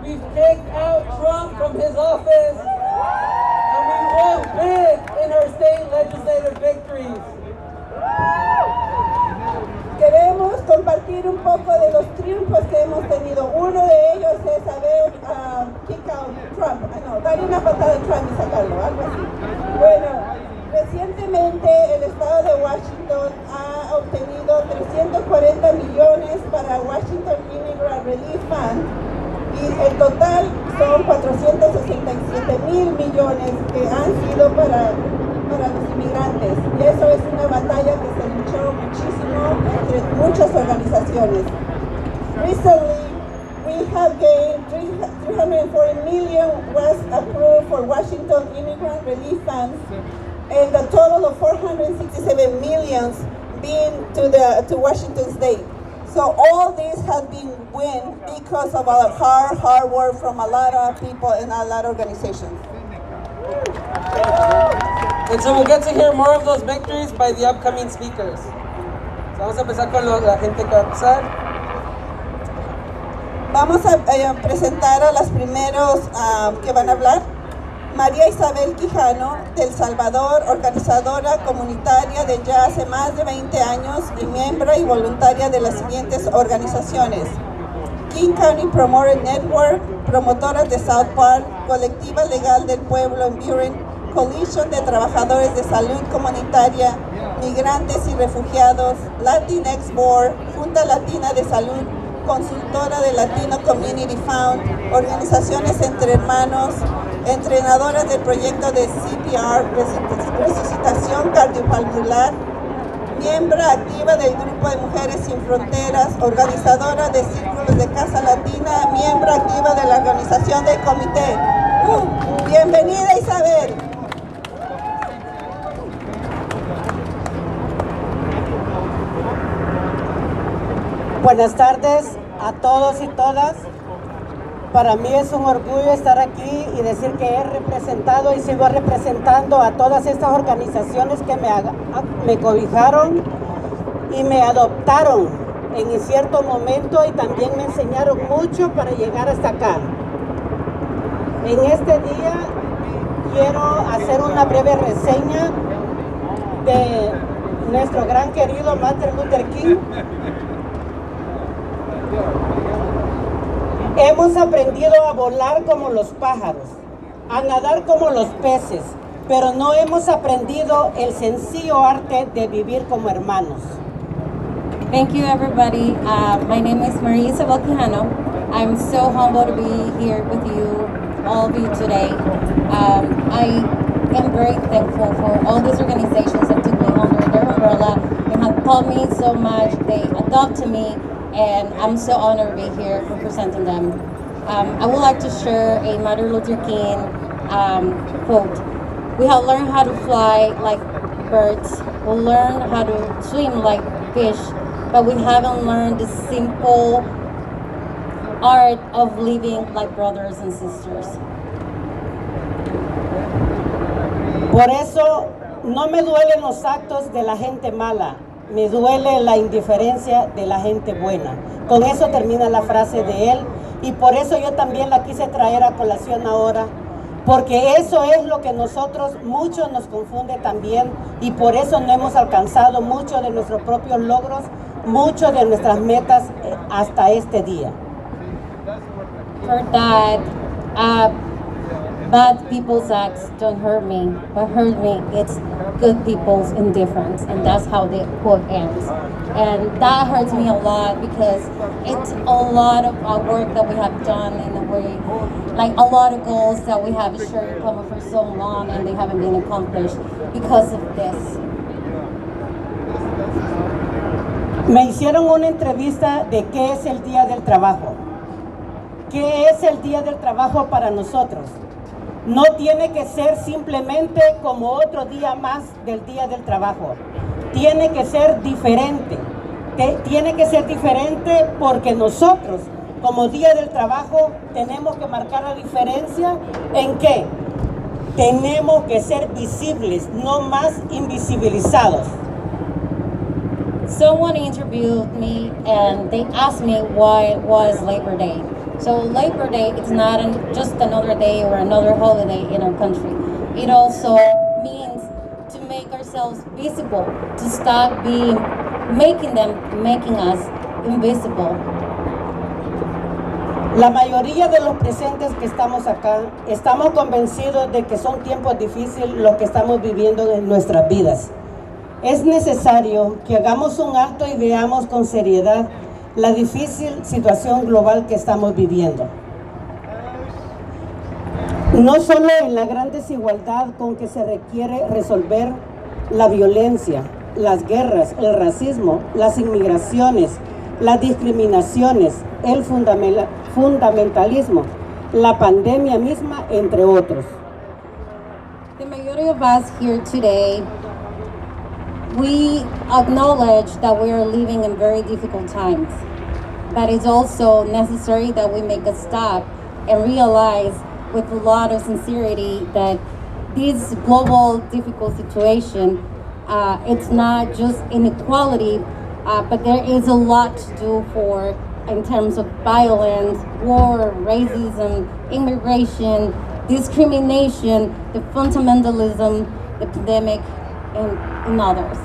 We've kicked out Trump from his office, and we won big in our state legislative victories. Queremos compartir un poco de los triunfos que hemos tenido. Uno de ellos es haber kick out Trump, darle una patada a Trump y sacarlo, algo así. Bueno, recientemente el estado de Washington ha obtenido 340 millones para Washington Immigrant Relief Fund y el total son 467 mil millones que han sido para los inmigrantes. Y eso es una batalla que se luchó muchísimo entre muchas organizaciones. Recently, we have gained 340 million was approved for Washington Immigrant Relief Funds, and a total of 467 millions being to Washington State. So all this has been win because of our hard work from a lot of people and a lot of organizations. And so we'll get to hear more of those victories by the upcoming speakers. So vamos a empezar con la gente que va a empezar. Vamos a presentar a los primeros que van a hablar. María Isabel Quijano, de El Salvador, organizadora comunitaria de ya hace más de 20 años y miembro y voluntaria de las siguientes organizaciones: King County Promoter Network, promotoras de South Park, Colectiva Legal del Pueblo en Buren, Coalition de Trabajadores de Salud Comunitaria, Migrantes y Refugiados, Latinx Board, Junta Latina de Salud, Consultora de Latino Community Fund, Organizaciones Entre Hermanos, entrenadoras del proyecto de CPR, Resucitación Cardiopulmonar, miembro activa del Grupo de Mujeres Sin Fronteras, organizadora de círculos desde Casa Latina, miembro activa de la organización del comité. Bienvenida, Isabel. Buenas tardes a todos y todas. Para mí es un orgullo estar aquí y decir que he representado y sigo representando a todas estas organizaciones que me cobijaron y me adoptaron en cierto momento y también me enseñaron mucho para llegar hasta acá. En este día quiero hacer una breve reseña de nuestro gran querido Martin Luther King. Hemos aprendido a volar como los pájaros, a nadar como los peces, pero no hemos aprendido el sencillo arte de vivir como hermanos. Thank you, everybody. My name is Maria Isabel Quijano. I'm so humbled to be here with you, all of you today. I am very thankful for all these organizations that took me under their umbrella. They have taught me so much. They adopted me. And I'm so honored to be here representing them. I would like to share a Martin Luther King quote. We have learned how to fly like birds. We learned how to swim like fish, but we haven't learned the simple art of living like brothers and sisters. Por eso no me duelen los actos de la gente mala. Me duele la indiferencia de la gente buena. Con eso termina la frase de él y por eso yo también la quise traer a colación ahora, porque eso es lo que nosotros, muchos nos confunde también y por eso no hemos alcanzado muchos de nuestros propios logros, muchos de nuestras metas hasta este día. For that, bad people's acts don't hurt me. What hurt me, it's good people's indifference, and that's how the quote ends. And that hurts me a lot because it's a lot of our work that we have done in a way, like a lot of goals that we have shared common for so long and they haven't been accomplished because of this. Me hicieron una entrevista de qué es el Día del Trabajo. ¿Qué es el Día del Trabajo para nosotros? No tiene que ser simplemente como otro día más del Día del Trabajo. Tiene que ser diferente. Tiene que ser diferente porque nosotros, como Día del Trabajo, tenemos que marcar la diferencia en que tenemos que ser visibles, no más invisibilizados. Someone interviewed me and they asked me why it was Labor Day. So Labor Day, it's not just another day or another holiday in our country. It also means to make ourselves visible, to stop making us invisible. La mayoría de los presentes que estamos acá, estamos convencidos de que son tiempos difíciles los que estamos viviendo en nuestras vidas. Es necesario que hagamos un alto y veamos con seriedad la difícil situación global que estamos viviendo. No solo en la gran desigualdad con que se requiere resolver la violencia, las guerras, el racismo, las inmigraciones, las discriminaciones, el fundamentalismo, la pandemia misma, entre otros. The majority of us here today, we acknowledge that we are living in very difficult times, but it's also necessary that we make a stop and realize with a lot of sincerity that this global difficult situation, it's not just inequality, but there is a lot to do for in terms of violence, war, racism, immigration, discrimination, the fundamentalism, the pandemic, and others.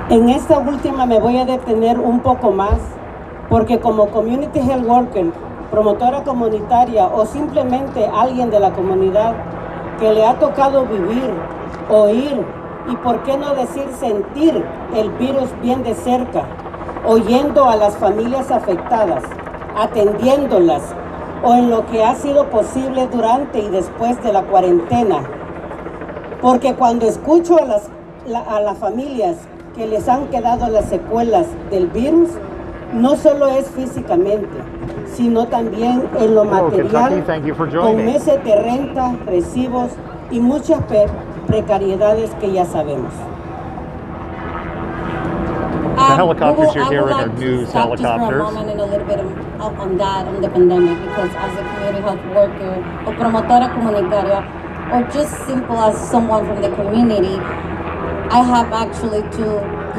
En esta última me voy a detener un poco más, porque como Community Health Worker, promotora comunitaria o simplemente alguien de la comunidad que le ha tocado vivir, oír y por qué no decir sentir el virus bien de cerca, oyendo a las familias afectadas, atendiéndolas o en lo que ha sido posible durante y después de la cuarentena. Porque cuando escucho a las familias que les han quedado las secuelas del virus, no solo es físicamente, sino también en lo Hello, Kentucky. material, Thank you for con joining. meses de renta, recibos y muchas precariedades que ya sabemos. The helicopters you're I would hearing are like to news stop just for a helicopters. moment and a little bit on that, on the pandemic, because as a community health worker, or promotora comunitaria, or just simple as someone from the community, I have actually to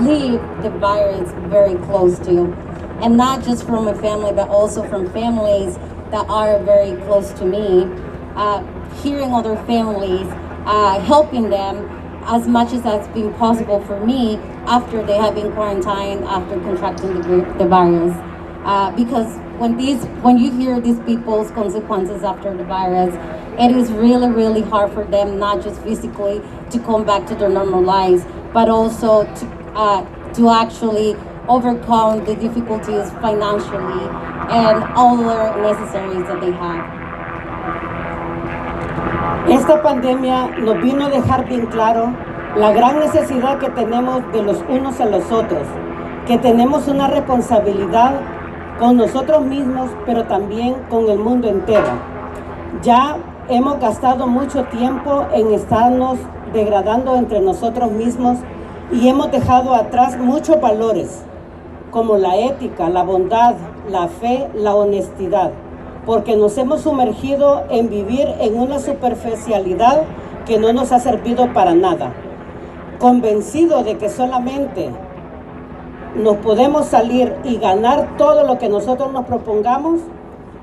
live the virus very close to. And not just from my family, but also from families that are very close to me. Hearing other families, helping them as much as that's been possible for me after they have been quarantined after contracting the virus. Because when you hear these people's consequences after the virus, it is really, really hard for them, not just physically to come back to their normal lives, but also to actually overcome the difficulties financially and all the necessaries that they have. Esta pandemia nos vino a dejar bien claro la gran necesidad que tenemos de los unos a los otros, que tenemos una responsabilidad con nosotros mismos, pero también con el mundo entero. Ya hemos gastado mucho tiempo en estarnos degradando entre nosotros mismos y hemos dejado atrás muchos valores, como la ética, la bondad, la fe, la honestidad, porque nos hemos sumergido en vivir en una superficialidad que no nos ha servido para nada. Convencido de que solamente nos podemos salir y ganar todo lo que nosotros nos propongamos,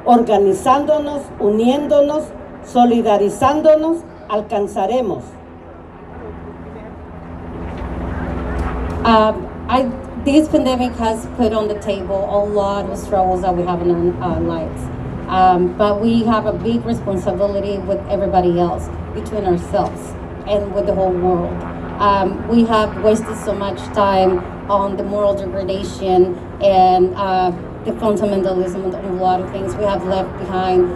organizándonos, uniéndonos, solidarizándonos, alcanzaremos. This pandemic has put on the table a lot of struggles that we have in our lives. But we have a big responsibility with everybody else, between ourselves and with the whole world. We have wasted so much time on the moral degradation and the fundamentalism of a lot of things we have left behind,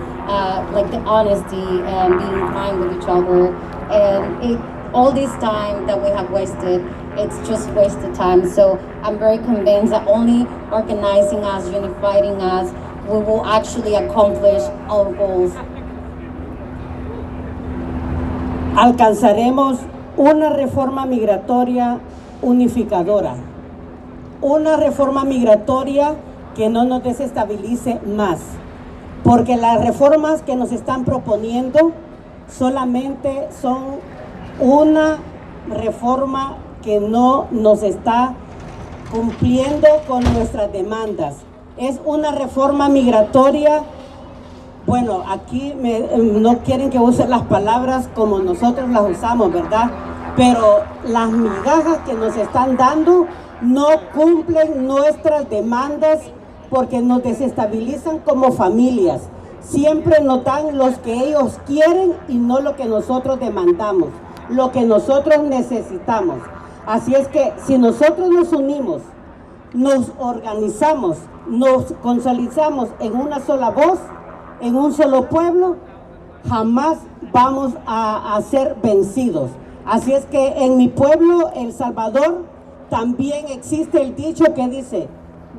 like the honesty and being kind with each other. And all this time that we have wasted, it's just wasted time. So I'm very convinced that only organizing us, unifying us, we will actually accomplish our goals. Alcanzaremos una reforma migratoria unificadora, una reforma migratoria que no nos desestabilice más, porque las reformas que nos están proponiendo solamente son una reforma que no nos está cumpliendo con nuestras demandas. Es una reforma migratoria, bueno, aquí no quieren que use las palabras como nosotros las usamos, ¿verdad? Pero las migajas que nos están dando no cumplen nuestras demandas porque nos desestabilizan como familias. Siempre nos dan los que ellos quieren y no lo que nosotros demandamos, lo que nosotros necesitamos. Así es que si nosotros nos unimos, nos organizamos, nos consolidamos en una sola voz, en un solo pueblo, jamás vamos a ser vencidos. Así es que en mi pueblo, El Salvador, también existe el dicho que dice: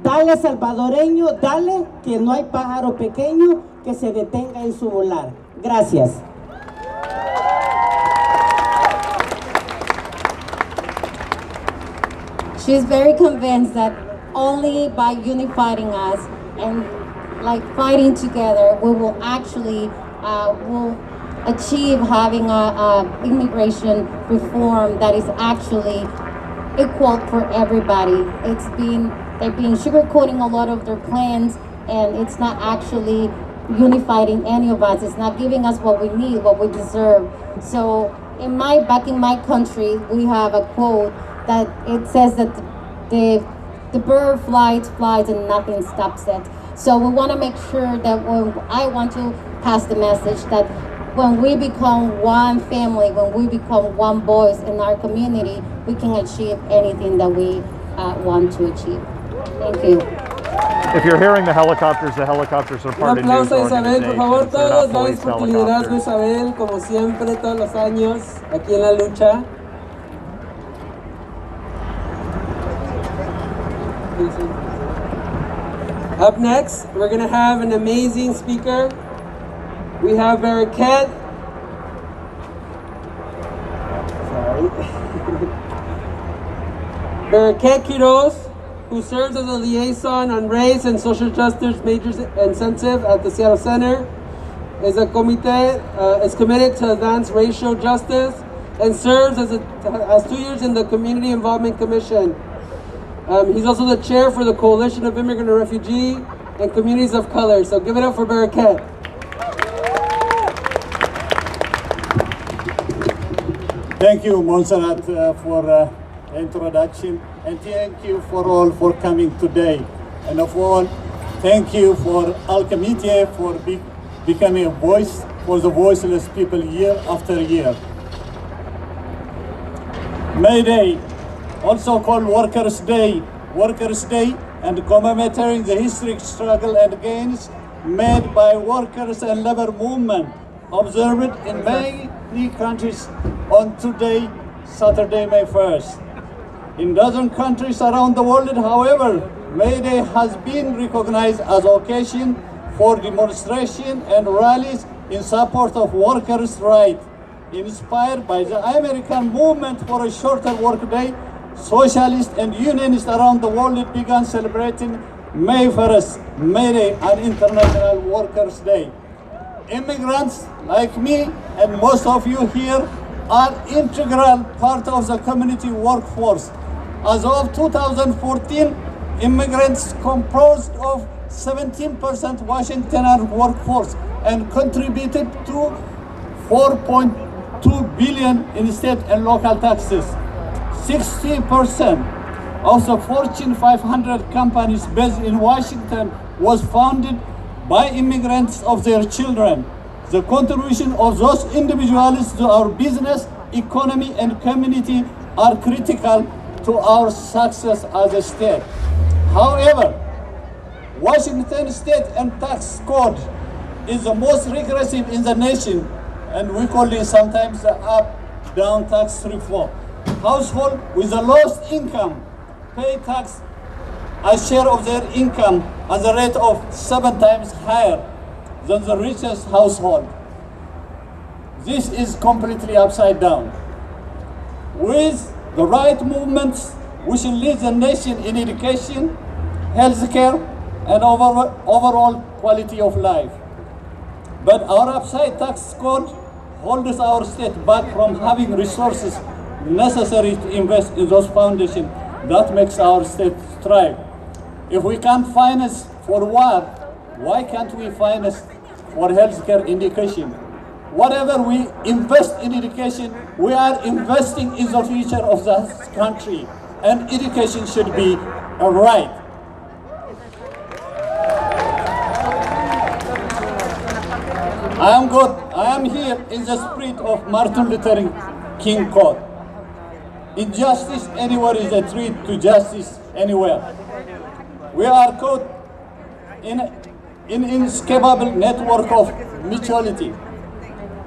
dale salvadoreño, dale, que no hay pájaro pequeño que se detenga en su volar. Gracias. She's very convinced that only by unifying us and like fighting together, we will actually will achieve having a immigration reform that is actually equal for everybody. They've been sugarcoating a lot of their plans, and it's not actually unifying any of us. It's not giving us what we need, what we deserve. So back in my country, we have a quote that it says that the bird flies and nothing stops it. So we want to make sure that I want to pass the message that when we become one family, when we become one voice in our community, we can achieve anything that we want to achieve. Thank you. If you're hearing the helicopters are part of Un news aplauso a Isabel, por organizations. favor, They're todos. not Gracias police por tu liderazgo, helicopters. Isabel, como siempre, todos los años, aquí en la lucha. Up next, we're gonna have an amazing speaker. We have Baraket. Sorry. Baraket Quiroz, who serves as a liaison on race and social justice major incentive at the Seattle Center, is committed to advance racial justice and serves as 2 years in the Community Involvement Commission. He's also the chair for the Coalition of Immigrant and Refugee and Communities of Color. So give it up for Baraket. Thank you, Montserrat, for introduction, and thank you for all for coming today. And of all, thank you for our committee for becoming a voice for the voiceless people year after year. May Day, also called Workers' Day, and commemorating the historic struggle and gains made by workers and labor movement, observed in many countries on today, Saturday, May 1st. In dozen countries around the world, however, May Day has been recognized as an occasion for demonstration and rallies in support of workers' rights. Inspired by the American movement for a shorter workday, socialists and unionists around the world began celebrating May 1st, May Day, an International Workers' Day. Immigrants like me and most of you here are integral part of the community workforce. As of 2014, immigrants composed of 17% Washington workforce and contributed to 4.2 billion in state and local taxes. 60% of the Fortune 500 companies based in Washington was founded by immigrants of their children. The contribution of those individuals to our business, economy, and community are critical to our success as a state. However, Washington state and tax code is the most regressive in the nation, and we call it sometimes the up-down tax reform. Households with the lowest income pay tax a share of their income at a rate of 7 times higher than the richest household. This is completely upside down. With the right movements, we should lead the nation in education, healthcare, and overall quality of life. But our upside tax code holds our state back from having resources necessary to invest in those foundations that makes our state thrive. If we can't finance for war, why can't we finance for healthcare and education? Whatever we invest in education, we are investing in the future of the country, and education should be a right. I am here in the spirit of Martin Luther King quote. Injustice anywhere is a threat to justice anywhere. We are caught in an inescapable network of mutuality,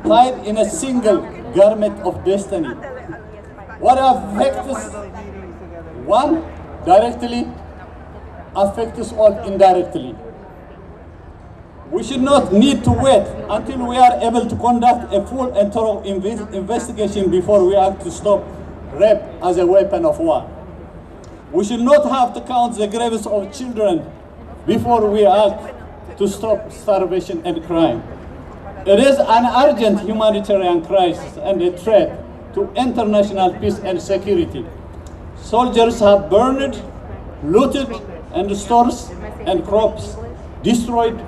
tied in a single garment of destiny. What affects one directly affects all indirectly. We should not need to wait until we are able to conduct a full and thorough investigation before we act to stop rape as a weapon of war. We should not have to count the graves of children before we act to stop starvation and crime. It is an urgent humanitarian crisis and a threat to international peace and security. Soldiers have burned, looted, and stores and crops destroyed,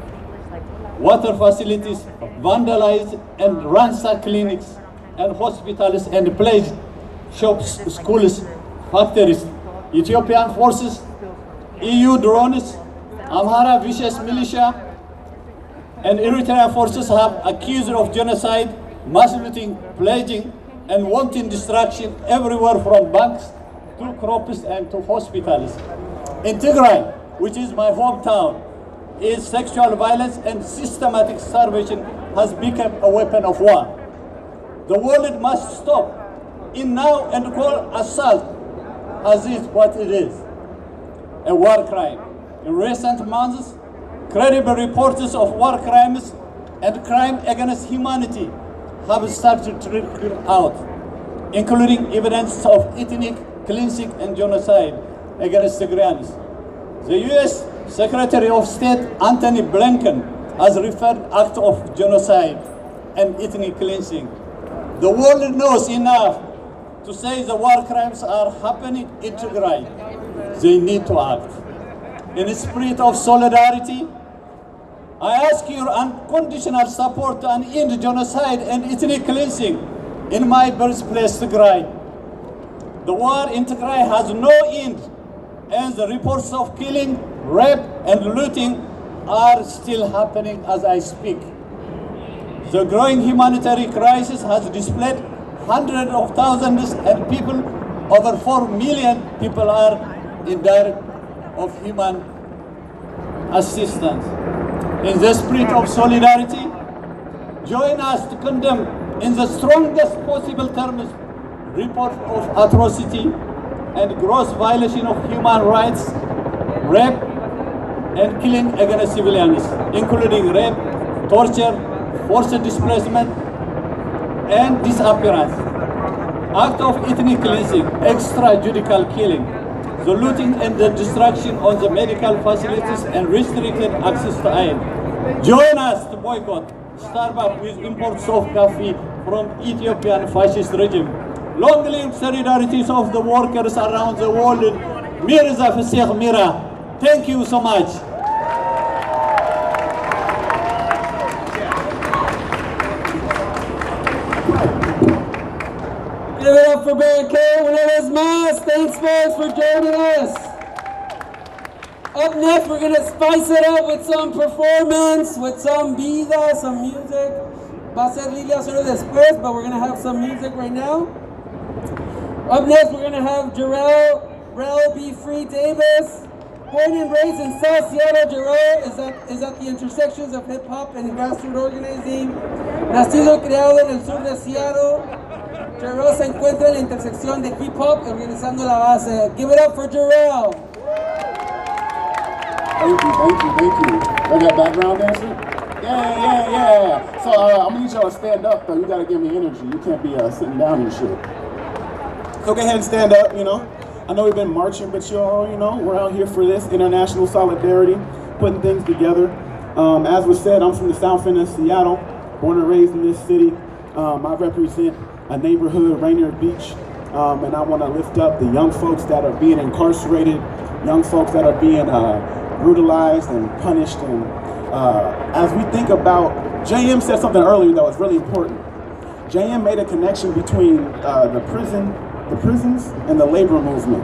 water facilities vandalized, and ransacked clinics and hospitals and pillaged shops, schools, factories. Ethiopian forces, EU drones, Amhara vicious militia, and Eritrean forces have accused of genocide, mass looting, pillaging, and wanton destruction everywhere from banks to crops and to hospitals. In Tigray, which is my hometown, is sexual violence and systematic starvation has become a weapon of war. The world must stop in now and call assault as is what it is, a war crime. In recent months, credible reports of war crimes and crime against humanity have started to trickle out, including evidence of ethnic cleansing and genocide against Tigrayans. The U.S. Secretary of State Antony Blinken has referred act of genocide and ethnic cleansing. The world knows enough to say the war crimes are happening in Tigray. They need to act. In a spirit of solidarity, I ask your unconditional support to end genocide and ethnic cleansing in my birthplace, Tigray. The war in Tigray has no end, and the reports of killing, rape, and looting are still happening as I speak. The growing humanitarian crisis has displaced hundreds of thousands and people, over 4 million people are in dire of human assistance. In the spirit of solidarity, join us to condemn in the strongest possible terms report of atrocity and gross violation of human rights, rape, and killing against civilians, including rape, torture, forced displacement, and disappearance, act of ethnic cleansing, extrajudicial killing, the looting and the destruction of the medical facilities and restricted access to aid. Join us to boycott Starbucks with imports of coffee from Ethiopian fascist regime. Long live solidarities of the workers around the world. Mirza Fasih Mira. Thank you so much. Give it up for Barricade. Una vez más. Thanks, folks, for joining us. Up next, we're going to spice it up with some performance, with some vida, some music. Va a ser Lilia solo después, but we're going to have some music right now. Up next, we're going to have Jarrell Be Free Davis. Born and raised in South Seattle, Jarrell is at the intersections of hip-hop and grassroots organizing. Nacido y criado en el sur de Seattle, Jarrell se encuentra en la intersección de hip-hop organizando la base. Give it up for Jarrell. Thank you. I got background dancer? Yeah. So I'm gonna need y'all to stand up though. You gotta give me energy. You can't be sitting down and shit. So go ahead and stand up, you know. I know we've been marching, but y'all, you know, we're out here for this international solidarity, putting things together. As was said, I'm from the south end of Seattle, born and raised in this city. I represent a neighborhood, Rainier Beach, and I want to lift up the young folks that are being incarcerated, young folks that are being brutalized and punished. And as we think about, JM said something earlier that was really important. JM made a connection between the prisons and the labor movement.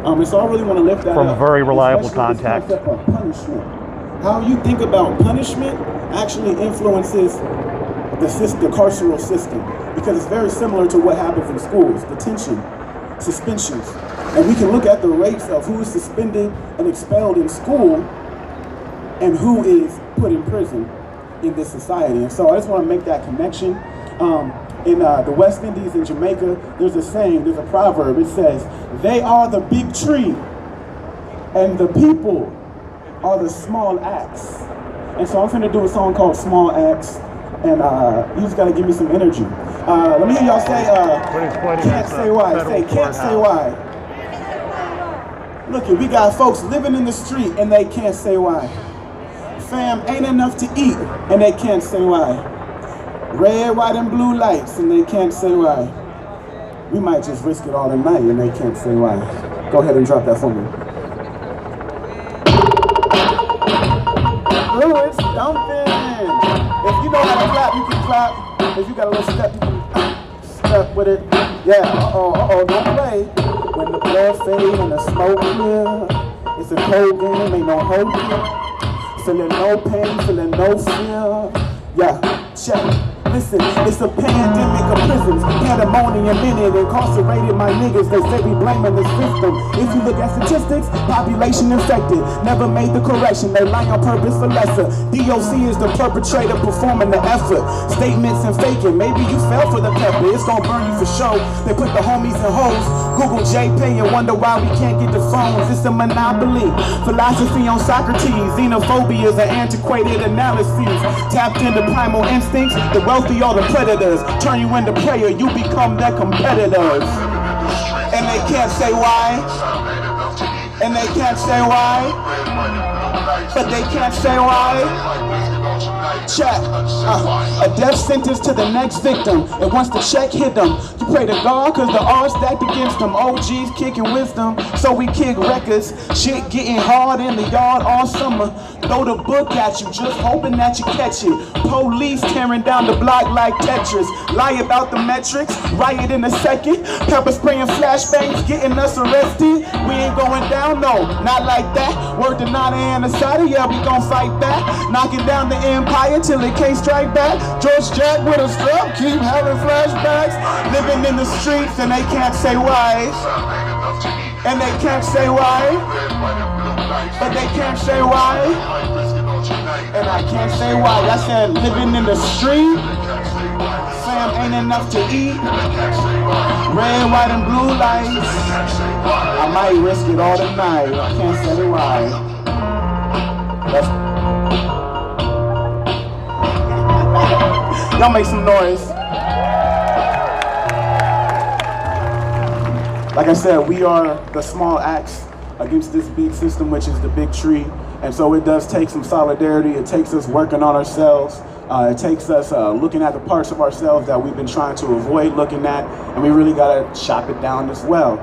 And so I really want to lift that from up. From very reliable contact. contact. Punishment. How you think about punishment actually influences the carceral system, because it's very similar to what happens in schools, detention, suspensions. And we can look at the rates of who is suspended and expelled in school and who is put in prison in this society. And so I just want to make that connection. In the West Indies in Jamaica, there's a saying, there's a proverb, it says, they are the big tree and the people are the small axe. And so I'm finna do a song called Small Axe, and you just gotta give me some energy. Let me hear y'all say, can't say why. Say, can't say why. Look, we got folks living in the street and they can't say why. Fam, ain't enough to eat and they can't say why. Red, white, and blue lights and they can't say why. We might just risk it all tonight and they can't say why. Go ahead and drop that for me. Ooh, it's dumping. If you know how to clap, you can clap. If you got a little step, you can step with it. Yeah, don't play. When the blood fade and the smoke clear, it's a cold game, ain't no hope here. Feeling no pain, feeling no fear. Yeah, check. listen, it's a pandemic of prisons, pandemonium in it, incarcerated my niggas, they say we blaming the system. If you look at statistics, population infected, never made the correction, they lie on purpose for lesser. DOC is the perpetrator performing the effort, statements and faking, maybe you fell for the pepper, it's gonna burn you for show. They put the homies in holes, Google JPay and wonder why we can't get the phones. It's a monopoly, philosophy on Socrates, xenophobia is an antiquated analysis, tapped into primal instincts, the wealthy are the predators, turn you into prey, you become their competitors. And they can't say why, and they can't say why, but they can't say why. Check, a death sentence to the next victim, and once the check hit them, you pray to God cause the odds stacked against them. OGs kicking wisdom, so we kick records, shit getting hard in the yard all summer. Throw the book at you, just hoping that you catch it. Police tearing down the block like Tetris, lie about the metrics, riot in a second, pepper spraying flashbangs, getting us arrested. We ain't going down, no, not like that. Word to Nana and Asada, yeah, we gon' fight back. Knocking down the empire till it can't strike back. George Jack with a strap, keep having flashbacks. Living in the streets and they can't say why. And they can't say why. But they can't say why. And I can't say why. I said living in the street. Sam ain't enough to eat. Red, white, and blue lights. I might risk it all tonight. I can't say why. Y'all make some noise. Like I said, we are the small axe against this big system, which is the big tree. And so it does take some solidarity. It takes us working on ourselves. It takes us looking at the parts of ourselves that we've been trying to avoid looking at. And we really gotta chop it down as well.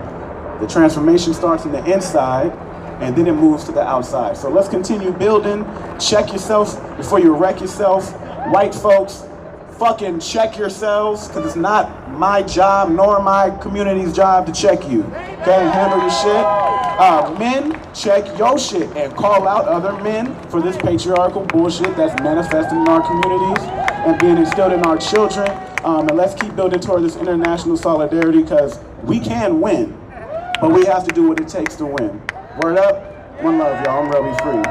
The transformation starts in the inside and then it moves to the outside. So let's continue building. Check yourself before you wreck yourself. White folks, fucking check yourselves, because it's not my job nor my community's job to check you. Okay, handle your shit. Men, check your shit and call out other men for this patriarchal bullshit that's manifesting in our communities and being instilled in our children. And let's keep building toward this international solidarity, because we can win, but we have to do what it takes to win. Word up, one love, y'all. I'm real, be free.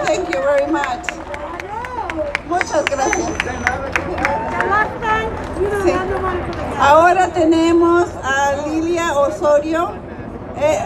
Thank you very much. Muchas gracias. Sí. Ahora tenemos a Lilia Osorio.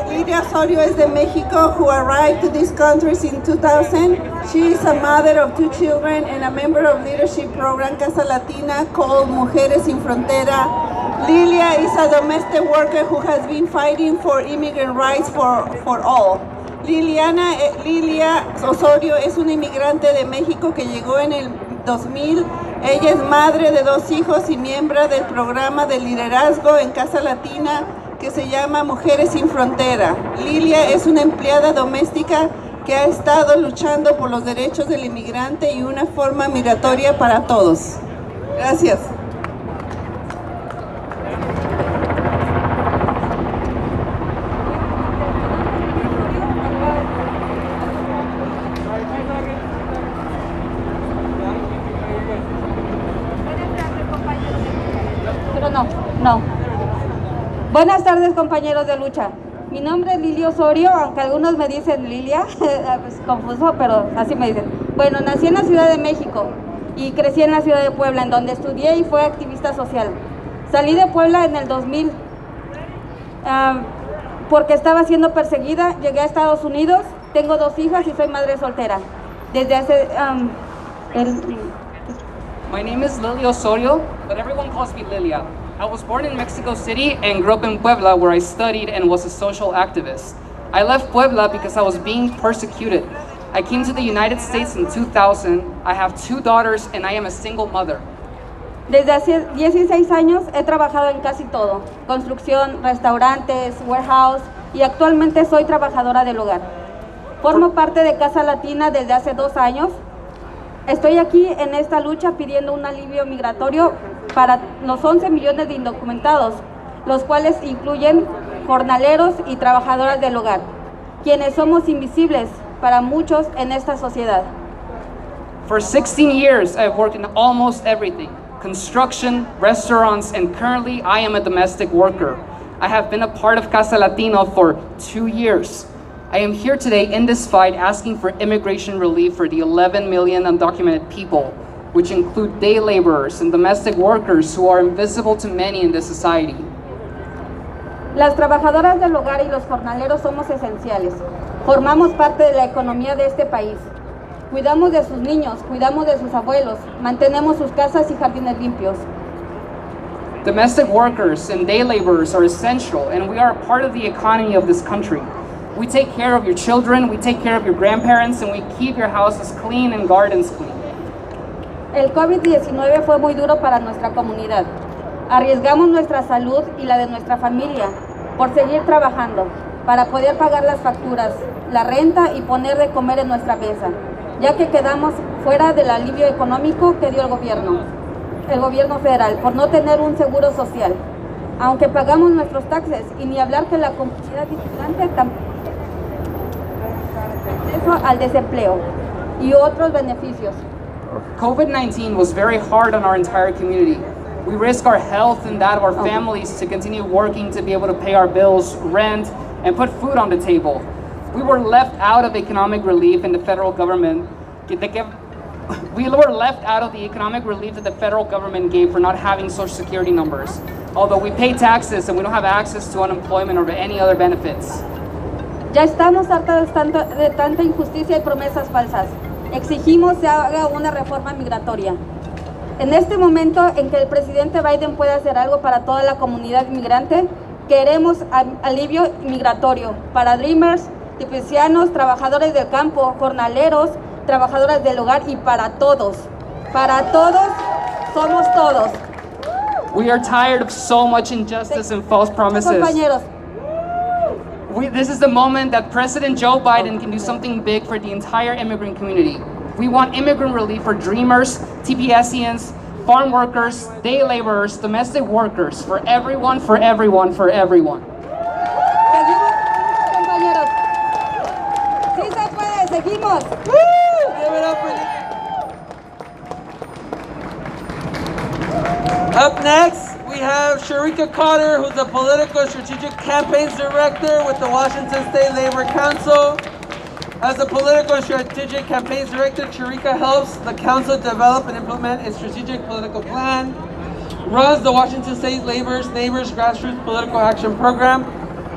Lilia Osorio is de Mexico, who arrived to these countries in 2000. She is a mother of 2 children and a member of leadership program Casa Latina called Mujeres Sin Frontera. Lilia is a domestic worker who has been fighting for immigrant rights for all. Lilia Osorio es una inmigrante de México que llegó en el 2000. Ella es madre de 2 hijos y miembro del programa de liderazgo en Casa Latina que se llama Mujeres Sin Frontera. Lilia es una empleada doméstica que ha estado luchando por los derechos del inmigrante y una forma migratoria para todos. Gracias. No. Buenas tardes, compañeros de lucha. Mi nombre es Lilia Osorio, aunque algunos me dicen Lilia, es confuso, pero así me dicen. Bueno, nací en la Ciudad de México y crecí en la Ciudad de Puebla, en donde estudié y fui activista social. Salí de Puebla en el 2000 porque estaba siendo perseguida. Llegué a Estados Unidos, tengo 2 hijas y soy madre soltera. Desde hace... My name is Lilia Osorio, but everyone calls me Lilia. I was born in Mexico City and grew up in Puebla, where I studied and was a social activist. I left Puebla because I was being persecuted. I came to the United States in 2000. I have 2 daughters and I am a single mother. Desde hace 16 años he trabajado en casi todo, construcción, restaurantes, warehouse, y actualmente soy trabajadora del hogar. Formo parte de Casa Latina desde hace 2 años. Estoy aquí en esta lucha pidiendo un alivio migratorio para los 11 millones de indocumentados, los cuales incluyen jornaleros y trabajadoras del hogar, quienes somos invisibles para muchos en esta sociedad. For 16 years, I've worked in almost everything: construction, restaurants, and currently I am a domestic worker. I have been a part of Casa Latina for 2 years. I am here today in this fight asking for immigration relief for the 11 million undocumented people, which include day laborers and domestic workers who are invisible to many in this society. Las trabajadoras del hogar y los jornaleros somos esenciales. Formamos parte de la economía de este país. Cuidamos de sus niños, cuidamos de sus abuelos, mantenemos sus casas y jardines limpios. Domestic workers and day laborers are essential, and we are a part of the economy of this country. We take care of your children, we take care of your grandparents, and we keep your houses clean and gardens clean. El COVID-19 fue muy duro para nuestra comunidad. Arriesgamos nuestra salud y la de nuestra familia por seguir trabajando, para poder pagar las facturas, la renta y poner de comer en nuestra mesa, ya que quedamos fuera del alivio económico que dio el gobierno federal, por no tener un seguro social. Aunque pagamos nuestros taxes, y ni hablar que la comunidad inmigrante tampoco tiene acceso al desempleo y otros beneficios. COVID-19 was very hard on our entire community. We risk our health and that of our families to continue working to be able to pay our bills, rent, and put food on the table. We were left out of economic relief in the federal government. We were left out of the economic relief that the federal government gave for not having social security numbers, although we pay taxes and we don't have access to unemployment or any other benefits. Ya estamos hartos de tanta injusticia y promesas falsas. Exigimos se haga una reforma migratoria. En este momento en que el presidente Biden puede hacer algo para toda la comunidad inmigrante, queremos alivio migratorio para Dreamers, tipicianos, trabajadores del campo, jornaleros, trabajadoras del hogar y para todos. Para todos, somos todos. We are tired of so much injustice and false promises. Compañeros. This is the moment that President Joe Biden can do something big for the entire immigrant community. We want immigrant relief for Dreamers, TPSians, farm workers, day laborers, domestic workers, for everyone, for everyone, for everyone. Compañeros. Sí se puede, seguimos. Up next, we have Sharika Carter, who's the Political Strategic Campaigns Director with the Washington State Labor Council. As the Political Strategic Campaigns Director, Sharika helps the council develop and implement a strategic political plan, runs the Washington State Labor's Neighbors Grassroots Political Action Program,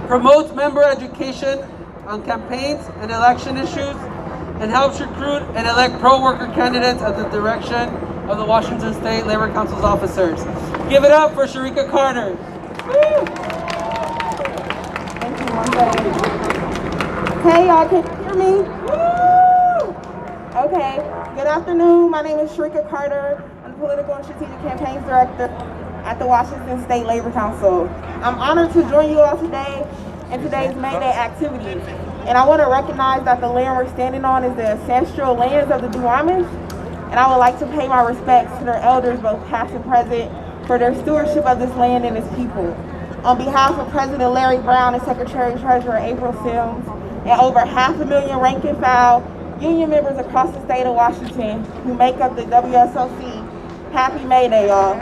promotes member education on campaigns and election issues, and helps recruit and elect pro-worker candidates at the direction of the Washington State Labor Council's officers. Give it up for Sharika Carter. Woo! Thank you. Okay, y'all can hear me? Woo! Okay, good afternoon. My name is Sharika Carter. I'm the Political and Strategic Campaigns Director at the Washington State Labor Council. I'm honored to join you all today in today's May Day activities. And I want to recognize that the land we're standing on is the ancestral lands of the Duwamish. And I would like to pay my respects to their elders, both past and present, for their stewardship of this land and its people. On behalf of President Larry Brown and Secretary-Treasurer April Sims, and over 500,000 rank and file union members across the state of Washington who make up the WSOC, happy May Day, y'all.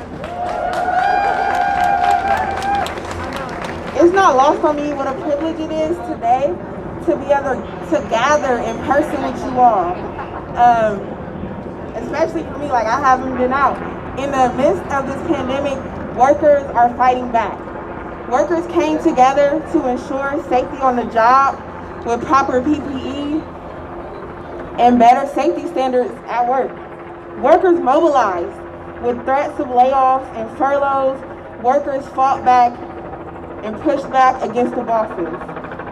It's not lost on me what a privilege it is today to be able to gather in person with you all. Especially for me, like I haven't been out. In the midst of this pandemic, workers are fighting back. Workers came together to ensure safety on the job with proper PPE and better safety standards at work. Workers mobilized with threats of layoffs and furloughs. Workers fought back and pushed back against the bosses.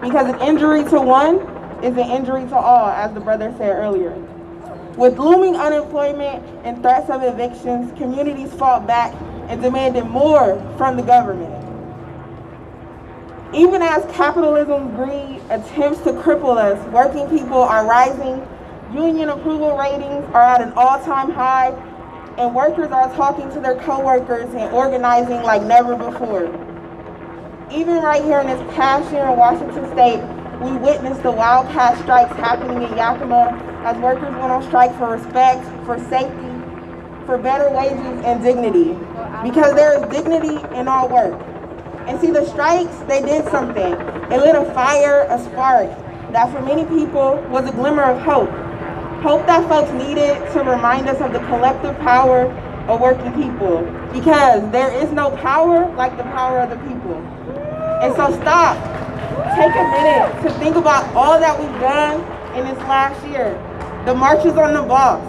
Because an injury to one is an injury to all, as the brother said earlier. With looming unemployment and threats of evictions, communities fought back and demanded more from the government. Even as capitalism's greed attempts to cripple us, working people are rising, union approval ratings are at an all-time high, and workers are talking to their co-workers and organizing like never before. Even right here in this past year in Washington State, we witnessed the wildcat strikes happening in Yakima as workers went on strike for respect, for safety, for better wages and dignity. Because there is dignity in all work. And see, the strikes, they did something. It lit a fire, a spark, that for many people was a glimmer of hope. Hope that folks needed to remind us of the collective power of working people. Because there is no power like the power of the people. And so stop. Take a minute to think about all that we've done in this last year. The marches on the boss,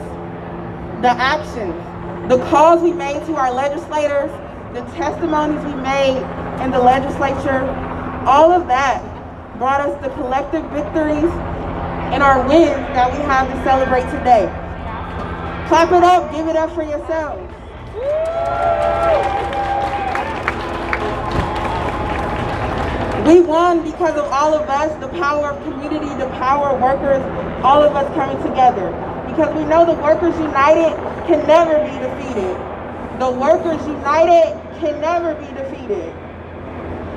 the actions, the calls we made to our legislators, the testimonies we made in the legislature, all of that brought us the collective victories and our wins that we have to celebrate today. Clap it up, give it up for yourselves. We won because of all of us, the power of community, the power of workers, all of us coming together. Because we know the workers united can never be defeated. The workers united can never be defeated.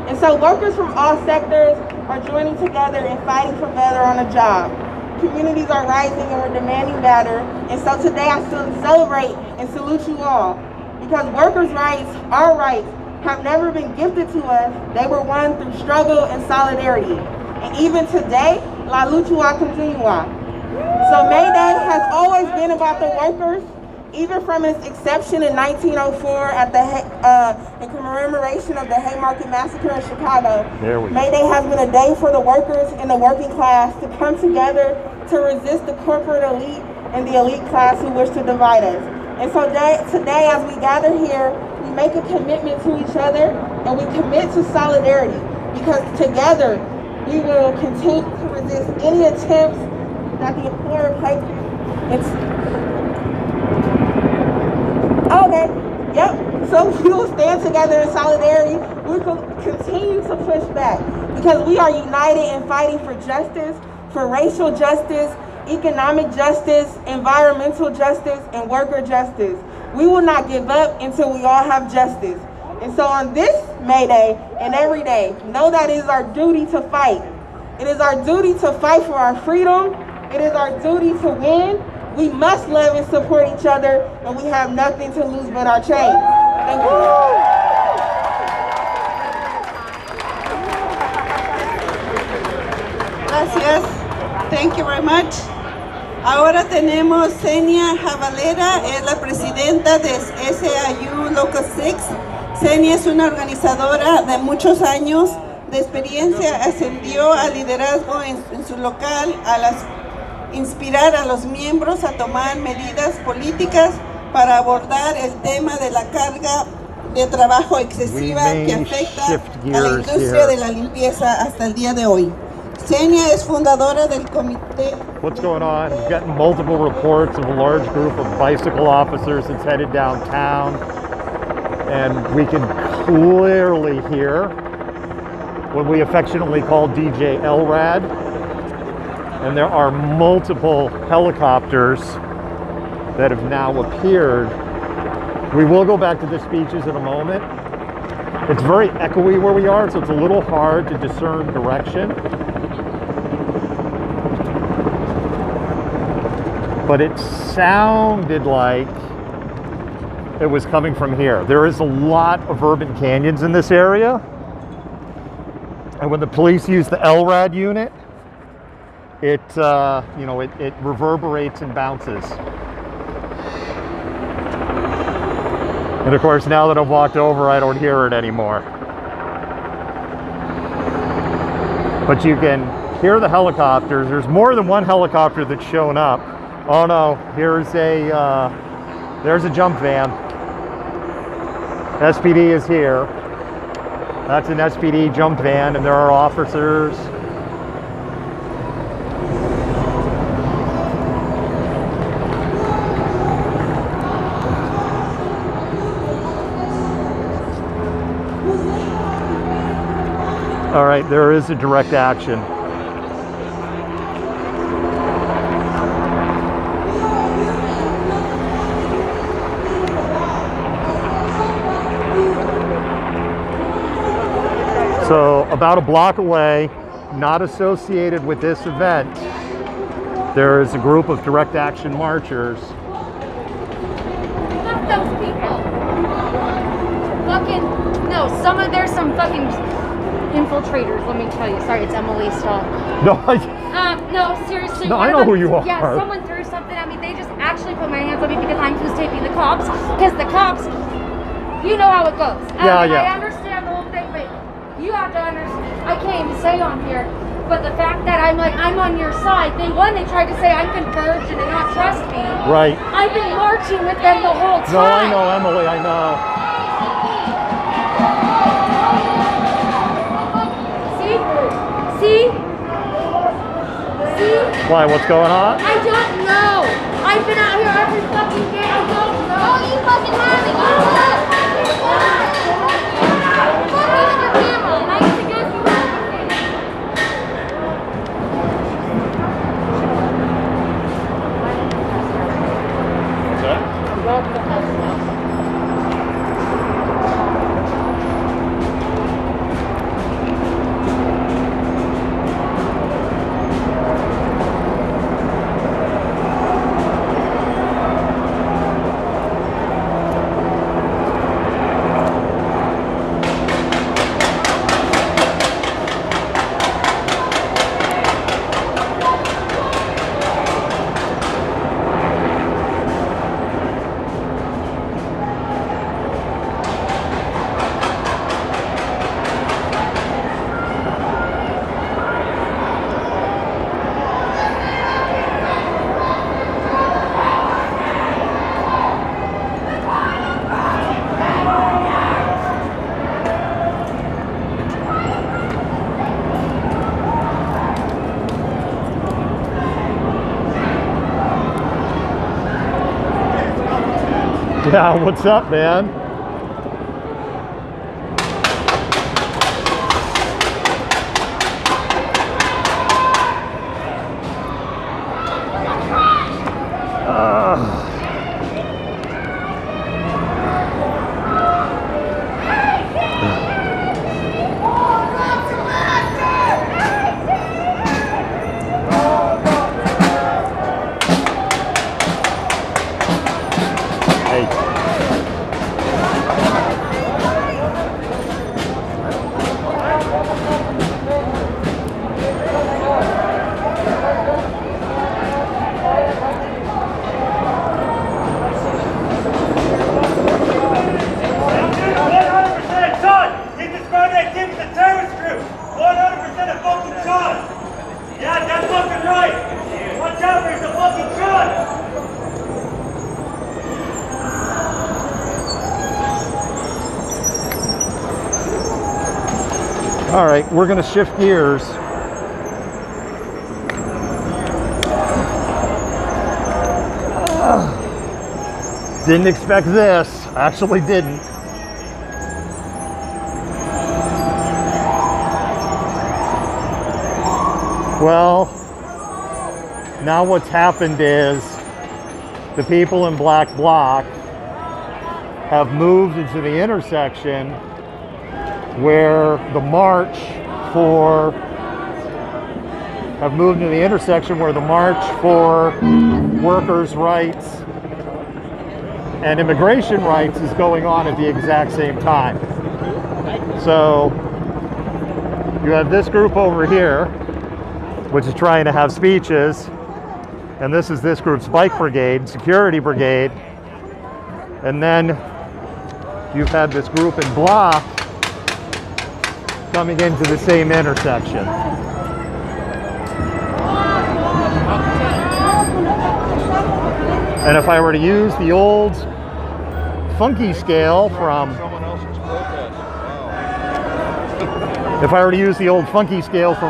And so workers from all sectors are joining together and fighting for better on the job. Communities are rising and we're demanding better. And so today I celebrate and salute you all. Because workers' rights, our rights, have never been gifted to us. They were won through struggle and solidarity. And even today, la lucha va continua. So May Day has always been about the workers, even from its inception in 1904 at the in commemoration of the Haymarket Massacre in Chicago. May Day has been a day for the workers and the working class to come together to resist the corporate elite and the elite class who wish to divide us. And so today, as we gather here, we make a commitment to each other and we commit to solidarity, because together we will continue to resist any attempts that the employer places. Okay, yep. So we will stand together in solidarity. We will continue to push back because we are united in fighting for justice, for racial justice, economic justice, environmental justice, and worker justice. We will not give up until we all have justice. And so on this May Day and every day, know that it is our duty to fight. It is our duty to fight for our freedom. It is our duty to win. We must love and support each other, and we have nothing to lose but our chains. Thank you. Gracias. Thank you very much. Ahora tenemos Senia Javalera, es la presidenta de SIU Local 6. Senia es una organizadora de muchos años de experiencia, ascendió al liderazgo en su local, inspirar a los miembros a tomar medidas políticas para abordar el tema de la carga de trabajo excesiva que afecta a la industria de la limpieza hasta el día de hoy. Senia es fundadora del comité. What's going on? We've gotten multiple reports of a large group of bicycle officers that's headed downtown, and we can clearly hear what we affectionately call DJ LRAD, and there are multiple helicopters that have now appeared. We will go back to the speeches in a moment. It's very echoey where we are, so it's a little hard to discern direction. But it sounded like it was coming from here. There is a lot of urban canyons in this area. And when the police use the LRAD unit, it reverberates and bounces. And of course, now that I've walked over, I don't hear it anymore. But you can hear the helicopters. There's more than one helicopter that's shown up. Oh no, there's a jump van. SPD is here. That's an SPD jump van, and there are officers. All right, there is a direct action. So about a block away, not associated with this event, there is a group of direct action marchers. Fuck those people. Fucking, no, there's some fucking infiltrators, let me tell you. Sorry, it's Emily, stop. No, no, seriously. No, I know who you are. Yeah, someone threw something at me. They just actually put my hands on me because I'm who's taping the cops. Because the cops, you know how it goes. Yeah. I understand the whole thing, but you have to understand. I can't even say on here, but the fact that I'm on your side. They tried to say I'm converged and not trust me. Right. I've been marching with them the whole time. No, I know, Emily, I know. See? Why, what's going on? I don't know. I've been out here every fucking day. I don't know. Oh, you fucking have it. You have it. Fuck you and your camera. And I used to guess you have What's that? I'm going to the house now. Yeah, what's up, man? All right, we're going to shift gears. Didn't expect this. Actually didn't. Well, now what's happened is the people in Black Bloc have moved into the intersection where the march for workers' rights and immigration rights is going on at the exact same time. So you have this group over here, which is trying to have speeches, and this is this group's bike brigade, security brigade, and then you've had this group in Bloc coming into the same intersection. And if I were to use the old funky scale from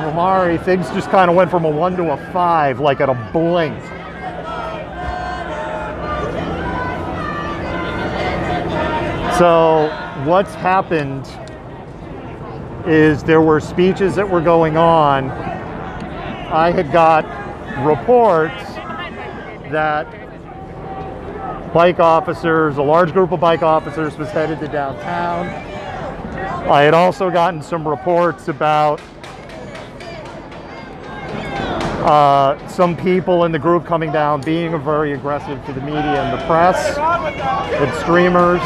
Amari, things just kind of went from a 1 to a 5, like at a blink. So what's happened is there were speeches that were going on. I had got reports that bike officers, a large group of bike officers was headed to downtown. I had also gotten some reports about Some people in the group coming down being very aggressive to the media and the press and streamers.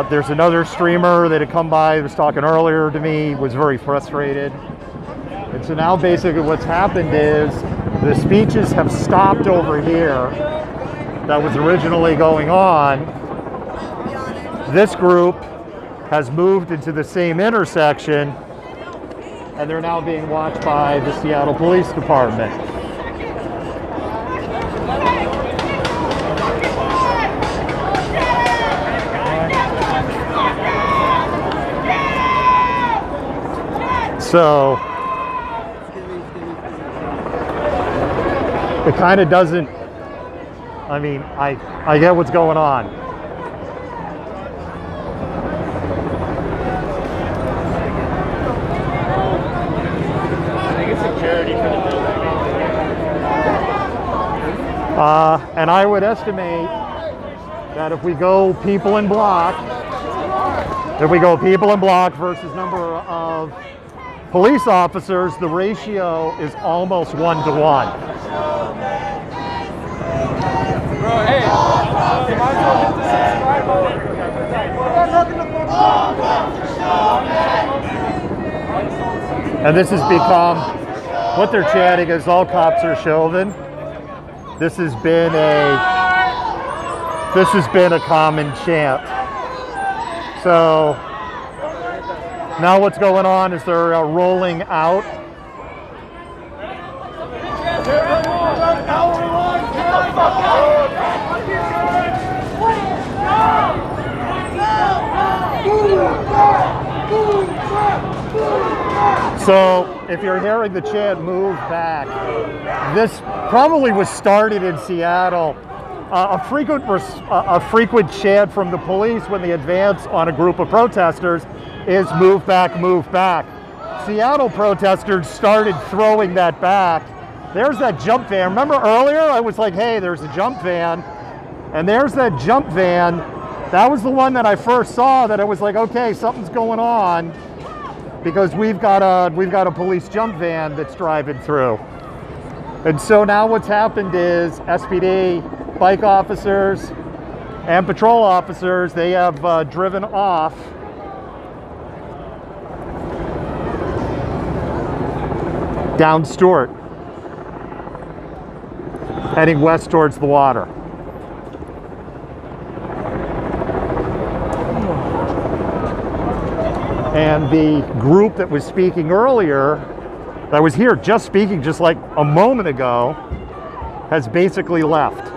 There's another streamer that had come by, was talking earlier to me, was very frustrated. And so now basically what's happened is the speeches have stopped over here that was originally going on. This group has moved into the same intersection, and they're now being watched by the Seattle Police Department. So it kind of doesn't, I mean, I get what's going on. And I would estimate that if we go people in block versus number of police officers, the ratio is almost 1 to 1. Bro, hey, you might as well hit the subscribe button. And this has become, what they're chanting is all cops are Chauvin. This has been a common chant. So now what's going on is they're rolling out. So if you're hearing the chant "move back," this probably was started in Seattle. A frequent chant from the police when they advance on a group of protesters is "move back, move back." Seattle protesters started throwing that back. There's that jump van. Remember earlier I was like, hey, there's a jump van. And there's that jump van. That was the one that I first saw that I was like, okay, something's going on, because we've got a police jump van that's driving through. And so now what's happened is SPD, bike officers, and patrol officers, they have driven off down Stewart, heading west towards the water. And the group that was speaking earlier, that was here just speaking just like a moment ago, has basically left.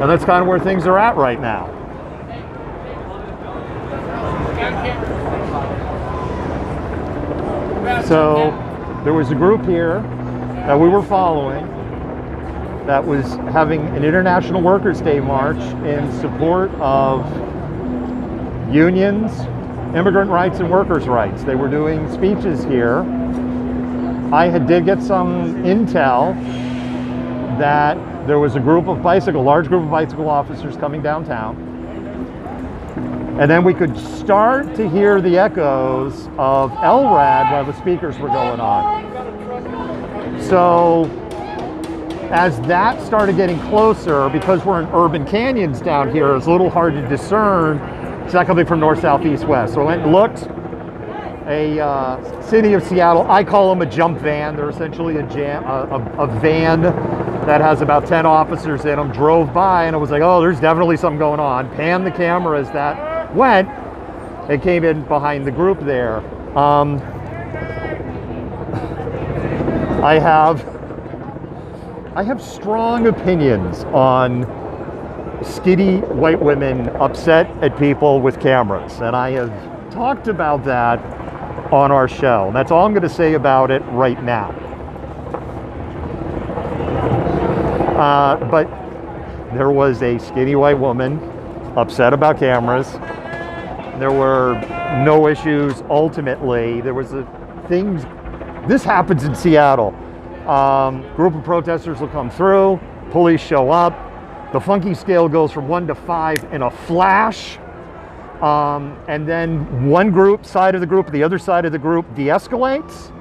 And that's kind of where things are at right now. So there was a group here that we were following that was having an International Workers' Day march in support of unions, immigrant rights, and workers' rights. They were doing speeches here. I did get some intel that there was a large group of bicycle officers coming downtown. And then we could start to hear the echoes of LRAD while the speakers were going on. So as that started getting closer, because we're in urban canyons down here, it's a little hard to discern. It's not coming from north, south, east, west. So I went and looked. A city of Seattle, I call them a jump van. They're essentially a van that has about 10 officers in them, drove by, and I was like, oh, there's definitely something going on. Panned the camera as that went. It came in behind the group there. I have strong opinions on skinny white women upset at people with cameras, and I have talked about that on our show. And that's all I'm going to say about it right now. But there was a skinny white woman upset about cameras. There were no issues ultimately. There was things, this happens in Seattle. Group of protesters will come through, police show up, the funky scale goes from 1 to 5 in a flash, and then one side of the group, the other side of the group de-escalates,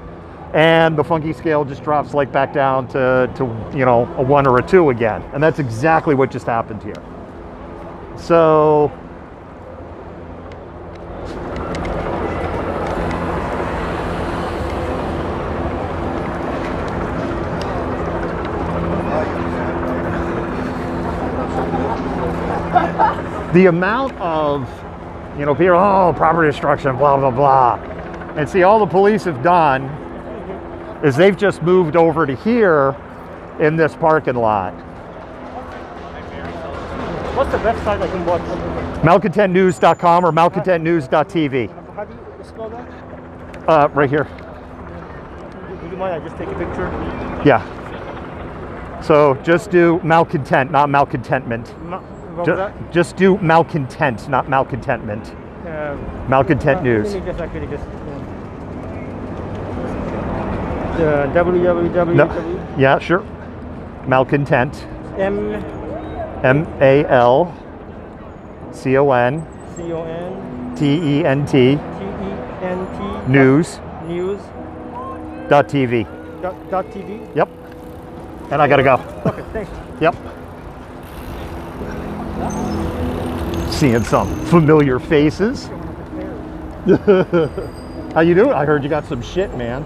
and the funky scale just drops like back down to you know, a 1 or a 2 again. And that's exactly what just happened here. So the amount of, you know, people, oh, property destruction, blah, blah, blah. And see, all the police have done is they've just moved over to here in this parking lot. What's the website I can watch? Malcontentnews.com or malcontentnews.tv. How do you spell that? Right here. Would you mind I just take a picture? Yeah. So just do malcontent, not malcontentment. Just do malcontent, not malcontentment. Malcontent News. Let me just actually just www. No. Yeah, sure. Malcontent. MALCON. TENT. News. .tv. .tv. Yep. And I gotta go. Okay, thanks. Yep. Seeing some familiar faces. How you doing? I heard you got some shit, man.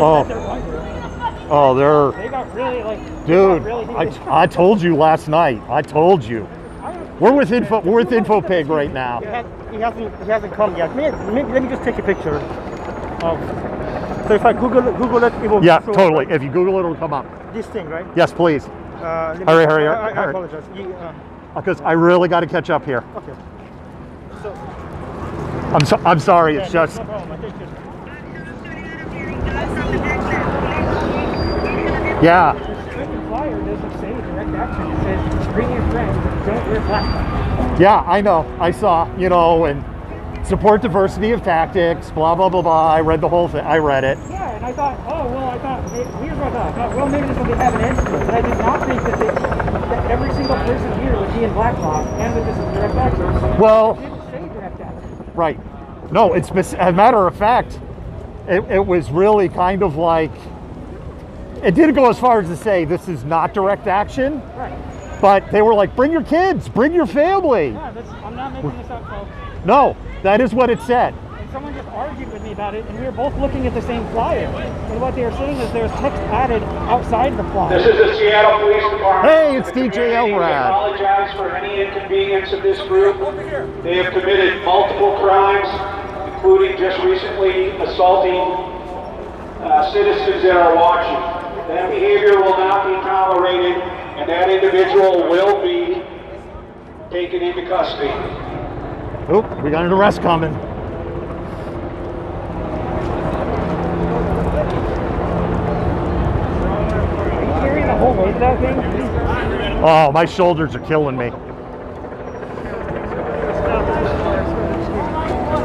Oh, they're. They got really like. Dude, I told you last night. I told you. We're with InfoPig right now. He hasn't come yet. Maybe let me just take a picture. So if I Google it, it will. Yeah, totally. If you Google it, it'll come up. This thing, right? Yes, please. Hurry. I apologize. Because I really got to catch up here. Okay. So. I'm sorry. It's just. No problem. I think Yeah. the flyer doesn't say direct action. It says bring your friends. Don't wear black. Yeah, I know. I saw. You know, and support diversity of tactics. Blah blah blah blah. I read the whole thing. I read it. Yeah, and I thought, here's what I thought. Well, maybe this will have an answer. But I did not think that every single person here would be in black cloth and that this is direct action. Well, it didn't say direct action. Right. No, it's as a matter of fact, it was really kind of like, it didn't go as far as to say this is not direct action. Right. But they were like, bring your kids, bring your family. Yeah, I'm not making this up, folks. No, that is what it said. And someone just argued with me about it, and we were both looking at the same flyer. And what they were saying is there's text added outside the flyer. This is the Seattle Police Department. Hey, it's DJ Elrad. We apologize for any inconvenience of this group. They have committed multiple crimes, including just recently assaulting citizens that are watching. That behavior will not be tolerated, and that individual will be taken into custody. Oh, we got an arrest coming. Carrying the whole weight of that thing? Oh, my shoulders are killing me.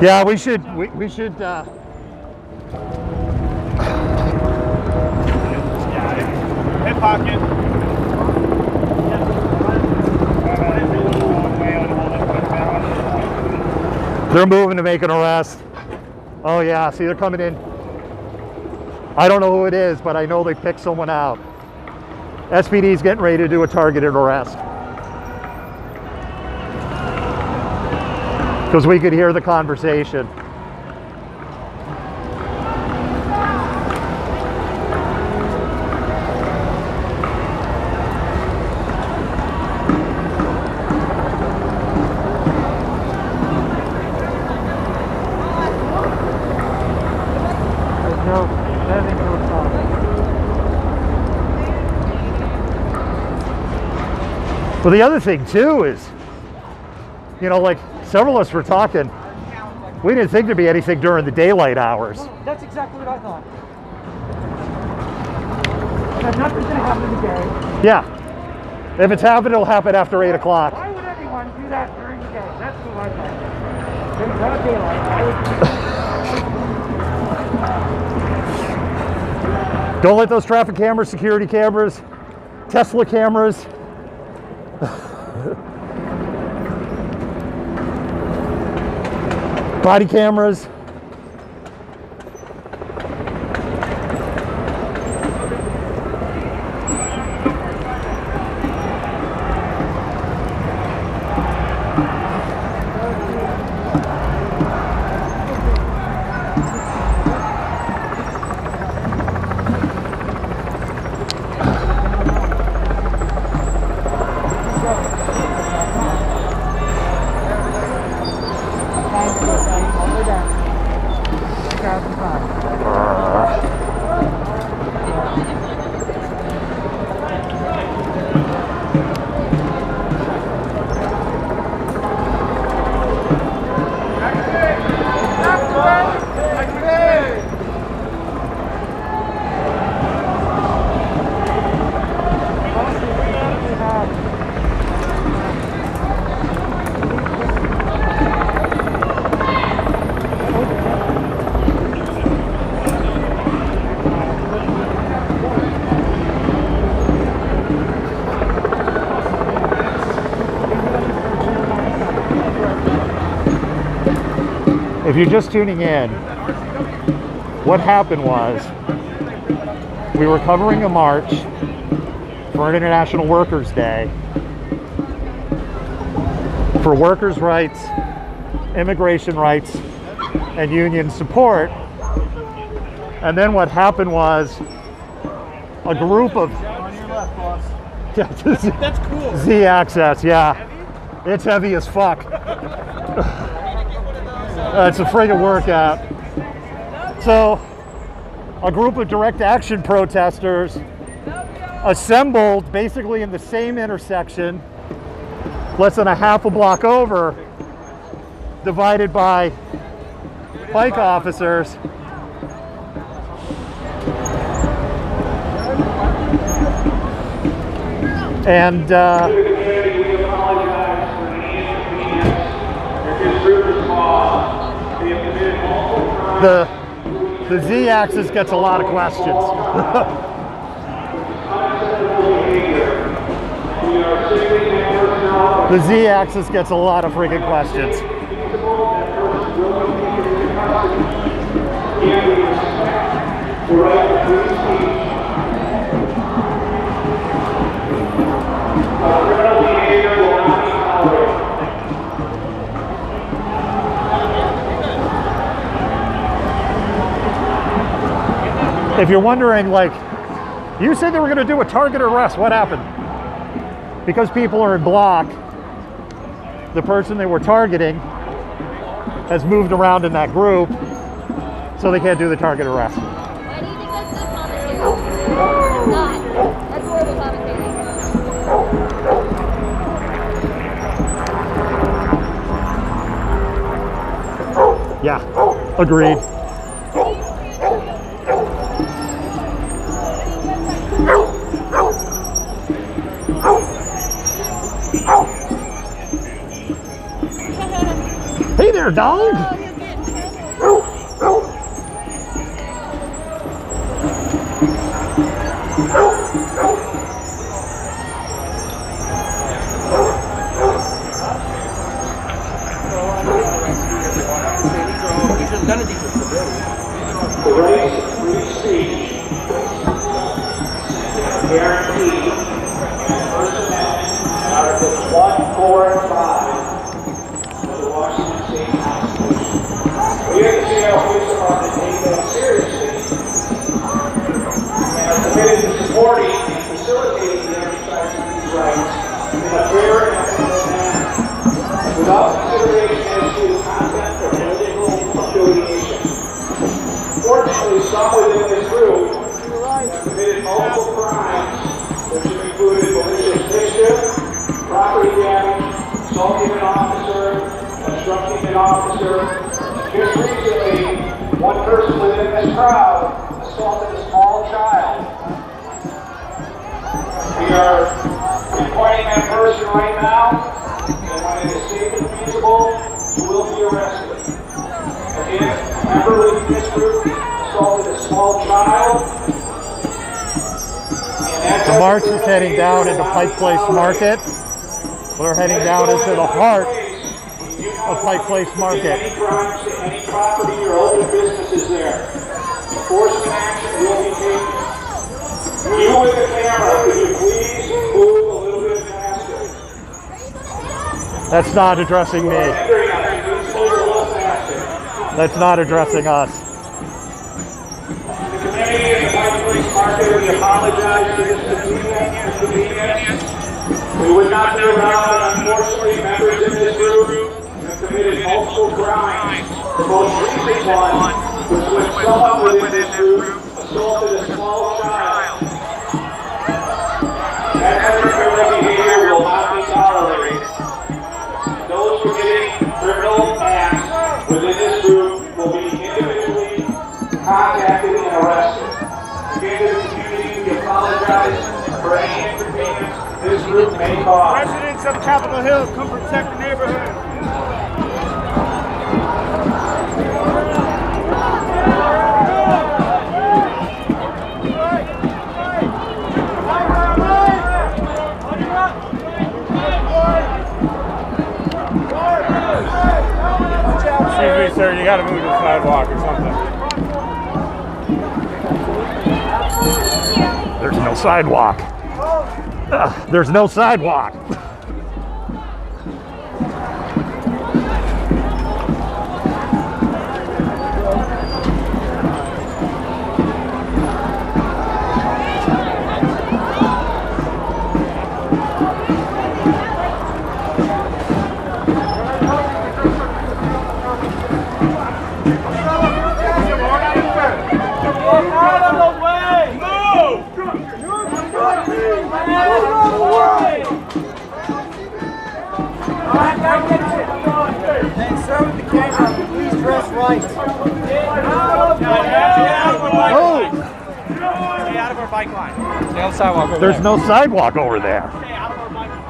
Yeah, we should. Hip pocket. They're moving to make an arrest. Oh yeah, see, they're coming in. I don't know who it is, but I know they picked someone out. SPD's getting ready to do a targeted arrest. Because we could hear the conversation. Well, the other thing too is, you know, like several of us were talking, we didn't think there'd be anything during the daylight hours. Well, that's exactly what I thought. But nothing's going to happen today. Yeah. If it's happening, it'll happen after 8 o'clock. Why would anyone do that during the day? That's what I thought. During broad daylight, Don't let those traffic cameras, security cameras, Tesla cameras. Body cameras. If you're just tuning in, what happened was we were covering a march for International Workers' Day for workers' rights, immigration rights, and union support. And then what happened was a group of That's cool. Z-Access, yeah. It's heavy as fuck. It's a friggin' workout. So, a group of direct action protesters assembled basically in the same intersection, less than a half a block over, divided by bike officers. And the Z-axis gets a lot of questions. The Z-axis gets a lot of freaking questions. If you're wondering, like, you said they were going to do a target arrest. What happened? Because people are in block, the person they were targeting has moved around in that group, so they can't do the target arrest. Why do you think that's the commentary? It's not. That's horrible commentary. Yeah, agreed. Hey there, dog. None of these are civilians. The right to free speech guaranteed in the First Amendment, Articles 1, 4, and 5 of the Washington State Constitution. We at the CL Police Department take that seriously and are committed to supporting and facilitating the exercise of these rights in a fair and ethical manner, without consideration as to content or political affiliation. Fortunately, some within this group have committed multiple crimes, which have included malicious mischief, property damage, assaulting an officer, obstructing an officer. Just recently, one person within this crowd assaulted a small child. action right now, and when it is safe and feasible, you will be arrested. Again, a member within this group assaulted a small child. The march is heading down into Pike Place Market. We're heading down into the heart of Pike Place Market. Any crimes to any property or open businesses there. Enforcement action will be taken. You with the camera, could you please move a little bit faster? That's not addressing me. That's not addressing us. The committee in the Pike Place Market, we apologize for this inconvenience. We would not be around, unfortunately, members in this group have committed multiple crimes. The most recent one was when someone within this group assaulted a small child. That kind of criminal behavior will not be tolerated. Those committing criminal acts within this group will be individually contacted and arrested. Again, to the community, we apologize for any inconvenience this group may cause. Residents of Capitol Hill, come protect the neighborhood. Excuse me, sir, you gotta move to the sidewalk or something. There's no sidewalk. There's no sidewalk. Hey, sir, with the camera, please dress right. Stay out of our bike line. Stay on the sidewalk over There's no sidewalk over there. Stay out of our bike line.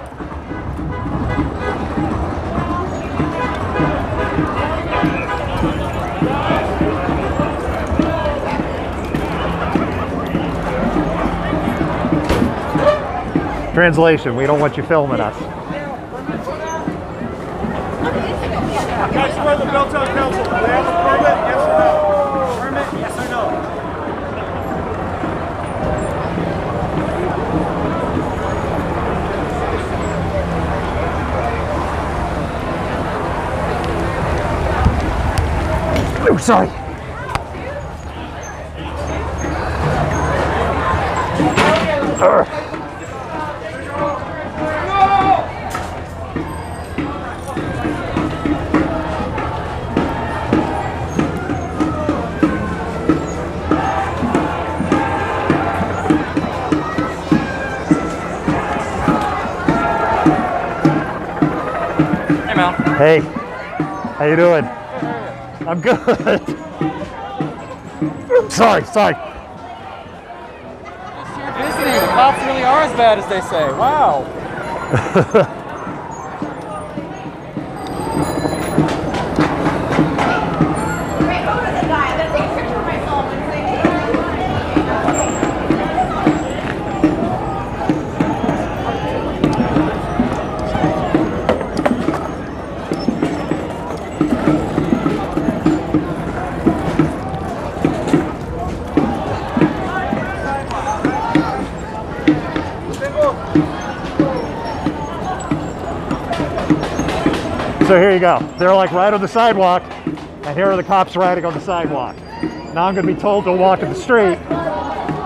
Translation, we don't want you filming us. Guys, where the Belltown Council? Do they have a permit? Yes or no? Permit? Yes or no? Oh, sorry. Hey, how you doing? I'm good. Sorry. Visiting, the cops really are as bad as they say. Wow. So here you go. They're like right on the sidewalk, and here are the cops riding on the sidewalk. Now I'm going to be told to walk in the street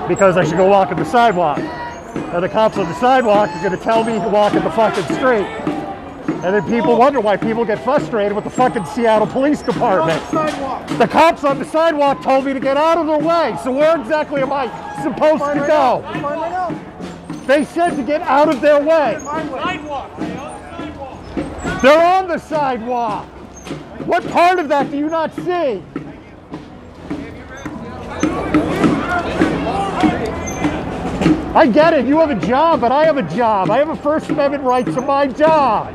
because I should go walk in the sidewalk. And the cops on the sidewalk are going to tell me to walk in the fucking street. And then people wonder why people get frustrated with the fucking Seattle Police Department. The cops on the sidewalk told me to get out of their way. So where exactly am I supposed to go? They said to get out of their way. They're on the sidewalk. What part of that do you not see? I get it, you have a job, but I have a job. I have a First Amendment right to my job.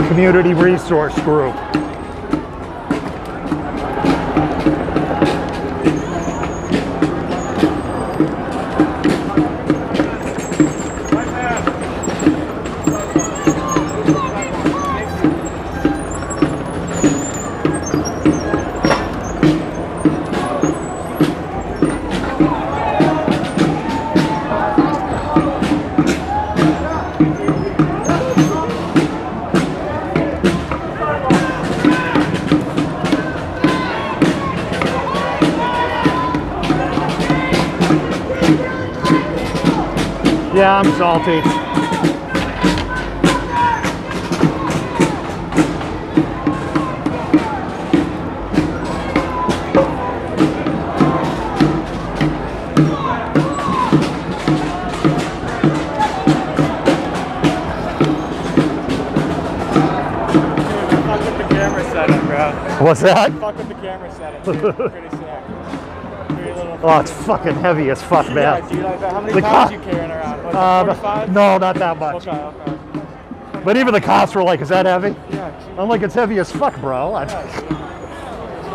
Community Resource Group. Yeah, I'm salty. What's that? Fuck with the camera setup. Pretty sick. Oh, it's fucking heavy as fuck, man. Yeah, dude, how many pounds you carrying around? What, 45? No, not that much. Okay, okay. But even the cops were like, is that heavy? Yeah. I'm like, it's heavy as fuck, bro. Well,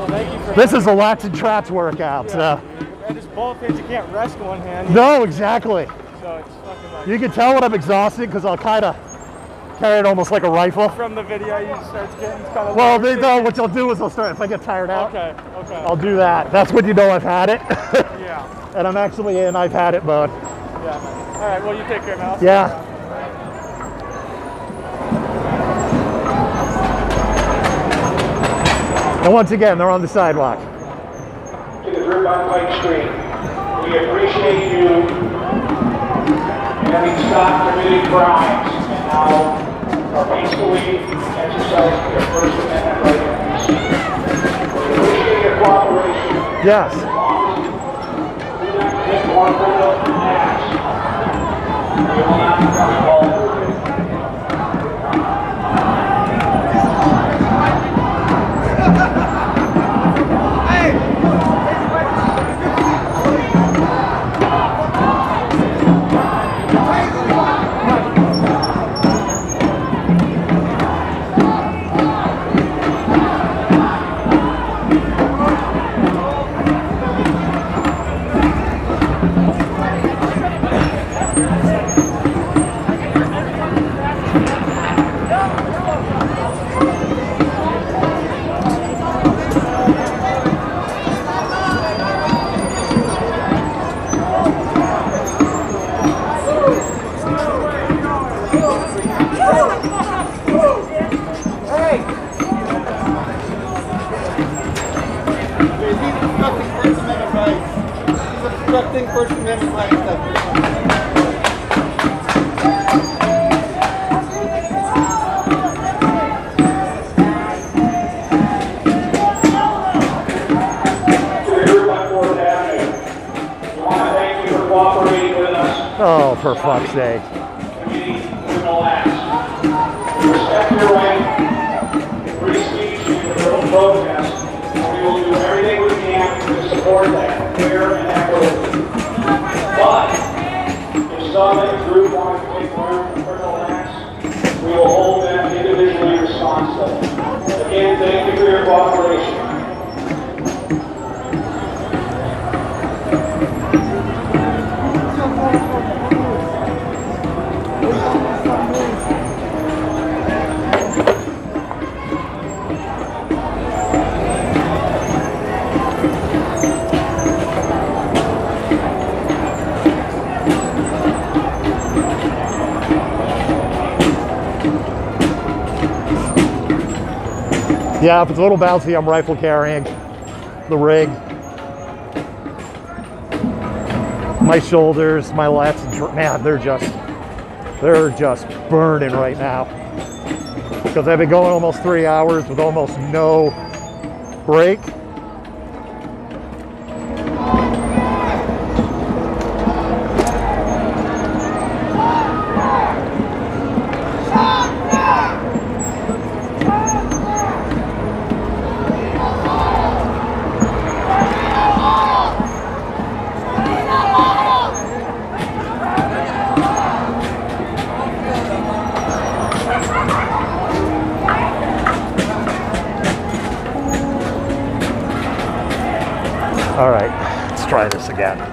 thank you for This is a lats and trats workout. Yeah, and it's both hands, you can't rest one hand. No, exactly. So it's fucking like... You can tell when I'm exhausted because I'll kind of carry it almost like a rifle. From the video, you start getting kind of... Well, no, what you'll do is I'll start, if I get tired out, okay. I'll do that. That's when you know I've had it. Yeah. And I'm actually in I've had it mode. Yeah, man. All right, well, you take care, man. Yeah. And once again, they're on the sidewalk. To the group on Pike Street, we appreciate you having stopped committing crimes and now are peacefully exercising their First Amendment right to peace. We appreciate your cooperation. Yes. Do not commit more criminal acts. We will not become involved with it. First Amendment rights stuff. Oh, for fuck's sake. Respect your right, free speech, and your own protest. We will do everything we can to support that, fair and equitable. But if some in the group want to take criminal acts, we will hold them individually responsible. Again, thank you for your cooperation. Yeah, if it's a little bouncy, I'm rifle carrying the rig. My shoulders, my lats, man, they're just burning right now. Because I've been going almost 3 hours with almost no break. All right, let's try this again.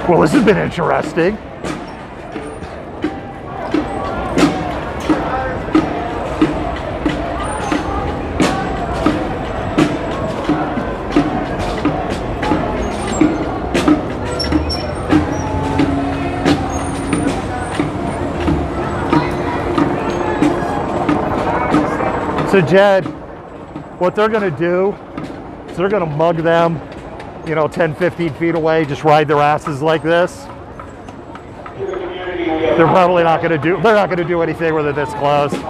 Well, this has been interesting. So Jed, what they're gonna do is they're gonna mug them, you know, 10, 15 feet away, just ride their asses like this. They're probably not gonna do, they're not gonna do anything with it this close. They're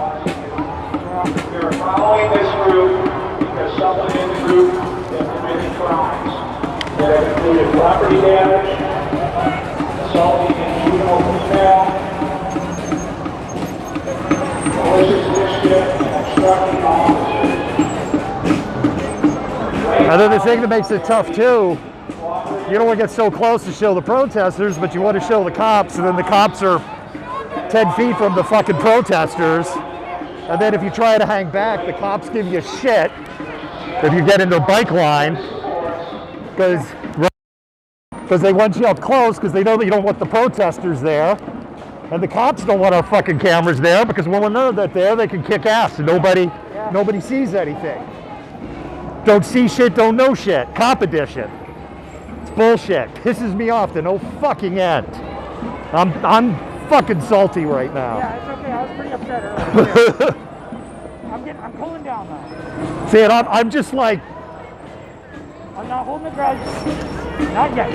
following this group because someone in the group has committed crimes that have included property damage, assaulting a juvenile female, malicious mischief, and obstructing officers. And then the thing that makes it tough too, you don't want to get so close to show the protesters, but you want to show the cops, and then the cops are 10 feet from the fucking protesters. And then if you try to hang back, the cops give you shit if you get in their bike line, because they want you up close because they know that you don't want the protesters there. And the cops don't want our fucking cameras there because when they're there, they can kick ass and nobody sees anything. Don't see shit, don't know shit. Cop edition. It's bullshit. Pisses me off to no fucking end. I'm fucking salty right now. Yeah, it's okay. I was pretty upset earlier. I'm cooling down now. See, and I'm just like, I'm not holding a grudge. Not yet.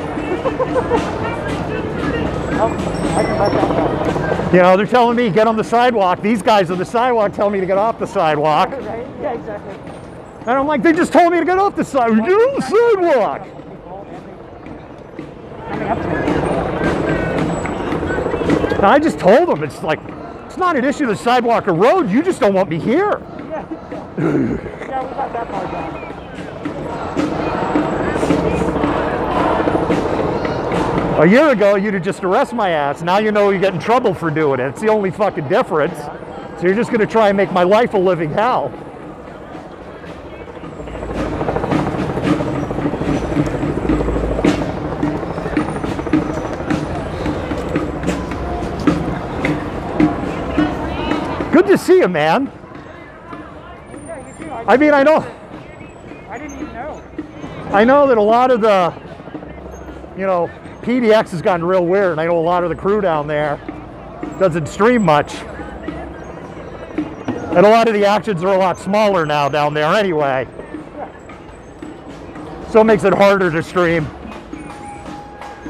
Nope, I can let that go. you know, they're telling me get on the sidewalk. These guys on the sidewalk tell me to get off the sidewalk. Right? Yeah, exactly. And I'm like, they just told me to get off the sidewalk. Get on the sidewalk. And I just told them, it's like, it's not an issue of the sidewalk or road. You just don't want me here. Yeah, we got that part down. A year ago, you'd have just arrested my ass. Now you know you get in trouble for doing it. It's the only fucking difference. So you're just going to try and make my life a living hell. Good to see you, man. Yeah, you too. I mean, I know. I didn't even know. I know that a lot of the, you know, PDX has gotten real weird, and I know a lot of the crew down there doesn't stream much. And a lot of the actions are a lot smaller now down there anyway. So it makes it harder to stream.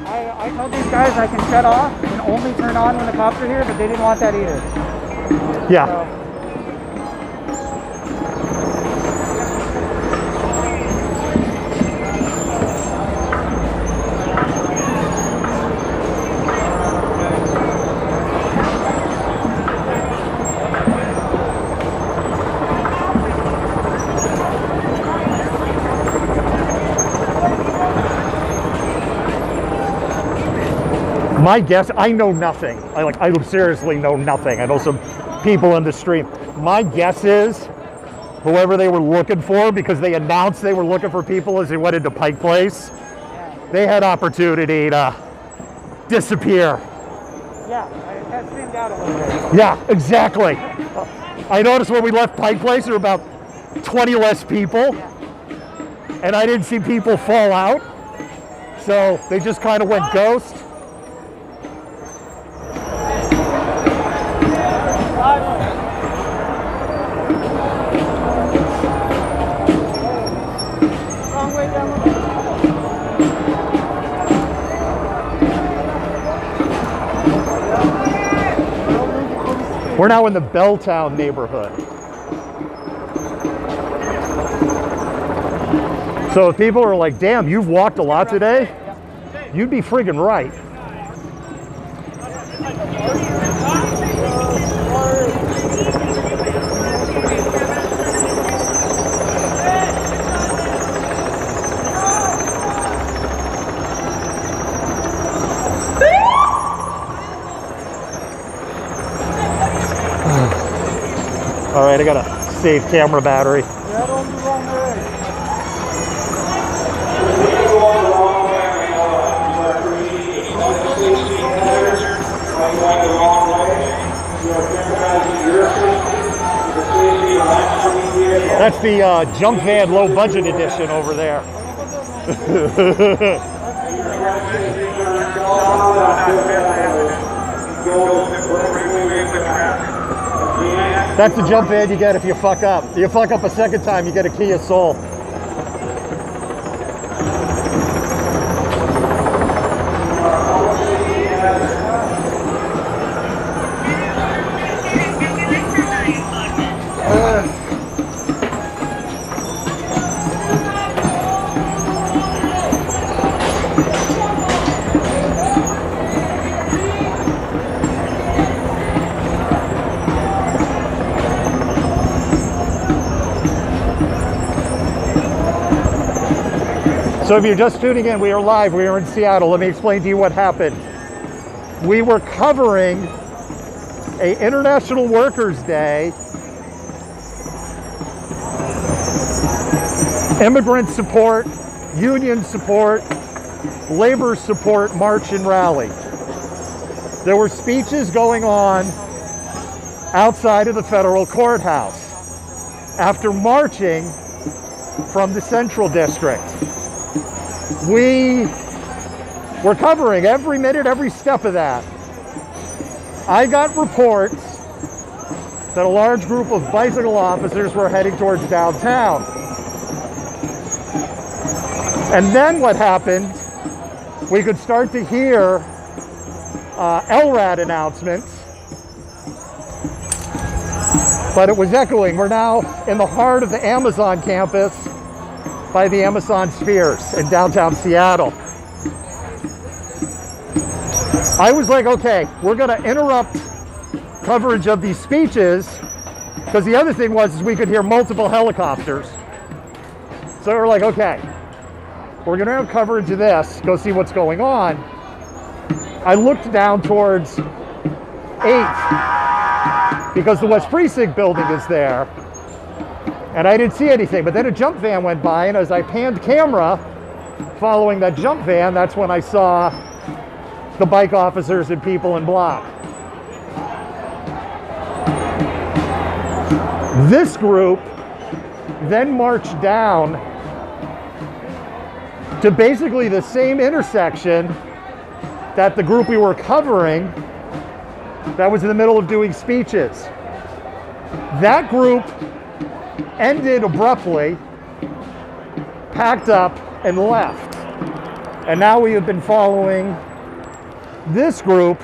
I told these guys I can shut off and only turn on when the cops are here, but they didn't want that either. Yeah. So. My guess, I know nothing. I seriously know nothing. I know some people in the stream. My guess is whoever they were looking for, because they announced they were looking for people as they went into Pike Place, they had opportunity to disappear. Yeah, it has thinned out a little bit. Yeah, exactly. I noticed when we left Pike Place, there were about 20 less people, and I didn't see people fall out, so they just kind of went ghost. We're now in the Belltown neighborhood. So if people are like, damn, you've walked a lot today, you'd be friggin' right. All right, I gotta save camera battery. Yeah, don't do wrong way. That's the jump van low budget edition over there. That's the jump van you get if you fuck up. If you fuck up a second time, you get a Kia Soul. So if you're just tuning in, we are live, we are in Seattle. Let me explain to you what happened. We were covering an International Workers' Day, immigrant support, union support, labor support march and rally. There were speeches going on outside of the federal courthouse after marching from the Central District. We were covering every minute, every step of that. I got reports that a large group of bicycle officers were heading towards downtown. And then what happened, we could start to hear LRAD announcements, but it was echoing. We're now in the heart of the Amazon campus by the Amazon Spheres in downtown Seattle. I was like, okay, we're gonna interrupt coverage of these speeches, because the other thing was is we could hear multiple helicopters. So we're like, okay, we're gonna have coverage of this, go see what's going on. I looked down towards 8, because the West Precinct building is there, and I didn't see anything. But then a jump van went by, and as I panned camera following that jump van, that's when I saw the bike officers and people in black. This group then marched down to basically the same intersection that the group we were covering that was in the middle of doing speeches. That group ended abruptly, packed up, and left. And now we have been following this group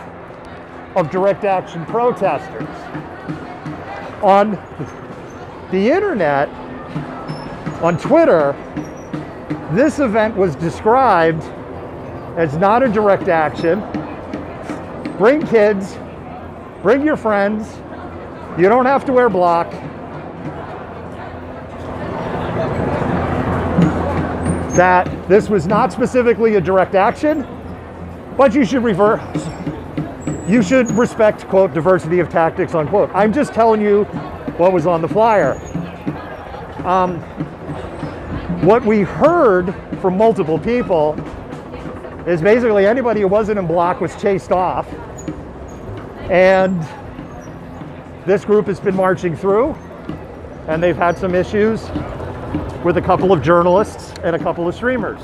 of direct action protesters. On the internet, on Twitter, this event was described as not a direct action. Bring kids, bring your friends, you don't have to wear black. That this was not specifically a direct action, but you should respect, quote, diversity of tactics, unquote. I'm just telling you what was on the flyer. What we heard from multiple people is basically anybody who wasn't in black was chased off. And this group has been marching through, and they've had some issues with a couple of journalists and a couple of streamers.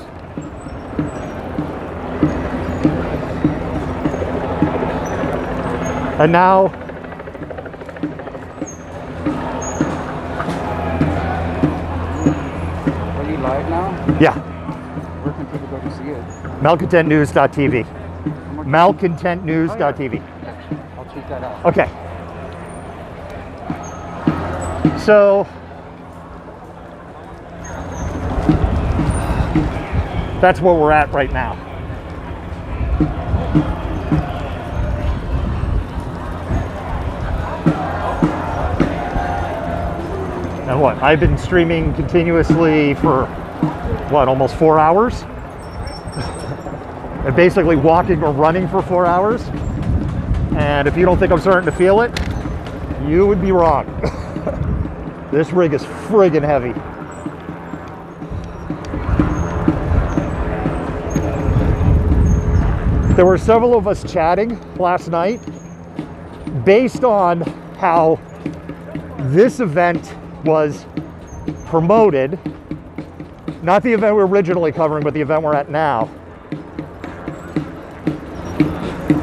And now, are you live now? Yeah. Where can people go to see it? Malcontentnews.tv. Malcontentnews.tv. I'll tweet that out. Okay. So that's where we're at right now. And what? I've been streaming continuously for what, almost 4 hours? And basically walking or running for 4 hours. And if you don't think I'm starting to feel it, you would be wrong. This rig is friggin' heavy. There were several of us chatting last night based on how this event was promoted. Not the event we're originally covering, but the event we're at now.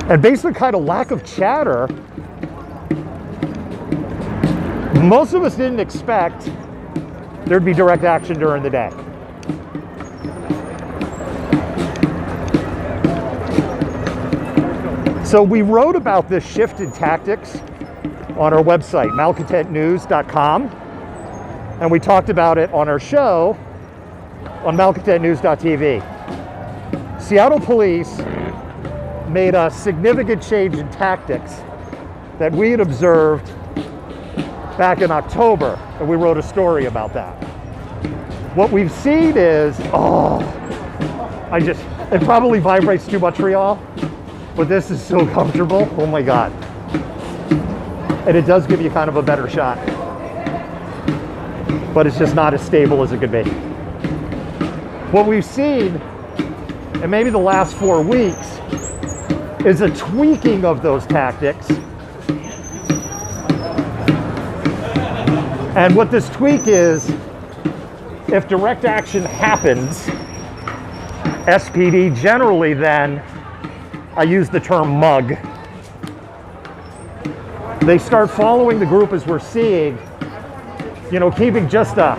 And based on kind of lack of chatter, most of us didn't expect there'd be direct action during the day. So we wrote about this shift in tactics on our website, malcontentnews.com, and we talked about it on our show on malcontentnews.tv. Seattle police made a significant change in tactics that we had observed back in October, and we wrote a story about that. What we've seen is, it probably vibrates too much for y'all, but this is so comfortable, oh my God. And it does give you kind of a better shot, but it's just not as stable as it could be. What we've seen, in maybe the last 4 weeks, is a tweaking of those tactics. And what this tweak is, if direct action happens, SPD generally then, I use the term mug, they start following the group as we're seeing, you know, keeping just a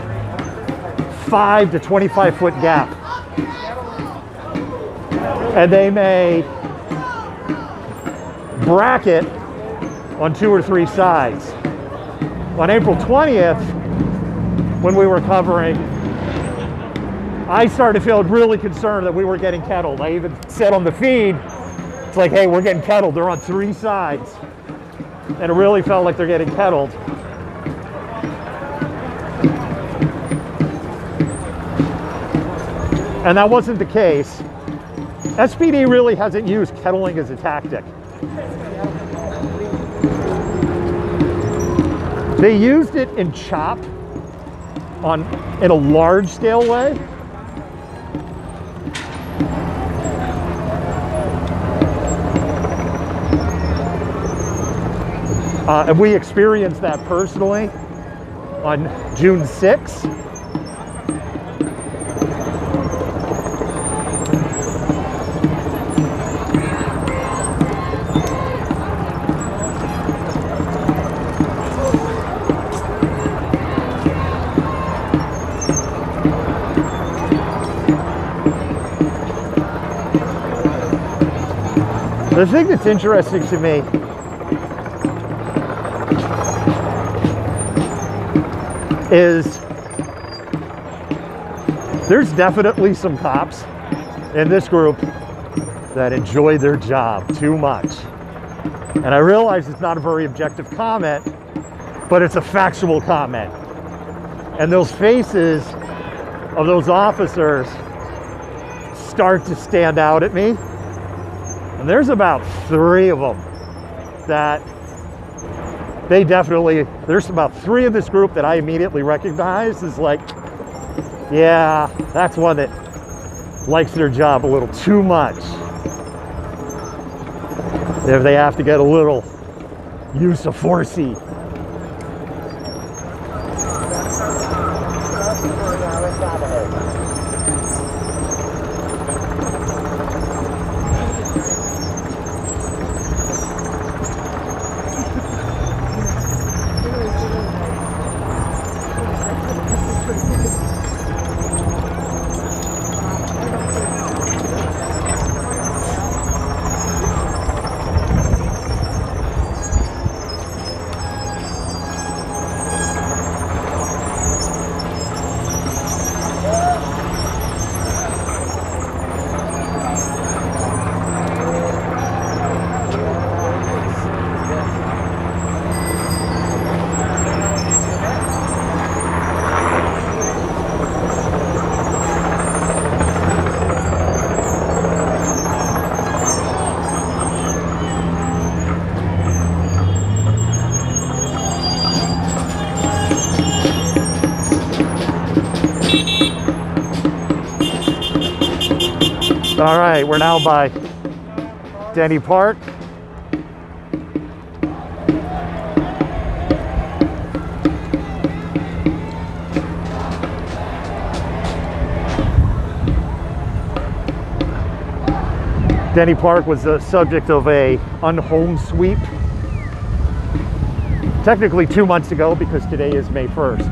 5 to 25 foot gap. And they may bracket on 2 or 3 sides. On April 20th, when we were covering, I started feeling really concerned that we were getting kettled. I even said on the feed, it's like, hey, we're getting kettled. They're on 3 sides. And it really felt like they're getting kettled. And that wasn't the case. SPD really hasn't used kettling as a tactic. They used it in CHOP in a large scale way. And we experienced that personally on June 6th. The thing that's interesting to me is there's definitely some cops in this group that enjoy their job too much. And I realize it's not a very objective comment, but it's a factual comment. And those faces of those officers start to stand out at me. And there's about 3 of them that there's about 3 of this group that I immediately recognize as like, yeah, that's one that likes their job a little too much. If they have to get a little use of forcey. All right, we're now by Denny Park. Denny Park was the subject of a unhomed sweep. Technically 2 months ago, because today is May 1st.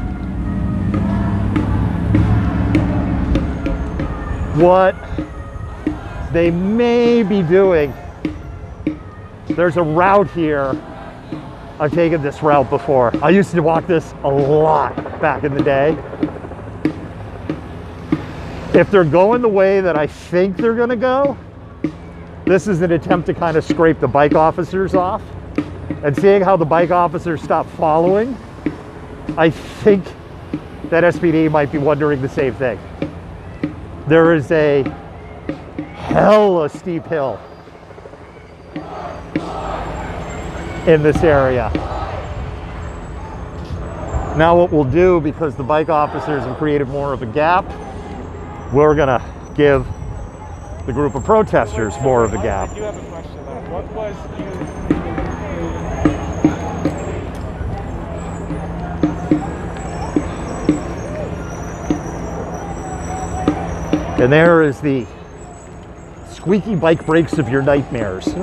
What they may be doing, there's a route here. I've taken this route before. I used to walk this a lot back in the day. If they're going the way that I think they're gonna go, this is an attempt to kind of scrape the bike officers off. And seeing how the bike officers stopped following, I think that SPD might be wondering the same thing. There is a hella steep hill in this area. Now what we'll do, because the bike officers have created more of a gap, we're gonna give the group of protesters more of a gap. I do have a question though. What was And there is the squeaky bike brakes of your nightmares.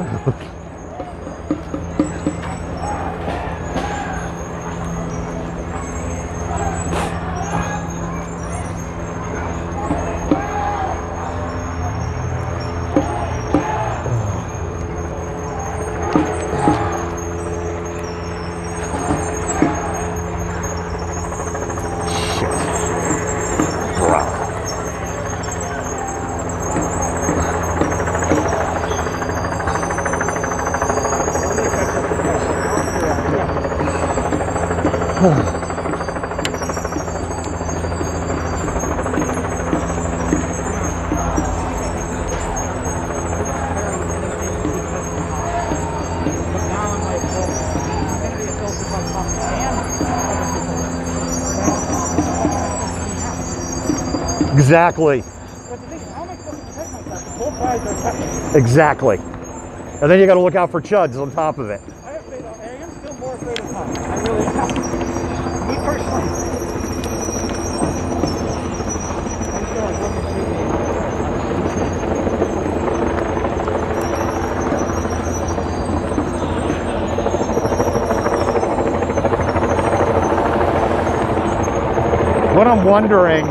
Exactly. Exactly. And then you got to look out for chuds on top of it. I have to say though, I am still more afraid of cops. I really am. Me personally. What I'm wondering,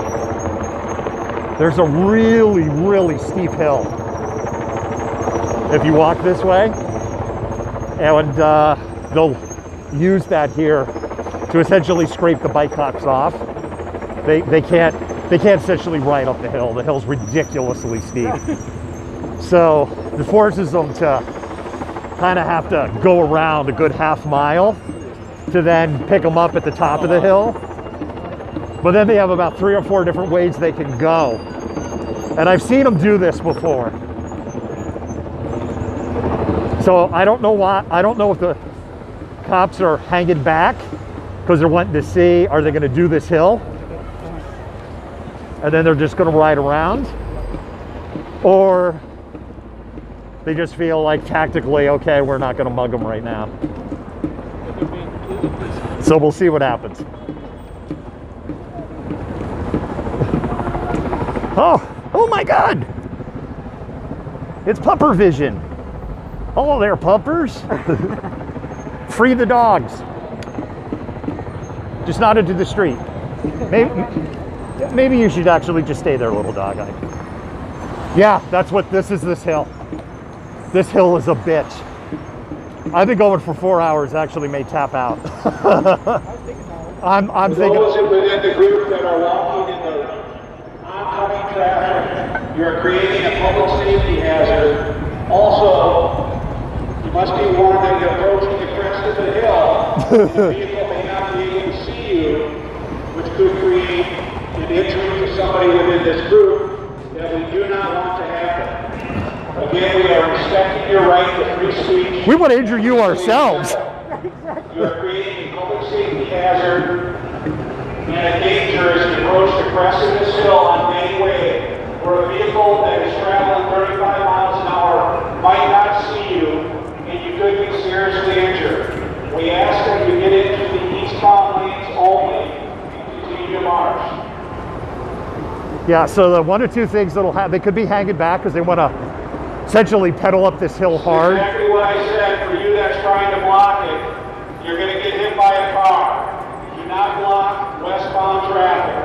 there's a really, really steep hill if you walk this way, and they'll use that here to essentially scrape the bike cops off. They can't essentially ride up the hill. The hill's ridiculously steep. So it forces them to kind of have to go around a good half mile to then pick them up at the top of the hill. But then they have about 3 or 4 different ways they can go. And I've seen them do this before. So I don't know why. I don't know if the cops are hanging back because they're wanting to see, are they going to do this hill? And then they're just going to ride around? Or they just feel like tactically, okay, we're not going to mug them right now. So we'll see what happens. Oh my God! It's pupper vision. Hello there, puppers. Free the dogs. Just not into the street. Maybe you should actually just stay there, little dog. Yeah, that's what this is, this hill. This hill is a bitch. I've been going for 4 hours, actually may tap out. I'm thinking. Those within the group that are walking in the oncoming traffic, you're creating a public safety hazard. Also, you must be warned that you're approaching the crest of the hill. The vehicle may not be able to see you, which could create an injury to somebody within this group that we do not want to happen. Again, we are respecting your right to free speech. We want to injure you ourselves. You are creating a public safety hazard and a danger as you approach the crest of this hill on May Way. where a vehicle that is traveling 35 miles an hour might not see you and you could be seriously injured. We ask that you get into the eastbound lanes only and continue to march. Yeah, so the one or two things that'll happen, they could be hanging back because they want to essentially pedal up this hill hard. That's exactly what I said. For you that's trying to block it, you're going to get hit by a car. Do not block westbound traffic.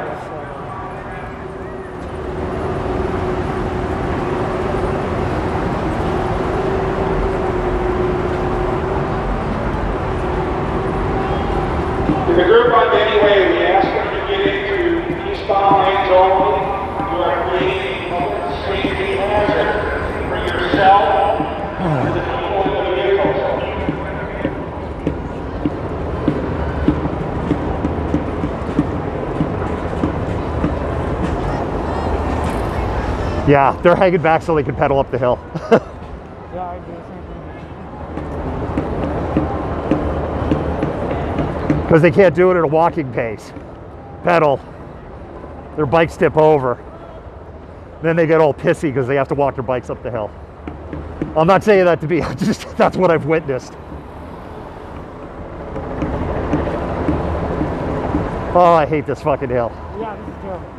To the group on Anyway, we ask that you get into eastbound lanes only. You are creating a public safety hazard for yourself and the people in the vehicles. Yeah, they're hanging back so they can pedal up the hill. Yeah, I do the same thing. Because they can't do it at a walking pace. Pedal. Their bikes tip over. Then they get all pissy because they have to walk their bikes up the hill. I'm not saying that to be, just that's what I've witnessed. Oh, I hate this fucking hill. Yeah, this is terrible.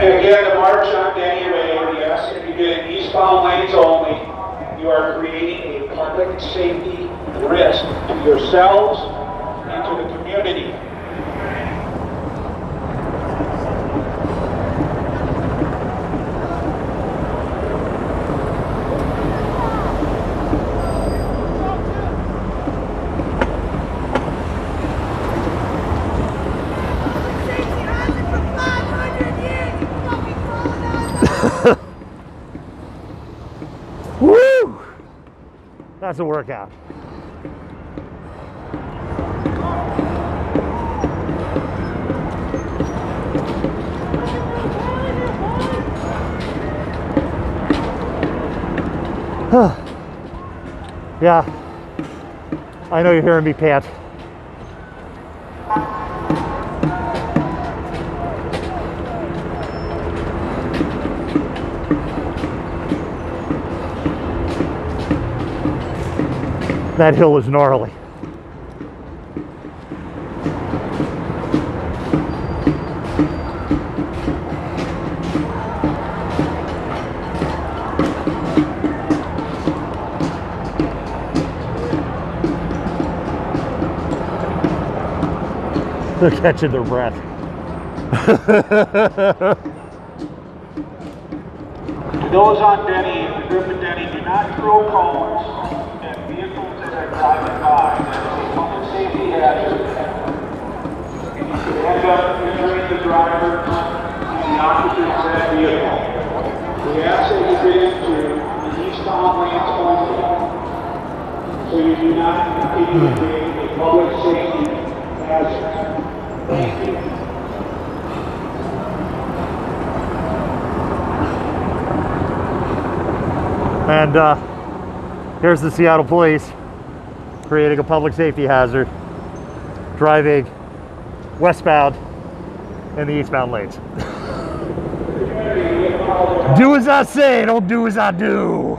And again, the march on Anyway, we ask that you get in eastbound lanes only. You are creating a public safety risk to yourselves and to the community. Woo! That's a workout. Yeah, I know you're hearing me pant. That hill is gnarly. They're catching their breath. To those on Denny, the group at Denny, do not throw cones at vehicles that are driving by. That is a public safety hazard. And you could end up injuring the driver and the occupants of that vehicle. We ask that you get into the eastbound lanes only, so you do not continue to create a public safety hazard. Thank you. And here's the Seattle Police creating a public safety hazard, driving westbound in the eastbound lanes. Do as I say, don't do as I do.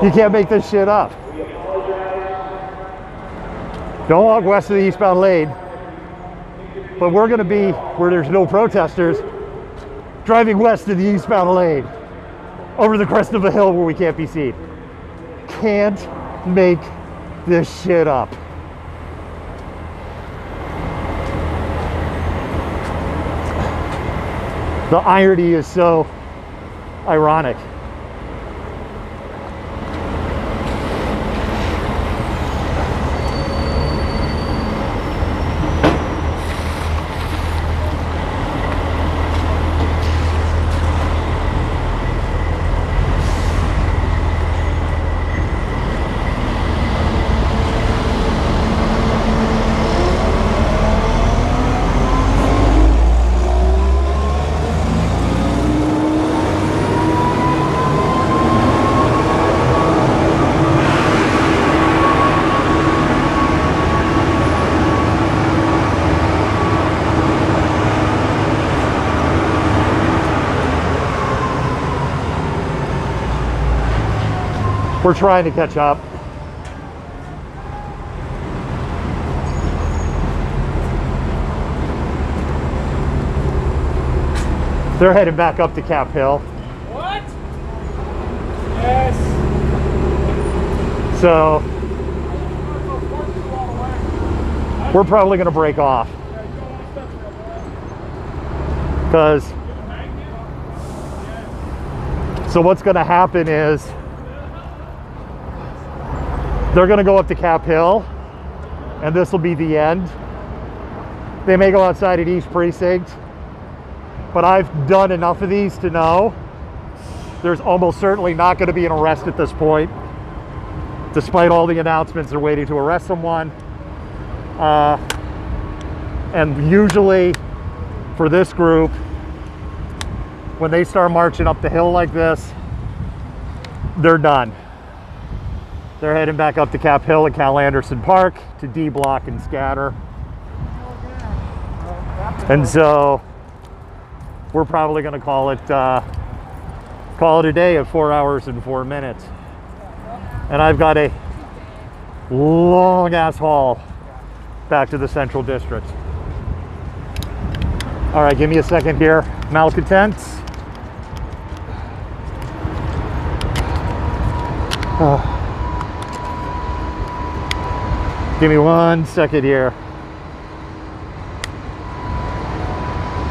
You can't make this shit up. Don't walk west of the eastbound lane. But we're going to be where there's no protesters, driving west of the eastbound lane, over the crest of a hill where we can't be seen. Can't make this shit up. The irony is so ironic. We're trying to catch up. They're heading back up to Cap Hill. What? Yes. So we're probably going to break off because so what's going to happen is they're going to go up to Cap Hill and this will be the end. They may go outside at East Precinct, but I've done enough of these to know there's almost certainly not going to be an arrest at this point, despite all the announcements they're waiting to arrest someone. And usually for this group, when they start marching up the hill like this, they're done. They're heading back up to Cap Hill at Cal Anderson Park to D block and scatter. And so we're probably going to call it a day at 4 hours and 4 minutes. And I've got a long ass haul back to the Central District. All right, give me a second here. Malcontents. Give me 1 second here.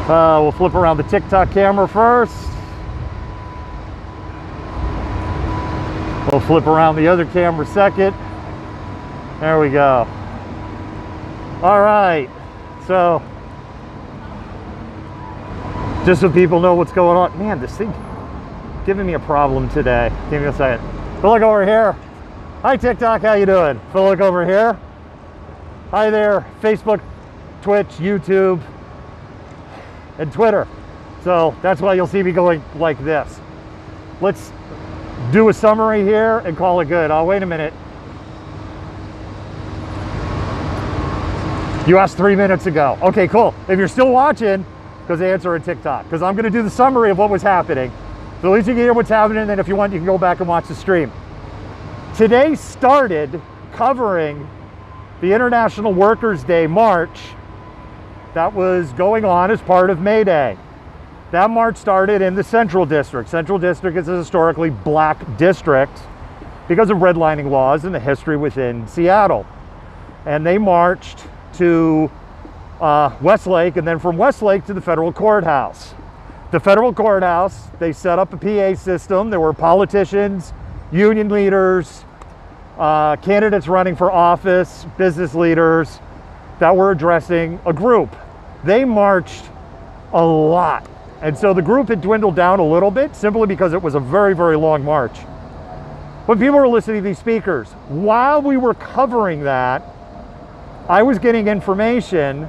We'll flip around the TikTok camera first. We'll flip around the other camera second. There we go. All right, so just so people know what's going on. Man, this thing giving me a problem today. Give me a second. Phil, look over here. Hi TikTok, how you doing? Phil, look over here. Hi there, Facebook, Twitch, YouTube, and Twitter. So that's why you'll see me going like this. Let's do a summary here and call it good. Oh, wait a minute. You asked 3 minutes ago. Okay, cool. If you're still watching, because the answer in TikTok, because I'm going to do the summary of what was happening. So at least you can hear what's happening, and then if you want, you can go back and watch the stream. Today started covering the International Workers' Day March that was going on as part of May Day. That march started in the Central District. Central District is a historically black district because of redlining laws and the history within Seattle. And they marched to Westlake, and then from Westlake to the federal courthouse. The federal courthouse, they set up a PA system. There were politicians, union leaders, candidates running for office, business leaders that were addressing a group. They marched a lot. And so the group had dwindled down a little bit simply because it was a very, very long march. When people were listening to these speakers, while we were covering that, I was getting information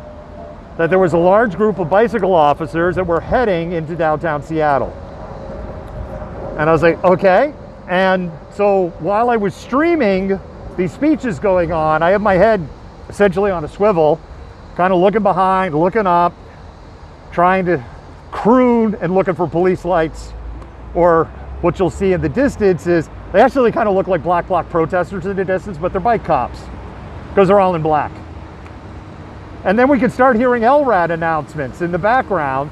that there was a large group of bicycle officers that were heading into downtown Seattle. And I was like, okay. And so while I was streaming these speeches going on, I have my head essentially on a swivel, kind of looking behind, looking up, trying to croon and looking for police lights, or what you'll see in the distance is they actually kind of look like black bloc protesters in the distance, but they're bike cops because they're all in black. And then we can start hearing LRAD announcements in the background.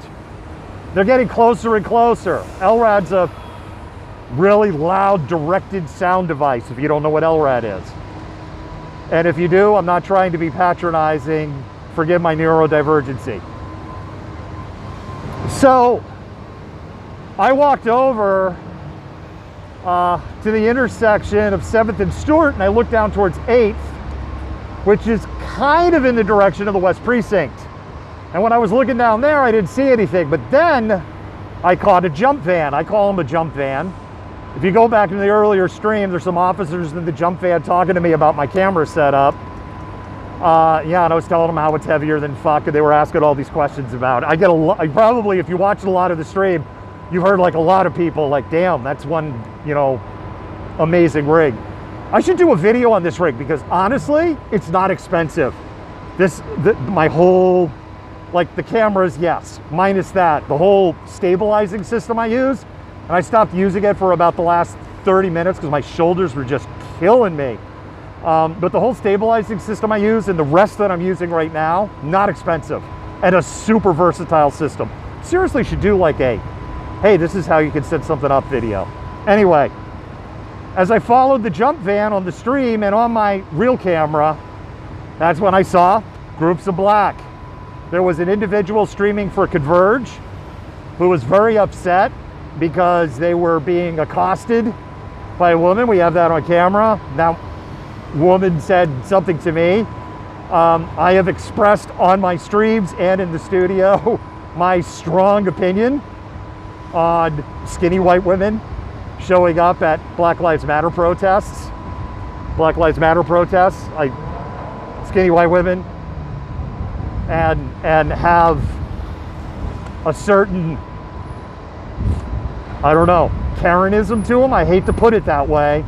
They're getting closer and closer. LRAD's a really loud directed sound device if you don't know what LRAD is. And if you do, I'm not trying to be patronizing. Forgive my neurodivergency. So I walked over to the intersection of 7th and Stewart, and I looked down towards 8th, which is kind of in the direction of the West Precinct. And when I was looking down there, I didn't see anything, but then I caught a jump van. I call them a jump van. If you go back to the earlier stream, there's some officers in the jump van talking to me about my camera setup. Yeah, and I was telling them how it's heavier than fuck, and they were asking all these questions about it. I get a lot, probably if you watched a lot of the stream, you've heard like a lot of people like, damn, that's one, you know, amazing rig. I should do a video on this rig because honestly, it's not expensive. My whole, like the cameras, yes, minus that, the whole stabilizing system I use, and I stopped using it for about the last 30 minutes because my shoulders were just killing me. But the whole stabilizing system I use and the rest that I'm using right now, not expensive and a super versatile system. Seriously should do like a, hey, this is how you can set something up video. Anyway, as I followed the jump van on the stream and on my real camera, that's when I saw groups of black. There was an individual streaming for Converge who was very upset because they were being accosted by a woman. We have that on camera. That woman said something to me. I have expressed on my streams and in the studio my strong opinion on skinny white women showing up at Black Lives Matter protests. Black Lives Matter protests, skinny white women, and have a certain, I don't know, Karenism to them. I hate to put it that way.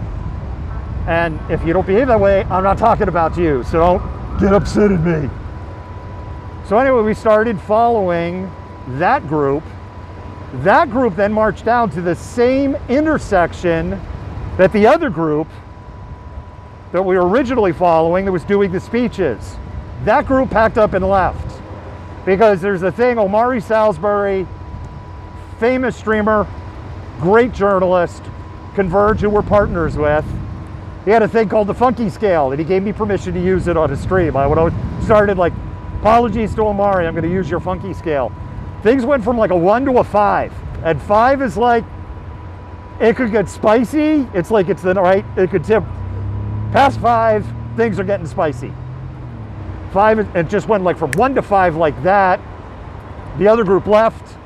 And if you don't behave that way, I'm not talking about you, so don't get upset at me. So anyway, we started following that group. That group then marched down to the same intersection that the other group that we were originally following that was doing the speeches. That group packed up and left because there's a thing, Omari Salisbury, famous streamer, great journalist, Converge, who we're partners with. He had a thing called the Funky Scale, and he gave me permission to use it on his stream. I would always started like, apologies to Omari, I'm going to use your Funky Scale. Things went from like a 1 to a 5, and 5 is like, it could get spicy. It's like it's the right, it could tip. Past 5, things are getting spicy. 5, it just went like from 1 to 5 like that. The other group left.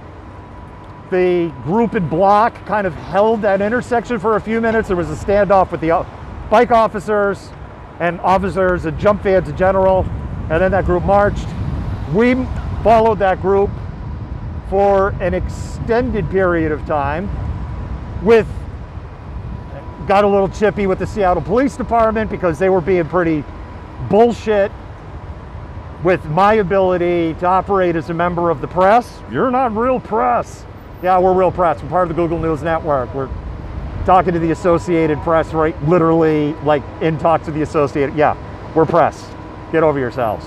The group in block kind of held that intersection for a few minutes. There was a standoff with the bike officers and jump vans in general, and then that group marched. We followed that group for an extended period of time got a little chippy with the Seattle Police Department because they were being pretty bullshit with my ability to operate as a member of the press. You're not real press. Yeah, we're real press. We're part of the Google News Network. We're talking to the Associated Press, right? Literally, like in talks with the Associated. Yeah, we're press. Get over yourselves.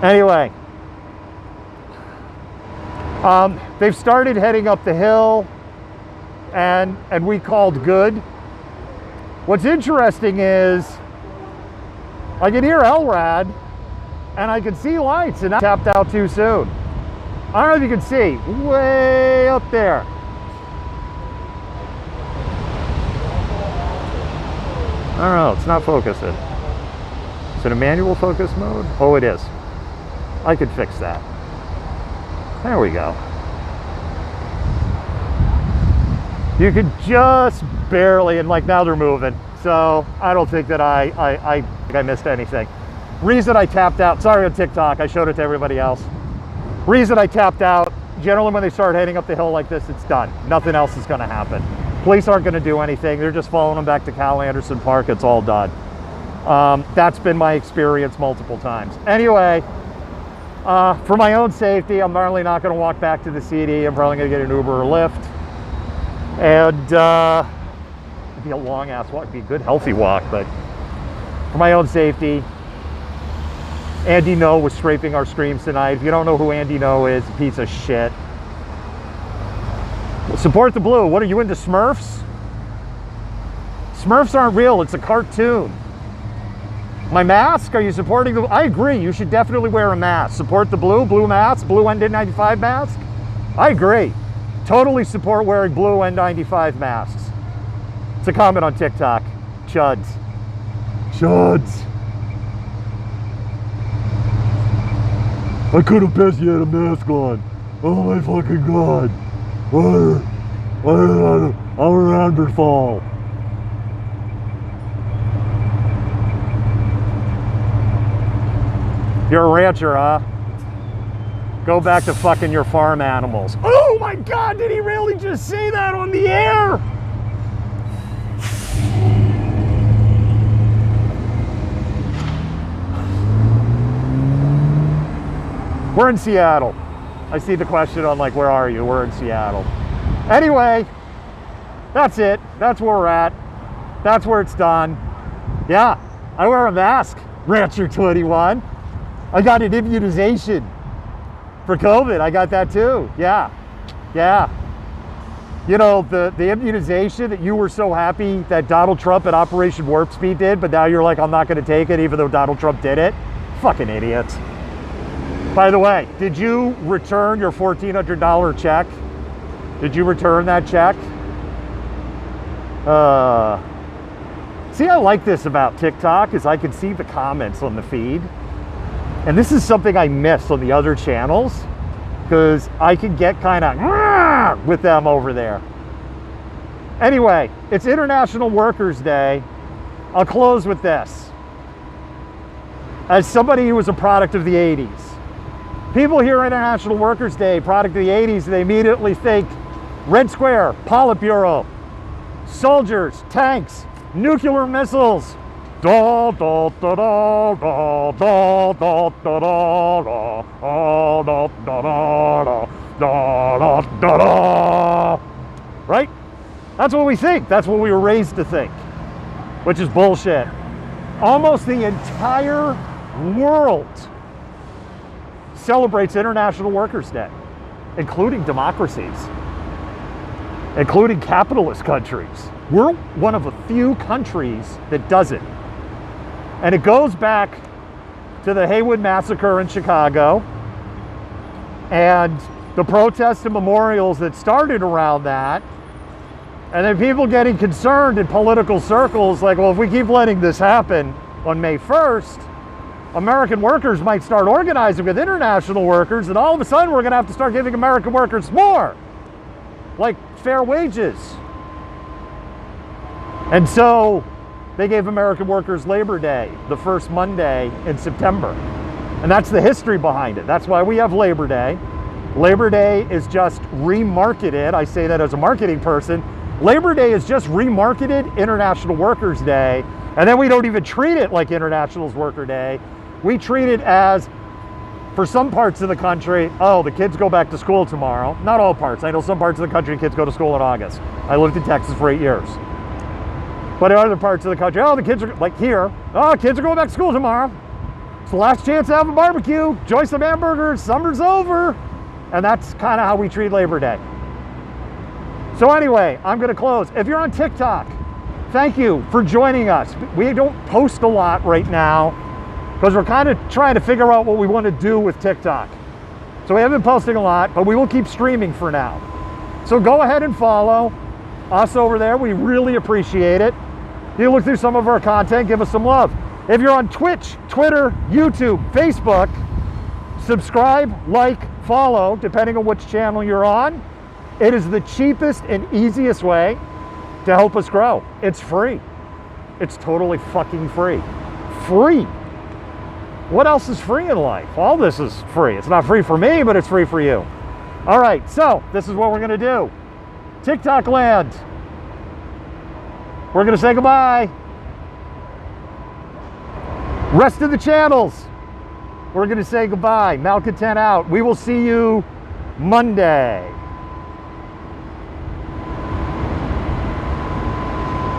Anyway, they've started heading up the hill, and we called good. What's interesting is I can hear LRAD and I can see lights, and I tapped out too soon. I don't know if you can see, way up there. I don't know, it's not focusing. Is it a manual focus mode? Oh, it is. I could fix that. There we go. You could just barely, and like now they're moving. So I don't think that I missed anything. Reason I tapped out, sorry on TikTok, I showed it to everybody else. Reason I tapped out, generally when they start heading up the hill like this, it's done. Nothing else is gonna happen. Police aren't gonna do anything. They're just following them back to Cal Anderson Park, it's all done. That's been my experience multiple times. Anyway, for my own safety, I'm normally not gonna walk back to the CD. I'm probably gonna get an Uber or Lyft. And it'd be a long ass walk, it'd be a good healthy walk, but for my own safety, Andy No was scraping our streams tonight. If you don't know who Andy No is, a piece of shit. Support the blue. What are you into, Smurfs? Smurfs aren't real, it's a cartoon. My mask, are you supporting the, I agree, you should definitely wear a mask. Support the blue mask, blue N95 mask. I agree. Totally support wearing blue N95 masks. It's a comment on TikTok. Chuds. Chuds. I could have bet you had a mask on. Oh my fucking god. I'm a Neanderthal. You're a rancher, huh? Go back to fucking your farm animals. Oh my god, did he really just say that on the air? We're in Seattle. I see the question on like, where are you? We're in Seattle. Anyway, That's it. That's where we're at. That's where it's done. Yeah, I wear a mask, Rancher 21. I got an immunization for COVID. I got that too. Yeah. You know, the immunization that you were so happy that Donald Trump at Operation Warp Speed did, but now you're like, I'm not going to take it even though Donald Trump did it. Fucking idiots. By the way, did you return your $1,400 check? Did you return that check? See, I like this about TikTok is I can see the comments on the feed. And this is something I miss on the other channels because I can get kind of with them over there. Anyway, it's International Workers' Day. I'll close with this. As somebody who was a product of the 80s, people hear International Workers' Day, product of the 80s, they immediately think Red Square, Politburo, soldiers, tanks, nuclear missiles. Da, da, da, da, da, da, da, da, da, da, da, da, da, da. Right? That's what we think. That's what we were raised to think, which is bullshit. Almost the entire world celebrates International Workers' Day, including democracies, including capitalist countries. We're one of a few countries that doesn't. And it goes back to the Haywood Massacre in Chicago and the protests and memorials that started around that. And then people getting concerned in political circles like, well, if we keep letting this happen on May 1st, American workers might start organizing with international workers, and all of a sudden we're going to have to start giving American workers more, like fair wages. And so they gave American workers Labor Day, the first Monday in September. And that's the history behind it. That's why we have Labor Day. Labor Day is just remarketed. I say that as a marketing person. Labor Day is just remarketed International Workers' Day. And then we don't even treat it like International Worker Day. We treat it as, for some parts of the country, oh, the kids go back to school tomorrow. Not all parts. I know some parts of the country, kids go to school in August. I lived in Texas for 8 years. But in other parts of the country, oh, the kids are, like here, oh, kids are going back to school tomorrow. It's the last chance to have a barbecue. Enjoy some hamburgers. Summer's over. And that's kind of how we treat Labor Day. So anyway, I'm going to close. If you're on TikTok, thank you for joining us. We don't post a lot right now because we're kind of trying to figure out what we want to do with TikTok. So we haven't been posting a lot, but we will keep streaming for now. So go ahead and follow us over there. We really appreciate it. You look through some of our content, give us some love. If you're on Twitch, Twitter, YouTube, Facebook, subscribe, like, follow, depending on which channel you're on. It is the cheapest and easiest way to help us grow. It's free. It's totally fucking free. Free. What else is free in life? All this is free. It's not free for me, but it's free for you. All right, so this is what we're gonna do. TikTok land. We're gonna say goodbye. Rest of the channels, we're gonna say goodbye. Malcontent out. We will see you Monday.